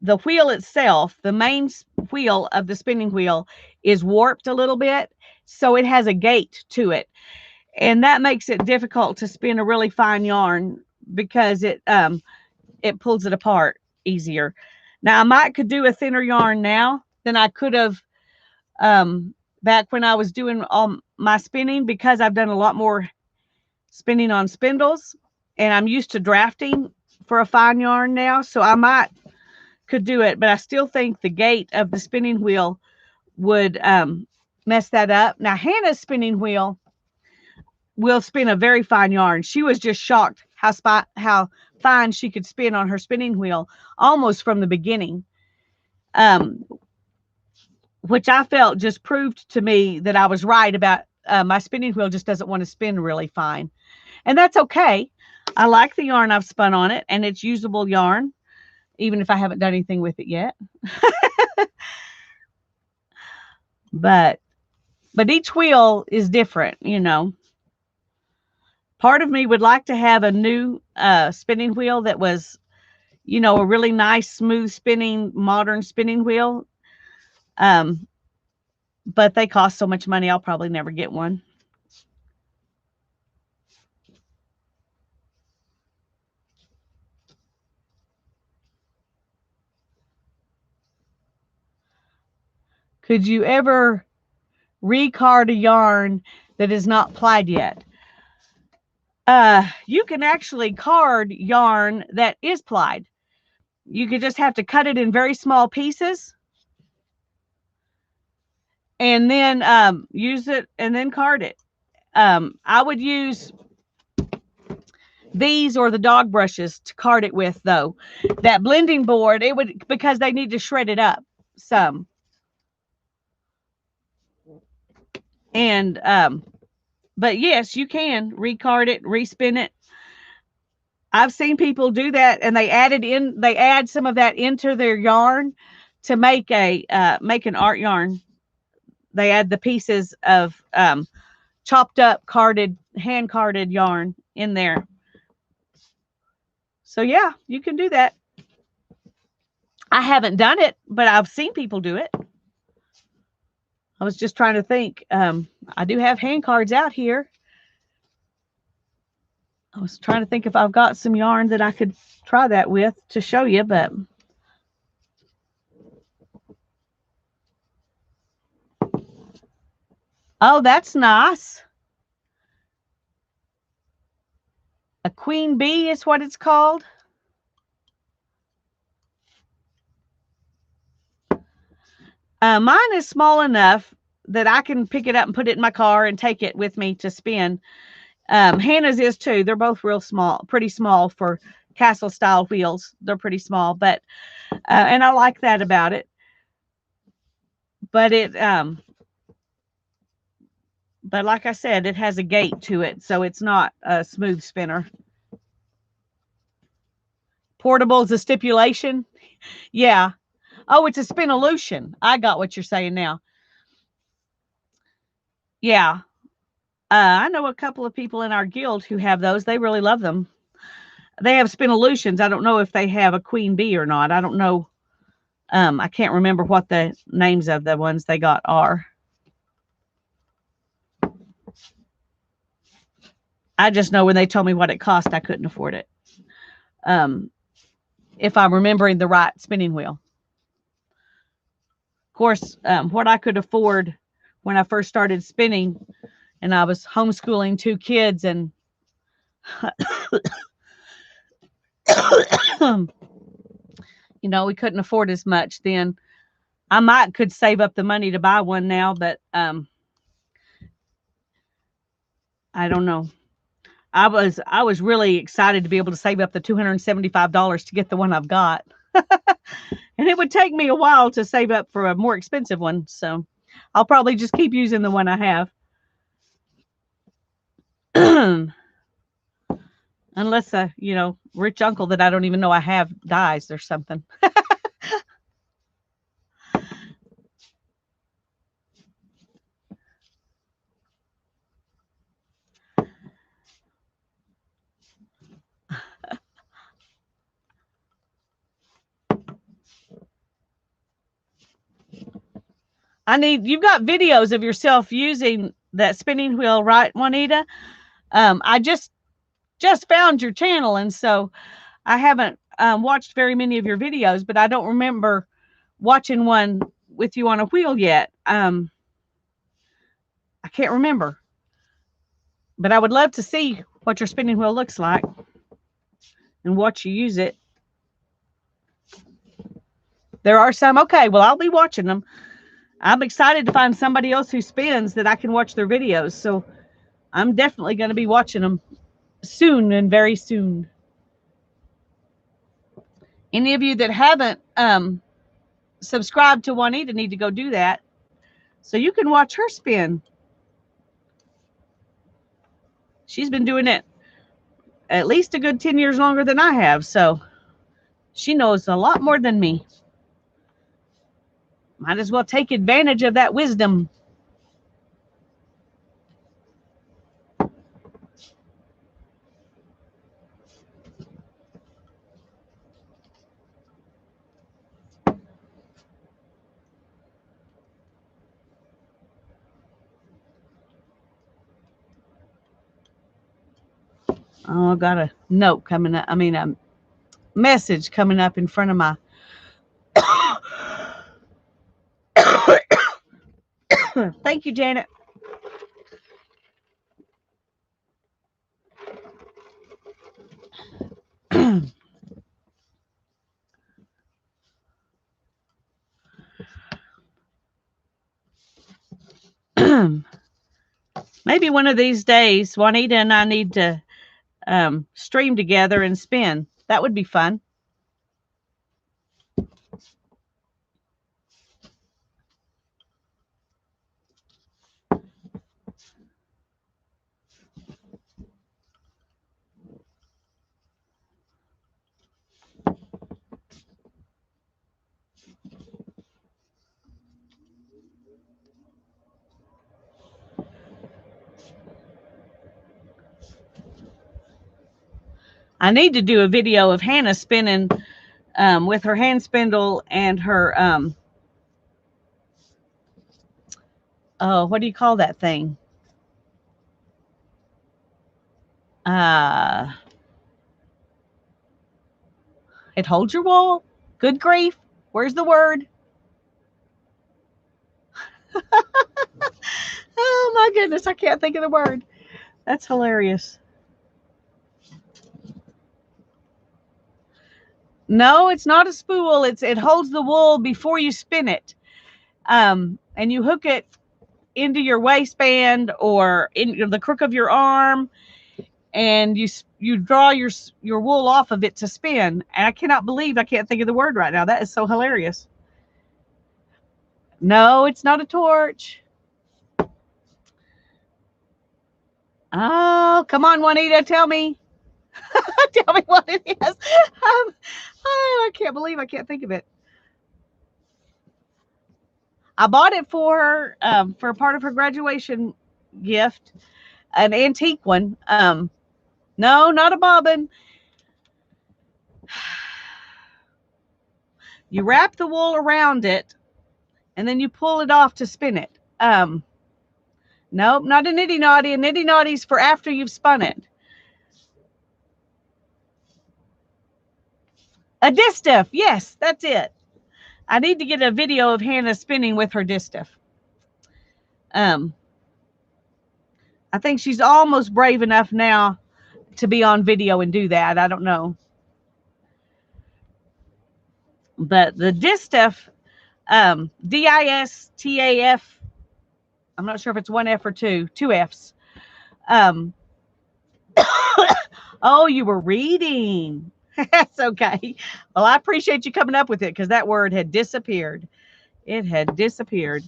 the wheel itself, the main wheel of the spinning wheel, is warped a little bit, so it has a gate to it, and that makes it difficult to spin a really fine yarn because it pulls it apart easier. Now I might could do a thinner yarn now than I could have back when I was doing all my spinning, because I've done a lot more spinning on spindles and I'm used to drafting for a fine yarn now. So I might could do it, but I still think the gait of the spinning wheel would mess that up. Now Hannah's spinning wheel will spin a very fine yarn. She was just shocked how fine she could spin on her spinning wheel almost from the beginning. Um, which I felt just proved to me that I was right about my spinning wheel just doesn't want to spin really fine. And that's okay. I like the yarn I've spun on it, and it's usable yarn, even if I haven't done anything with it yet. but but each wheel is different, you know. Part of me would like to have a new spinning wheel that was, you know, a really nice, smooth spinning, modern spinning wheel. Um, but they cost so much money, I'll probably never get one. Could you ever recard a yarn that is not plied yet? You can actually card yarn that is plied. You could just have to cut it in very small pieces and then use it and then card it. I would use these or the dog brushes to card it with, though. That blending board, it would, because they need to shred it up some. And but yes, you can recard it, respin it. I've seen people do that, and they add some of that into their yarn to make an art yarn. They add the pieces of chopped up hand carded yarn in there. So yeah, you can do that. I haven't done it, but I've seen people do it. I was just trying to think. I do have hand cards out here. I was trying to think if I've got some yarn that I could try that with to show you, but oh, that's nice. A queen bee is what it's called. Mine is small enough that I can pick it up and put it in my car and take it with me to spin. Hannah's is too. They're both real small, pretty small for castle style wheels. They're pretty small, but and I like that about it. But but like I said, it has a gate to it, so it's not a smooth spinner. Portable is a stipulation. Yeah. Oh, it's a Spinolution. I got what you're saying now. Yeah. I know a couple of people in our guild who have those. They really love them. They have Spinolutions. I don't know if they have a queen bee or not. I don't know. I can't remember what the names of the ones they got are. I just know when they told me what it cost, I couldn't afford it. If I'm remembering the right spinning wheel. Of course, what I could afford when I first started spinning, and I was homeschooling 2 kids, and we couldn't afford as much then. I could save up the money to buy one now, but I don't know. I was really excited to be able to save up the $275 to get the one I've got. And it would take me a while to save up for a more expensive one, so I'll probably just keep using the one I have. Unless rich uncle that I don't even know I have dies or something. You've got videos of yourself using that spinning wheel, right, Juanita? I just found your channel, and so I haven't watched very many of your videos, but I don't remember watching one with you on a wheel yet. I can't remember, but I would love to see what your spinning wheel looks like and watch you use it. There are some. Okay, well, I'll be watching them. I'm excited to find somebody else who spins that I can watch their videos. So I'm definitely going to be watching them soon and very soon. Any of you that haven't subscribed to Juanita need to go do that so you can watch her spin. She's been doing it at least a good 10 years longer than I have. So she knows a lot more than me. Might as well take advantage of that wisdom. Oh, I got a note coming up. A message coming up in front of my. Thank you, Janet. Maybe one of these days, Juanita and I need to stream together and spin. That would be fun. I need to do a video of Hannah spinning with her hand spindle and her oh, what do you call that thing? Uh, it holds your wool. Good grief. Where's the word? Oh my goodness, I can't think of the word. That's hilarious. No, it's not a spool. It holds the wool before you spin it. And you hook it into your waistband or in the crook of your arm, and you draw your wool off of it to spin. And I cannot believe I can't think of the word right now. That is so hilarious. No, it's not a torch. Oh, come on, Juanita, tell me. Tell me what it is. Oh, I can't believe I can't think of it. I bought it for part of her graduation gift, an antique one. No, not a bobbin. You wrap the wool around it, and then you pull it off to spin it. Nope, not a nitty naughty. A nitty naughty's for after you've spun it. A distaff. Yes, that's it. I need to get a video of Hannah spinning with her distaff. I think she's almost brave enough now to be on video and do that. I don't know. But the distaff, DISTAF, I'm not sure if it's one F or two F's. Oh, you were reading. That's okay. Well, I appreciate you coming up with it because that word had disappeared. It had disappeared.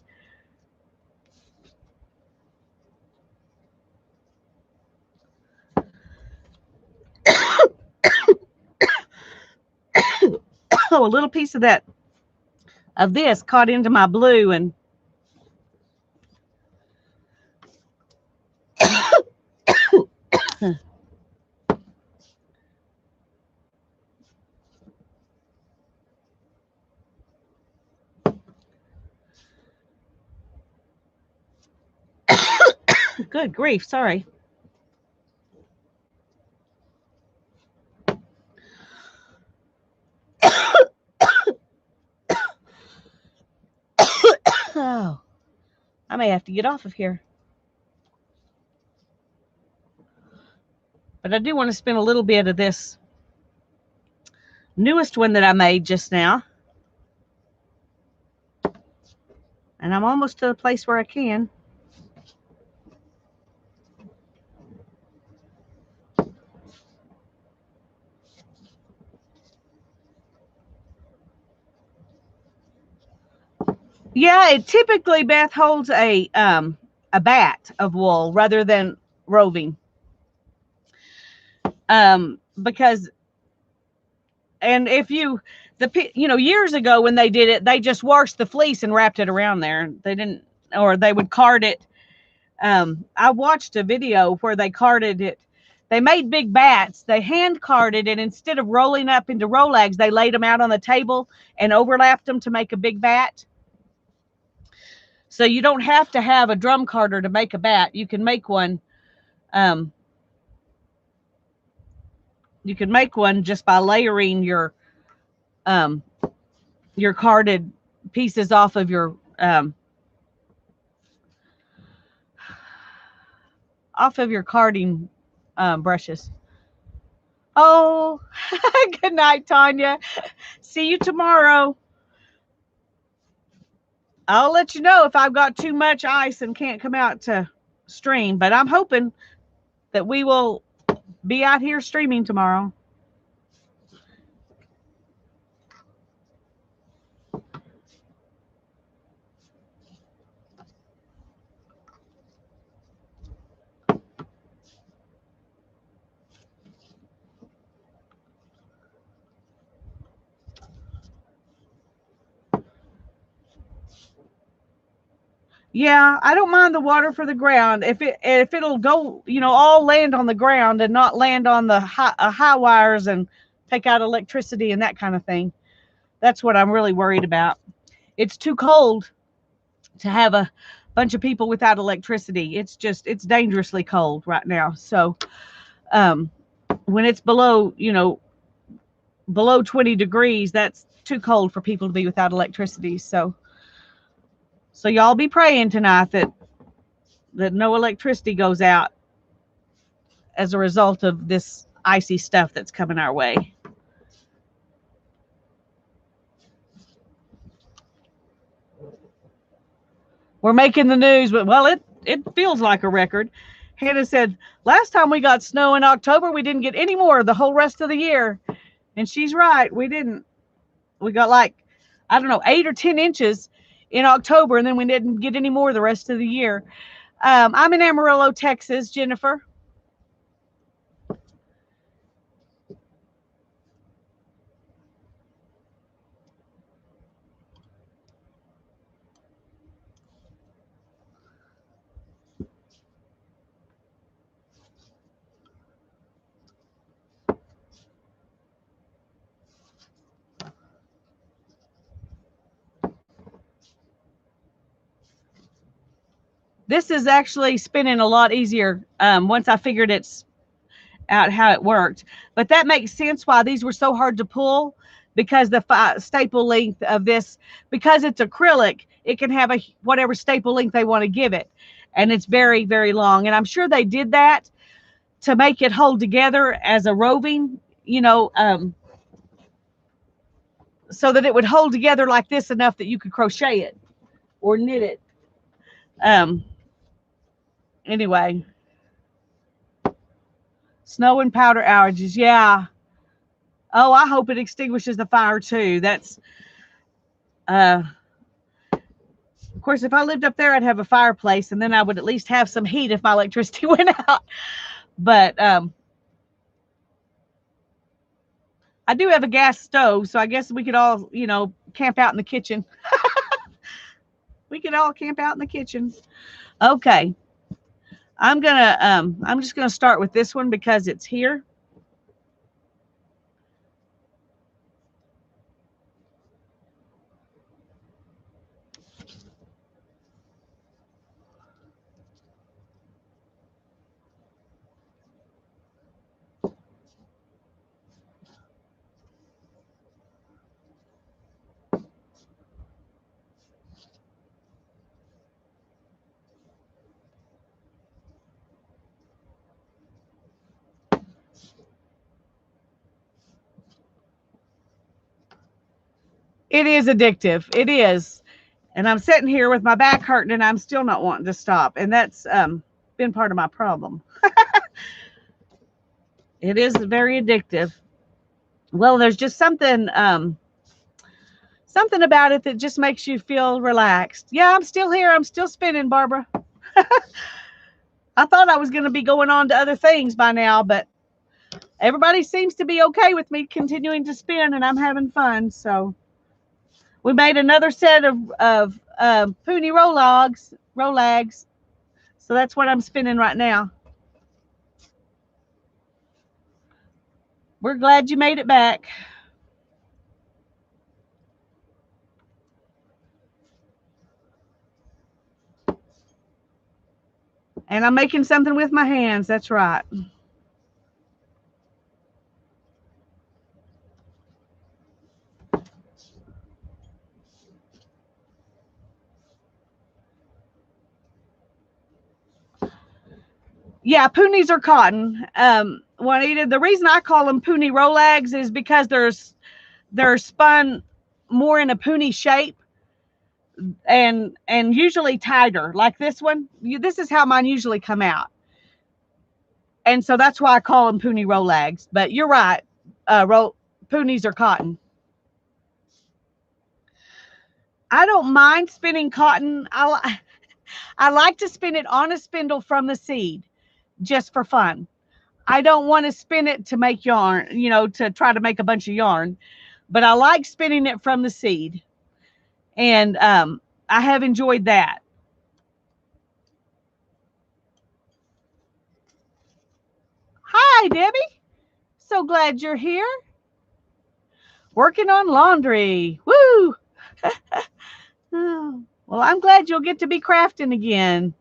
Oh, a little piece of this caught into my blue and good grief, sorry. Oh, I may have to get off of here. But I do want to spend a little bit of this newest one that I made just now. And I'm almost to the place where I can. Yeah, it typically, Beth, holds a bat of wool rather than roving. Because and if years ago when they did it, they just washed the fleece and wrapped it around there. They didn't, or they would card it. I watched a video where they carded it. They made big bats. They hand carded it. Instead of rolling up into Rolags, they laid them out on the table and overlapped them to make a big bat. So you don't have to have a drum carder to make a bat. You can make one. You can make one just by layering your carded pieces off of your carding brushes. Oh, good night, Tanya. See you tomorrow. I'll let you know if I've got too much ice and can't come out to stream, but I'm hoping that we will be out here streaming tomorrow. Yeah, I don't mind the water for the ground if it'll go, all land on the ground and not land on the high wires and take out electricity and that kind of thing. That's what I'm really worried about. It's too cold to have a bunch of people without electricity. It's dangerously cold right now. So um, when it's below 20 degrees, that's too cold for people to be without electricity. So y'all be praying tonight that no electricity goes out as a result of this icy stuff that's coming our way. We're making the news, but well, it feels like a record. Hannah said, last time we got snow in October, we didn't get any more the whole rest of the year. And she's right. We didn't. We got like, I don't know, 8 or 10 inches in October, and then we didn't get any more the rest of the year. I'm in Amarillo, Texas, Jennifer. This is actually spinning a lot easier once I figured out how it worked. But that makes sense why these were so hard to pull, because the staple length of this, because it's acrylic, it can have whatever staple length they want to give it. And it's very, very long. And I'm sure they did that to make it hold together as a roving, so that it would hold together like this enough that you could crochet it or knit it. Um, anyway, snow and powder outages. Yeah. Oh, I hope it extinguishes the fire too. That's, of course, if I lived up there, I'd have a fireplace, and then I would at least have some heat if my electricity went out. But I do have a gas stove, so I guess we could all, camp out in the kitchen. We could all camp out in the kitchen. Okay. I'm just gonna start with this one because it's here. It is addictive. It is. And I'm sitting here with my back hurting and I'm still not wanting to stop. And that's been part of my problem. It is very addictive. Well, there's just something about it that just makes you feel relaxed. Yeah, I'm still here. I'm still spinning, Barbara. I thought I was going to be going on to other things by now, but everybody seems to be okay with me continuing to spin, and I'm having fun. So we made another set of Poonie Rolags. So that's what I'm spinning right now. We're glad you made it back. And I'm making something with my hands. That's right. Yeah, Poonies are cotton. Juanita, the reason I call them Poonie Rolags is because they're spun more in a Poonie shape and usually tighter. Like this one, this is how mine usually come out. And so that's why I call them Poonie Rolags. But you're right, Poonies are cotton. I don't mind spinning cotton. I like to spin it on a spindle from the seed, just for fun. I don't want to spin it to make yarn, to try to make a bunch of yarn, but I like spinning it from the seed. And I have enjoyed that. Hi, Debbie. So glad you're here. Working on laundry. Woo! Oh, well, I'm glad you'll get to be crafting again.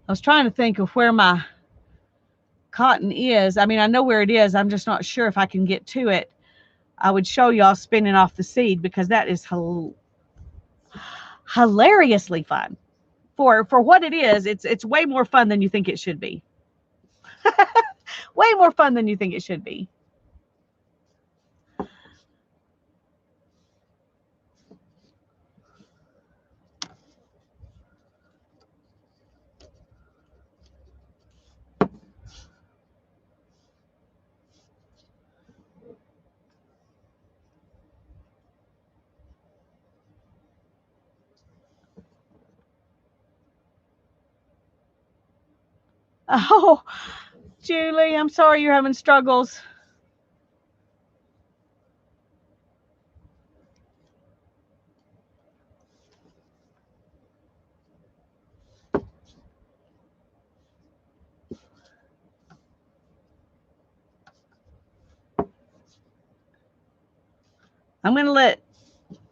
I was trying to think of where my cotton is. I mean, I know where it is. I'm just not sure if I can get to it. I would show y'all spinning off the seed because that is hilariously fun. For what it is, it's way more fun than you think it should be. Way more fun than you think it should be. Oh, Julie, I'm sorry you're having struggles. I'm going to let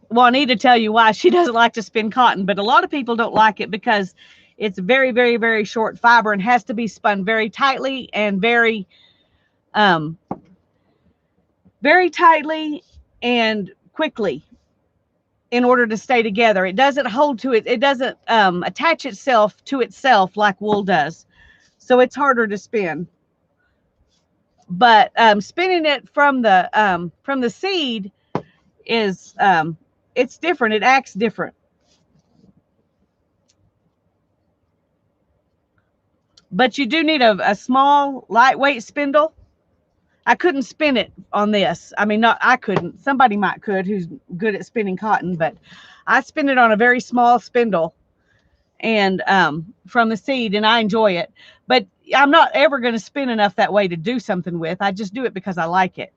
Juanita tell you why she doesn't like to spin cotton, but a lot of people don't like it because it's very, very, very short fiber and has to be spun very tightly and um, very tightly and quickly in order to stay together. It doesn't hold to it. It doesn't attach itself to itself like wool does. So it's harder to spin. But spinning it from the seed is it's different. It acts different. But you do need a small, lightweight spindle. I couldn't spin it on this. I mean, not I couldn't. Somebody might could who's good at spinning cotton, but I spin it on a very small spindle and from the seed, and I enjoy it. But I'm not ever going to spin enough that way to do something with. I just do it because I like it.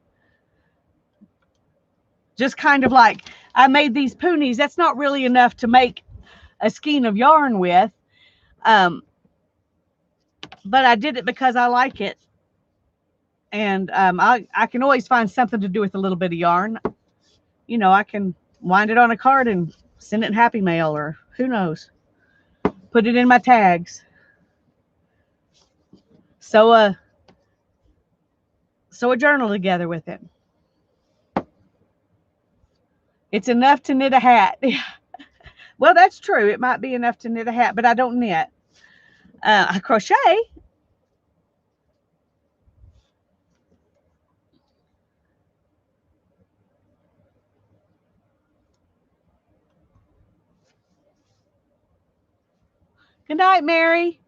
Just kind of like I made these poonies. That's not really enough to make a skein of yarn with. Um, but I did it because I like it. And I can always find something to do with a little bit of yarn. You know, I can wind it on a card and send it in Happy Mail or who knows. Put it in my tags. Sew a journal together with it. It's enough to knit a hat. Well, that's true. It might be enough to knit a hat, but I don't knit. I crochet. Good night, Mary.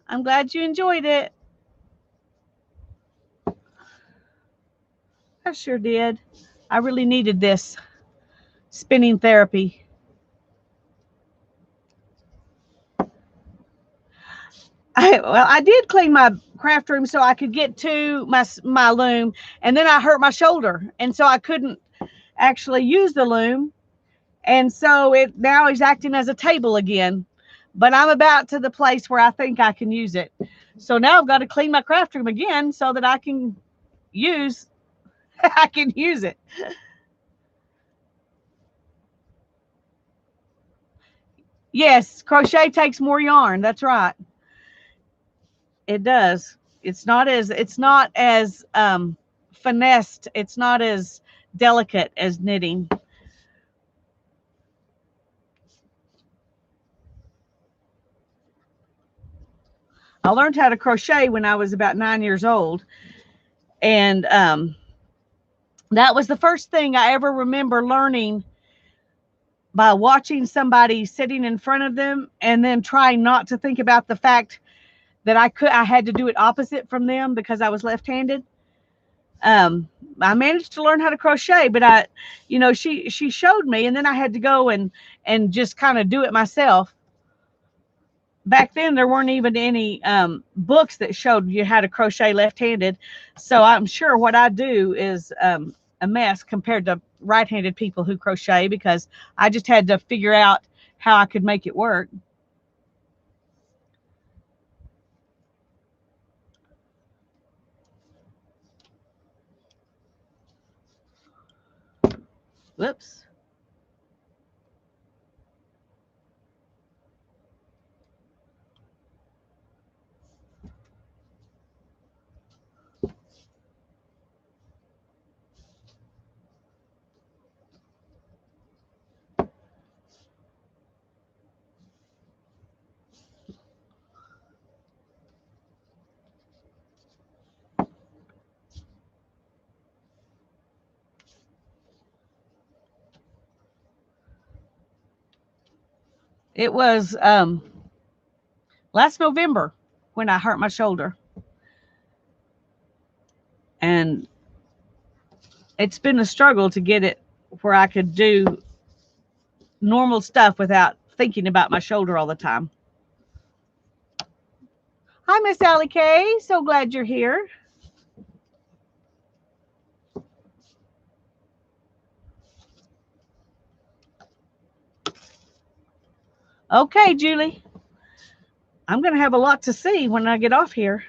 I'm glad you enjoyed it. I sure did. I really needed this spinning therapy. I did clean my craft room so I could get to my loom, and then I hurt my shoulder, and so I couldn't actually use the loom, and so it now is acting as a table again. But I'm about to the place where I think I can use it. So now I've got to clean my craft room again so that I can use I can use it. Yes, crochet takes more yarn. That's right. It does. It's not as finessed. It's not as delicate as knitting. I learned how to crochet when I was about 9 years old, and that was the first thing I ever remember learning by watching somebody sitting in front of them and then trying not to think about the fact that I had to do it opposite from them because I was left-handed. Um, I managed to learn how to crochet, but she showed me, and then I had to go and just kind of do it myself. Back then there weren't even any books that showed you how to crochet left-handed, so I'm sure what I do is a mess compared to right-handed people who crochet, because I just had to figure out how I could make it work. Whoops. It was last November when I hurt my shoulder, and it's been a struggle to get it where I could do normal stuff without thinking about my shoulder all the time. Hi, Miss Allie Kay. So glad you're here. Okay, Julie. I'm going to have a lot to see when I get off here.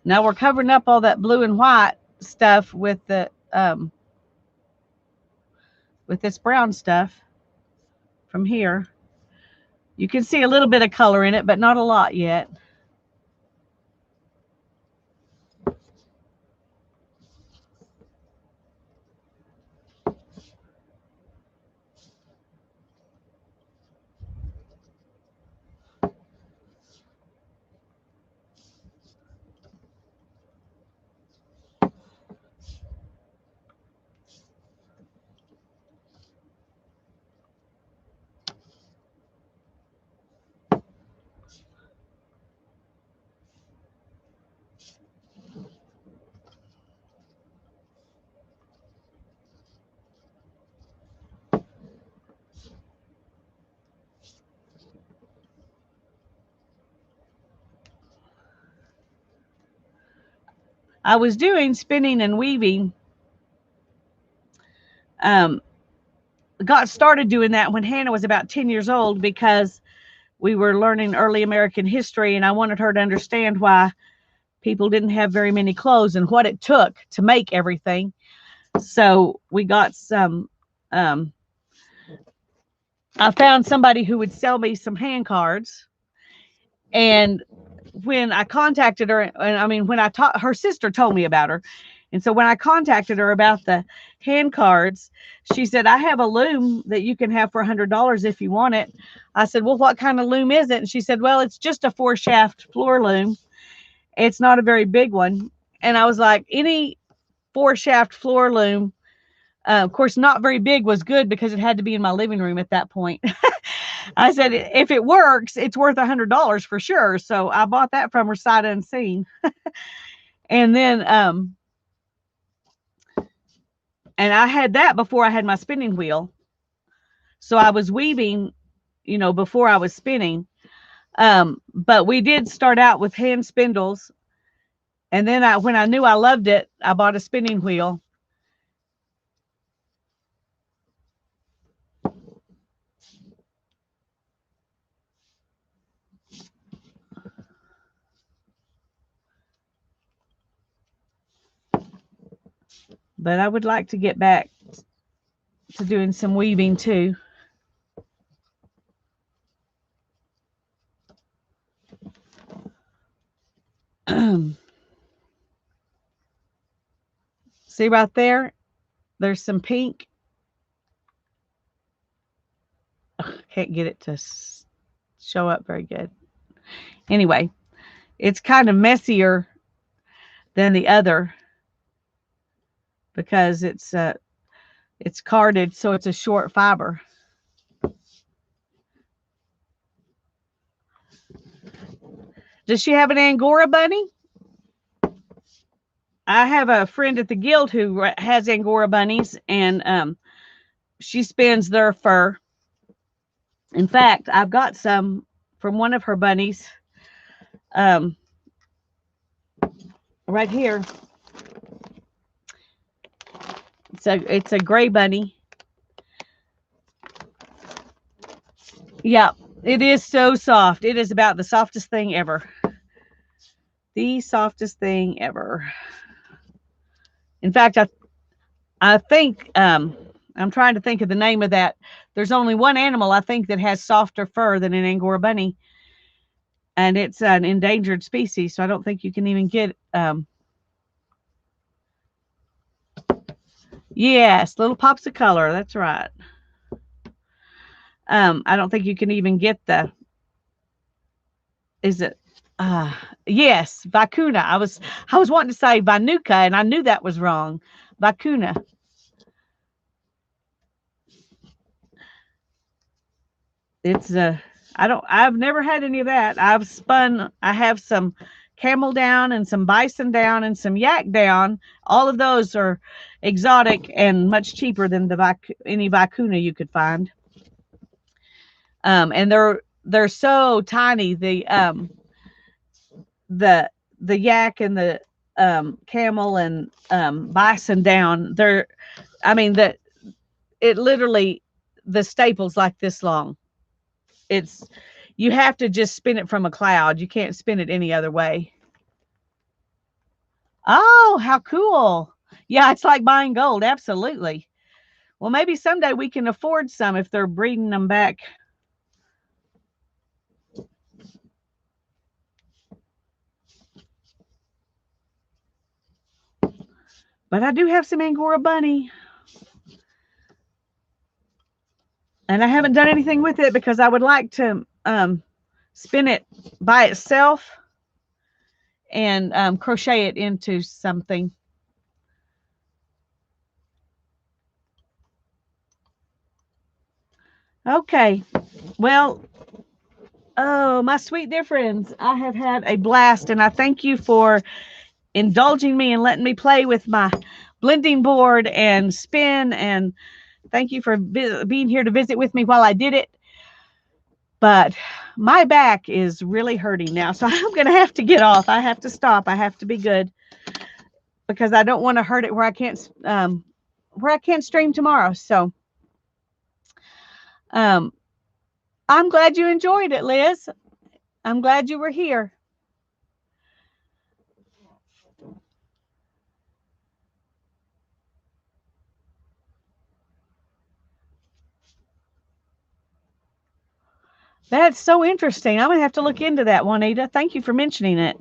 Now we're covering up all that blue and white stuff with this brown stuff from here. You can see a little bit of color in it, but not a lot yet. I was doing spinning and weaving. Um, got started doing that when Hannah was about 10 years old, because we were learning early American history, and I wanted her to understand why people didn't have very many clothes and what it took to make everything. So we got some, I found somebody who would sell me some hand cards. And when I contacted her, and I mean, when I taught, her sister told me about her. And so when I contacted her about the hand cards, she said, I have a loom that you can have for $100 if you want it. I said, well, what kind of loom is it? And she said, well, it's just a 4-shaft floor loom. It's not a very big one. And I was like, any 4-shaft floor loom, of course, not very big was good, because it had to be in my living room at that point. I said, if it works, it's worth $100 for sure. So I bought that from her sight unseen. And then, and I had that before I had my spinning wheel. So I was weaving, before I was spinning. But we did start out with hand spindles. And then when I knew I loved it, I bought a spinning wheel. But I would like to get back to doing some weaving too. See right there? There's some pink. Can't get it to show up very good. Anyway, it's kind of messier than the other because it's carded, so it's a short fiber. Does she have an Angora bunny? I have a friend at the guild who has Angora bunnies, and she spins their fur. In fact, I've got some from one of her bunnies um, right here. It's a gray bunny. Yeah, it is so soft. It is about the softest thing ever. The softest thing ever. In fact, I think I'm trying to think of the name of that. There's only one animal I think that has softer fur than an Angora bunny, and it's an endangered species, so I don't think you can even get. Yes, little pops of color. That's right. I don't think you can even get the. Is it? Yes, vacuna. I was wanting to say vanuka, and I knew that was wrong. Vacuna. It's I've never had any of that. I have some camel down and some bison down and some yak down. All of those are exotic and much cheaper than any vacuna you could find. And they're so tiny. The yak and the camel and bison down. I mean that it literally the staple's like this long. It's you have to just spin it from a cloud. You can't spin it any other way. Oh, how cool. Yeah, it's like buying gold. Absolutely. Well, maybe someday we can afford some if they're breeding them back. But I do have some Angora bunny. And I haven't done anything with it because I would like to spin it by itself and crochet it into something. Okay. Well, oh, my sweet dear friends, I have had a blast, and I thank you for indulging me and letting me play with my blending board and spin, and thank you for being here to visit with me while I did it. But my back is really hurting now, so I'm going to have to get off. I have to stop. I have to be good because I don't want to hurt it where I can't stream tomorrow. So I'm glad you enjoyed it, Liz. I'm glad you were here. That's so interesting. I'm going to have to look into that, Juanita. Thank you for mentioning it.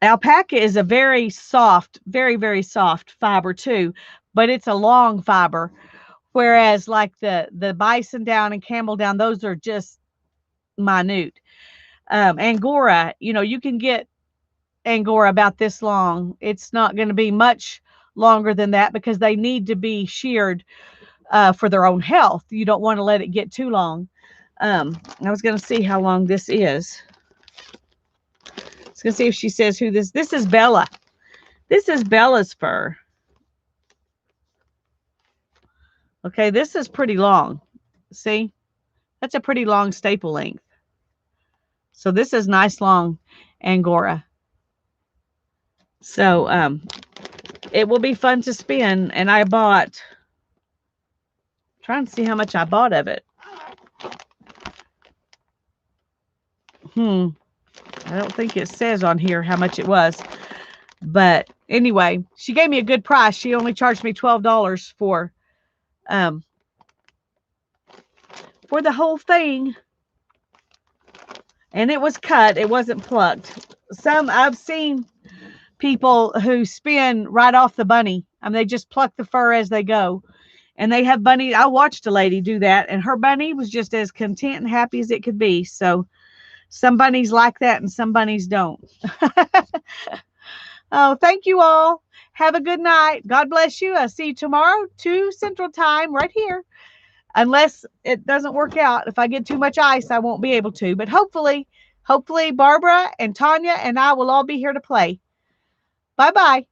Alpaca is a very soft, very, very soft fiber too, but it's a long fiber. Whereas like the bison down and camel down, those are just minute. Angora, you can get Angora about this long. It's not going to be much longer than that because they need to be sheared for their own health. You don't want to let it get too long. I was going to see how long this is. Let's go see if she says who this is. Bella. This is Bella's fur. Okay, this is pretty long. See? That's a pretty long staple length. So this is nice long Angora. So it will be fun to spin. And I bought, trying to see how much I bought of it. I don't think it says on here how much it was. But anyway, she gave me a good price. She only charged me $12 for the whole thing. And it was cut. It wasn't plucked. I've seen people who spin right off the bunny. I mean, they just pluck the fur as they go. And they have bunny. I watched a lady do that, and her bunny was just as content and happy as it could be. So some bunnies like that and some bunnies don't. Oh, thank you all. Have a good night. God bless you. I'll see you tomorrow, 2 Central Time, right here. Unless it doesn't work out. If I get too much ice, I won't be able to. But hopefully Barbara and Tanya and I will all be here to play. Bye bye.